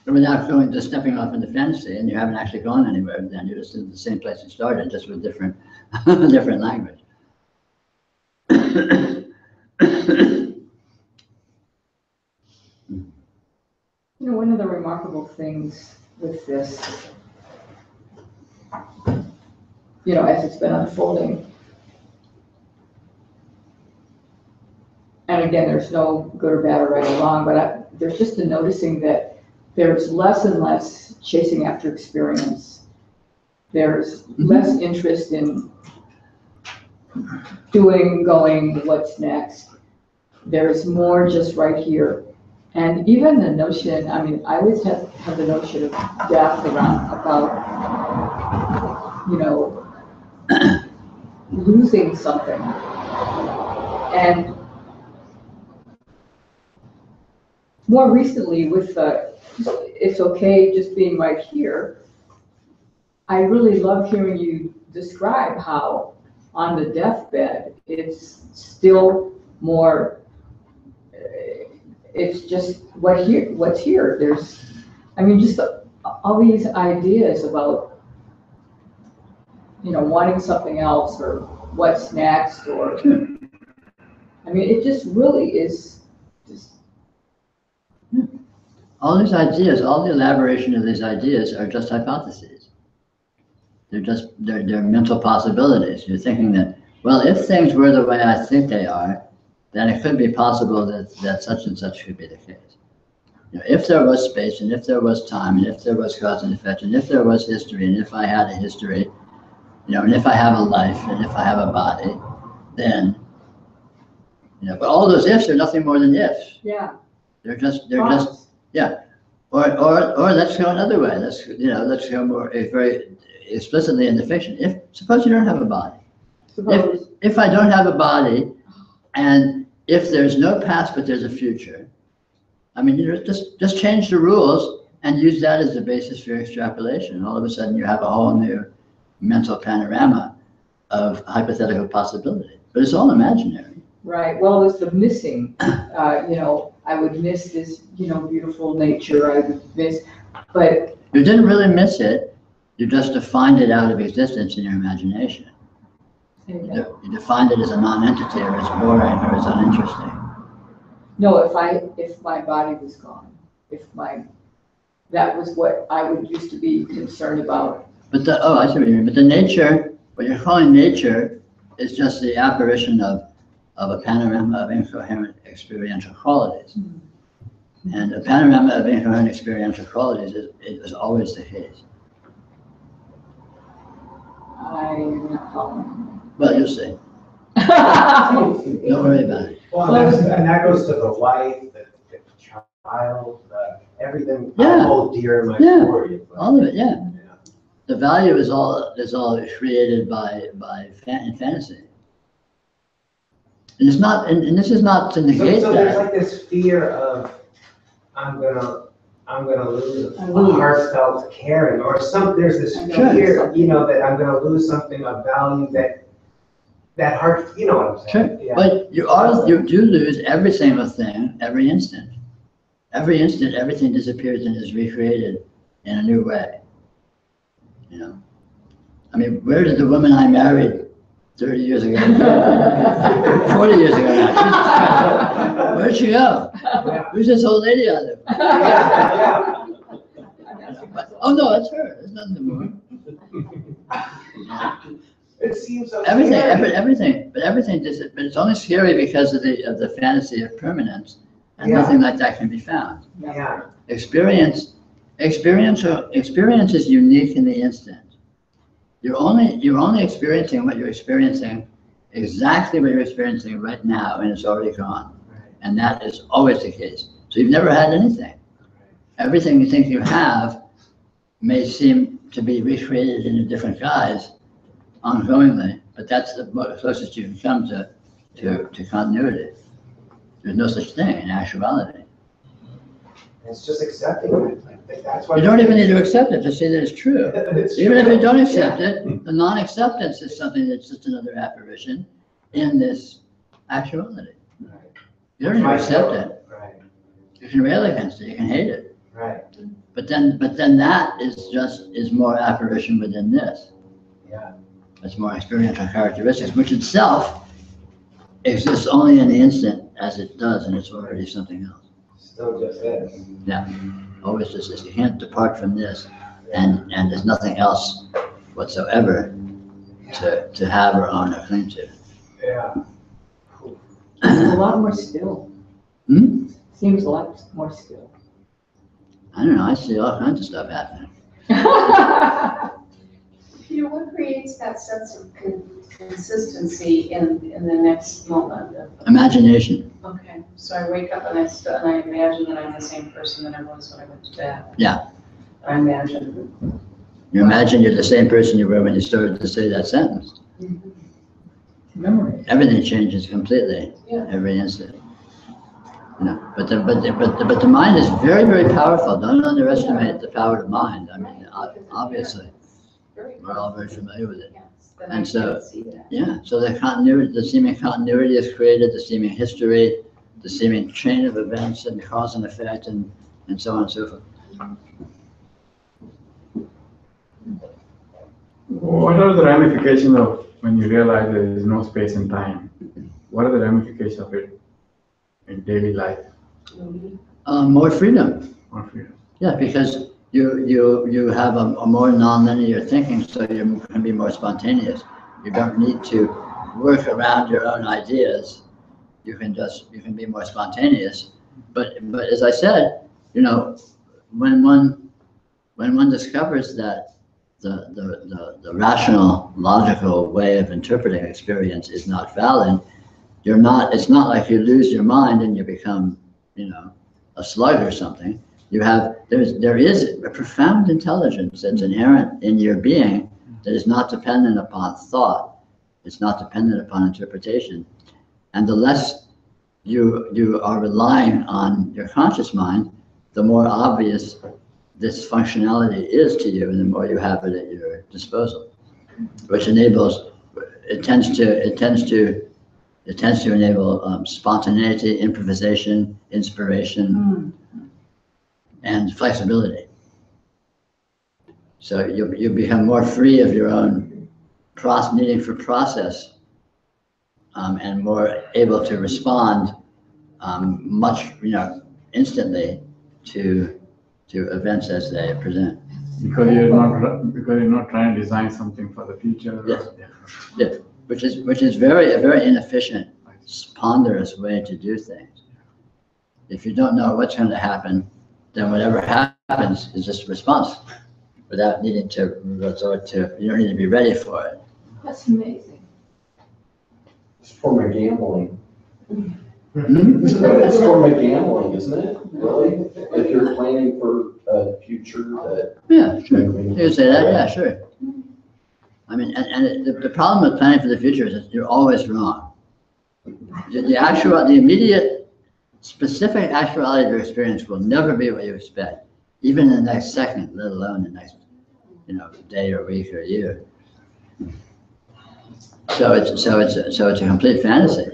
But without just stepping off into fantasy, and you haven't actually gone anywhere, then you're just in the same place you started, just with different language. One of the remarkable things with this, as it's been unfolding, and again, there's no good or bad or right or wrong, but there's just a noticing that there's less and less chasing after experience. There's less interest in going, what's next. There's more just right here. And even the notion, I always have the notion of death about, losing something. And more recently with it's okay just being right here, I really love hearing you describe how on the deathbed, it's still more, it's just what's here. There's, just all these ideas about, wanting something else or what's next, or, it just really is just. All these ideas, all the elaboration of these ideas are just hypotheses. They're mental possibilities. You're thinking that, well, if things were the way I think they are, then it could be possible that such and such could be the case. If there was space, and if there was time, and if there was cause and effect, and if there was history, and if I had a history, and if I have a life, and if I have a body, then, but all those ifs are nothing more than ifs. Yeah. They're just, yeah. Or let's go another way. Let's go more very explicitly in the fiction. Suppose you don't have a body. If I don't have a body, and if there's no past but there's a future, just change the rules and use that as the basis for your extrapolation. All of a sudden, you have a whole new mental panorama of hypothetical possibility. But it's all imaginary. Right. Well, it's the missing. I would miss this, beautiful nature. I would miss, but you didn't really miss it. You just defined it out of existence in your imagination. You defined it as a non-entity, or as boring, or as uninteresting. No, if my body was gone, that was what I would used to be concerned about. But I see what you mean. But the nature, what you're calling nature, is just the apparition of a panorama of incoherent experiential qualities. And a panorama of incoherent experiential qualities is always the case. I'm not following. Well, you'll see. Don't worry about it. Well, and that goes to the wife, the child, everything I Yeah. hold dear in my Yeah. story. All of it, yeah. The value is all created by fantasy. And it's not, and this is not to negate So there's that. like this fear of, I'm gonna lose a heartfelt caring, or there's this Sure. fear, that I'm gonna lose something of value that heart, you know what I'm saying? Sure, Yeah. but you do lose every single thing, every instant. Every instant, everything disappears and is recreated in a new way. I mean, where did the woman I married 30 years ago go? 40 years ago now. Where'd she go? Who's this old lady out there? Oh no, it's her. It's nothing to move. It seems so Everything, scary. everything, but it's only scary because of the fantasy of permanence, and Yeah. nothing like that can be found. Yeah. Experience is unique in the instant. You're only experiencing what you're experiencing, exactly what you're experiencing right now, and it's already gone. And that is always the case. So you've never had anything. Everything you think you have may seem to be recreated in a different guise ongoingly, but that's the closest you can come to continuity. There's no such thing in actuality. It's just accepting it. I think that's what. You don't even need to accept it to see that it's true. It's Even if true. you don't accept it, the non-acceptance is something that's just another apparition in this actuality. Right. You don't need to accept it. Right. You can rail against it, you can hate it. Right. But then that is more apparition within this. Yeah. It's more experiential characteristics, which itself exists only in the instant as it does, and it's already something else. Still just this. Yeah, always just this. You can't depart from this, and there's nothing else whatsoever to have or own or cling to. Yeah. It's a lot more still. Seems a lot more still. I don't know, I see all kinds of stuff happening. Peter, what creates that sense of consistency in the next moment? Imagination. Okay, so I wake up and I imagine that I'm the same person that I was when I went to bed. Yeah. I imagine. You imagine you're the same person you were when you started to say that sentence. Memory. Everything changes completely, Yeah. every instant. But the mind is very, very powerful. Don't underestimate the power of the mind. I mean, obviously, we're all very familiar with it. Then And I so, can't see that. yeah, so the seeming continuity is created, the seeming history, the seeming chain of events and cause and effect, and so on and so forth. What are the ramifications of when you realize there is no space and time? What are the ramifications of it in daily life? More freedom. More freedom. Yeah, because you have a more non-linear thinking, so you can be more spontaneous. You don't need to work around your own ideas. You can be more spontaneous. But as I said, when one discovers that the rational, logical way of interpreting experience is not valid, it's not like you lose your mind and you become, a slug or something. There is a profound intelligence that's inherent in your being that is not dependent upon thought. It's not dependent upon interpretation. And the less you are relying on your conscious mind, the more obvious this functionality is to you, and the more you have it at your disposal, which tends to enable spontaneity, improvisation, inspiration, and flexibility. So you become more free of your own needing for process, and more able to respond much, instantly to events as they present. Because you're not trying to design something for the future. Yes. Yeah, which is a very inefficient, ponderous way to do things. If you don't know what's going to happen, then whatever happens is just a response, without needing to resort to. You don't need to be ready for it. That's amazing. It's for my gambling. Hmm? It's for my gambling, isn't it? Really? If you're planning for a future that. Yeah, sure. You can say that, yeah, sure. I mean, the problem with planning for the future is that you're always wrong. The immediate, specific actuality of your experience will never be what you expect, even in the next second, let alone the next, day or week or year. So it's a complete fantasy,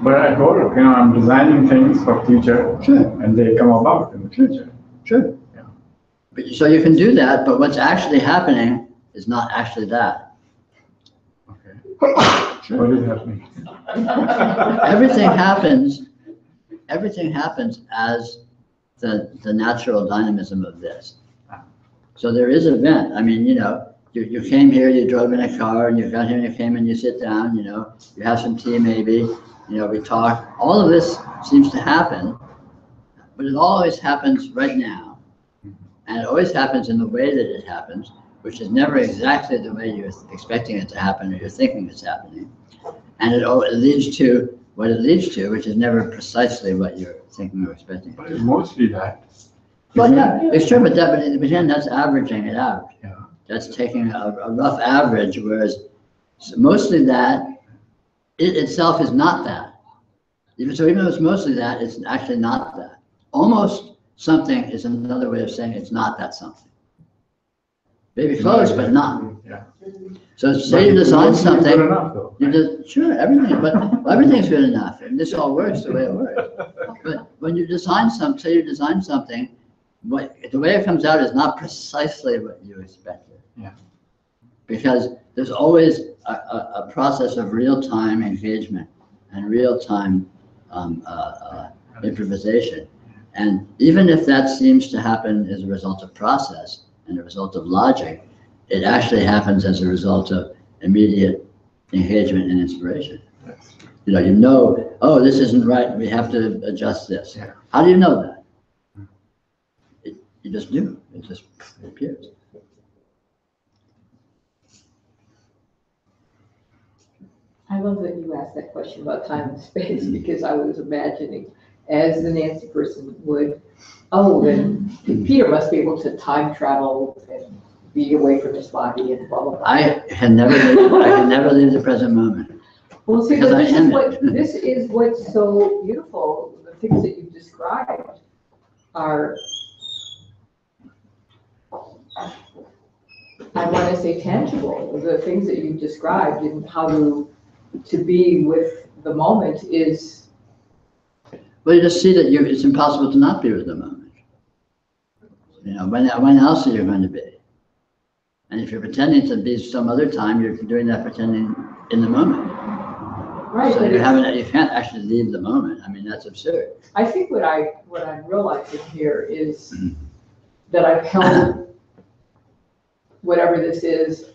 But I told her, I'm designing things for future, Sure. and they come about in the future. Sure. Yeah. But, so you can do that, but what's actually happening is not actually that. Okay. Sure. What is happening? Everything happens as the natural dynamism of this. So there is an event. I mean, you came here, you drove in a car, and you got here, and you came and you sit down, you have some tea maybe, we talk. All of this seems to happen, but it always happens right now. And it always happens in the way that it happens, which is never exactly the way you're expecting it to happen or you're thinking it's happening. And it leads to what it leads to, which is never precisely what you're thinking or expecting. But it's mostly that. Well, yeah, it's true, but again, that's averaging it out. Yeah. That's taking a rough average, whereas mostly that, it itself is not that. Even though it's mostly that, it's actually not that. Almost something is another way of saying it's not that something. Maybe close, but not. Yeah. So say you design something. Good enough, though. Sure, everything, but everything's good enough, and this all works the way it works. But when you design say you design something, the way it comes out is not precisely what you expected. Yeah. Because there's always a process of real-time engagement and real-time improvisation. And even if that seems to happen as a result of process and a result of logic, it actually happens as a result of immediate engagement and inspiration. Yes. Oh, this isn't right, we have to adjust this. Yeah. How do you know that? You just do, it just appears. I love that you asked that question about time and space, because I was imagining, as the Nancy person would, then Peter must be able to time travel and be away from his body and blah, blah, blah. I can never leave the present moment. Well, see, Because but I this is what's so beautiful. The things that you've described are, I want to say, tangible. The things that you've described and how to be with the moment is. Well, you just see that it's impossible to not be with the moment. When else are you going to be? And if you're pretending to be some other time, you're doing that pretending in the moment. Right. So you can't actually leave the moment. I mean, that's absurd. I think what I'm realizing here is that I've held whatever this is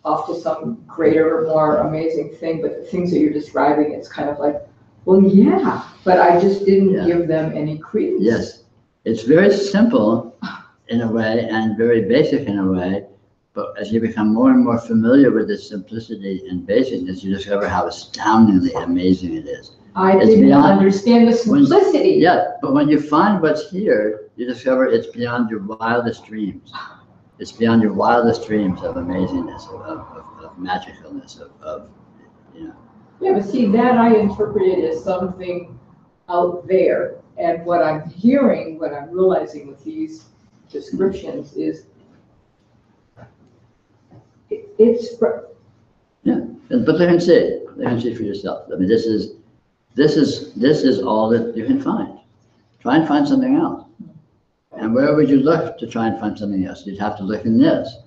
off to some greater, more amazing thing, but the things that you're describing, it's kind of like, well, yeah, but I just didn't give them any credence. Yes, it's very simple in a way and very basic in a way, but as you become more and more familiar with its simplicity and basicness, you discover how astoundingly amazing it is. I didn't understand the simplicity. But when you find what's here, you discover it's beyond your wildest dreams. It's beyond your wildest dreams of amazingness, of magicalness, of. Yeah, but see, that I interpreted as something out there. And what I'm hearing, what I'm realizing with these descriptions is it's. Yeah, but they can see it. They can see it for yourself. I mean, this is all that you can find. Try and find something else. And where would you look to try and find something else? You'd have to look in this.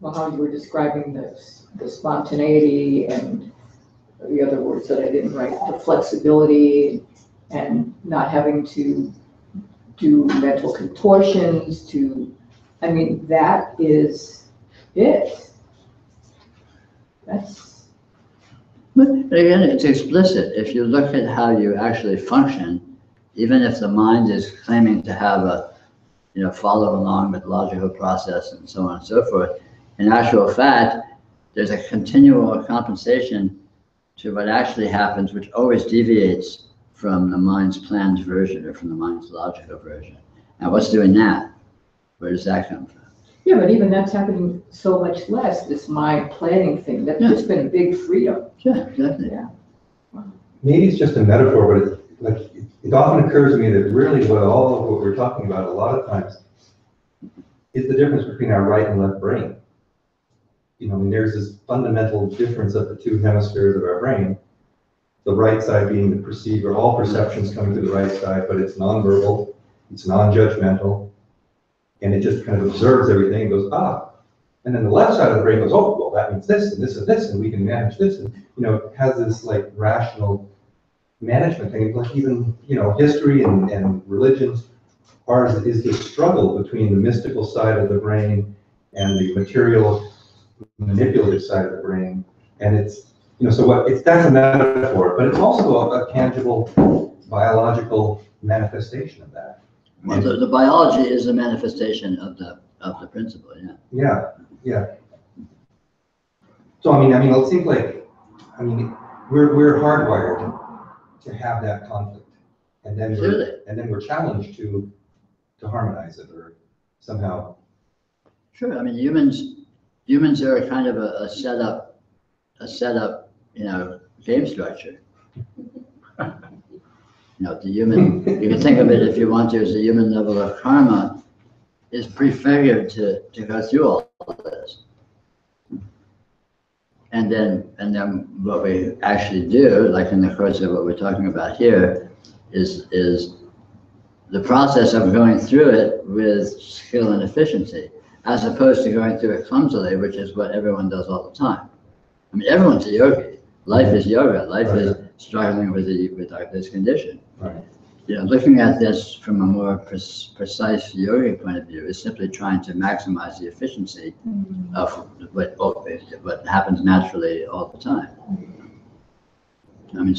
Well, how you were describing the spontaneity and the other words that I didn't write, the flexibility and not having to do mental contortions I mean, that is it. But again, it's explicit. If you look at how you actually function, even if the mind is claiming to have a, follow along with logical process and so on and so forth, in actual fact, there's a continual compensation to what actually happens, which always deviates from the mind's planned version or from the mind's logical version. And what's doing that? Where does that come from? Yeah, but even that's happening so much less, this mind planning thing. That's just been a big freedom. Yeah, exactly. Yeah. Maybe it's just a metaphor, but it often occurs to me that really all of what we're talking about a lot of times is the difference between our right and left brain. I mean, there's this fundamental difference of the two hemispheres of our brain. The right side being the perceiver, all perceptions coming through the right side, but it's nonverbal, it's non-judgmental, and it just kind of observes everything and goes, ah. And then the left side of the brain goes, oh, well, that means this and this and this, and we can manage this. And, it has this like rational management thing. Like even, history and religions, ours is this struggle between the mystical side of the brain and the material, manipulative side of the brain. And it's, that's a metaphor, but it's also a tangible biological manifestation of that. Well, the biology is a manifestation of the principle, yeah. Yeah. So I mean, it seems like, we're hardwired to have that conflict, and then we're challenged to harmonize it or somehow. Sure. I mean, humans are a kind of a setup, game structure. The human, you can think of it if you want to, as the human level of karma is prefigured to go through all of this. And then what we actually do, like in the course of what we're talking about here, is the process of going through it with skill and efficiency, as opposed to going through it clumsily, which is what everyone does all the time. I mean, everyone's a yogi. Life is yoga. Life is struggling with this condition. Right. Looking at this from a more precise yogic point of view is simply trying to maximize the efficiency of what happens naturally all the time. I mean,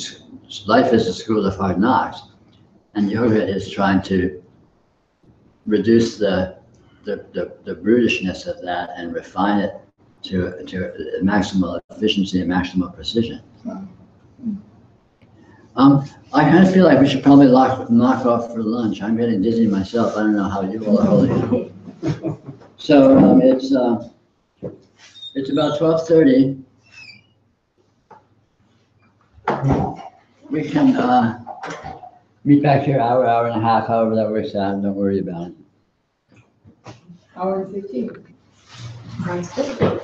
life is a school of hard knocks, and yoga is trying to reduce the brutishness of that and refine it to maximal efficiency and maximal precision. I kind of feel like we should probably knock off for lunch. I'm getting dizzy myself. I don't know how you all are holding. So it's about 12:30. We can meet back here hour and a half, however that works out. Don't worry about it. Hour and 15. Sounds good.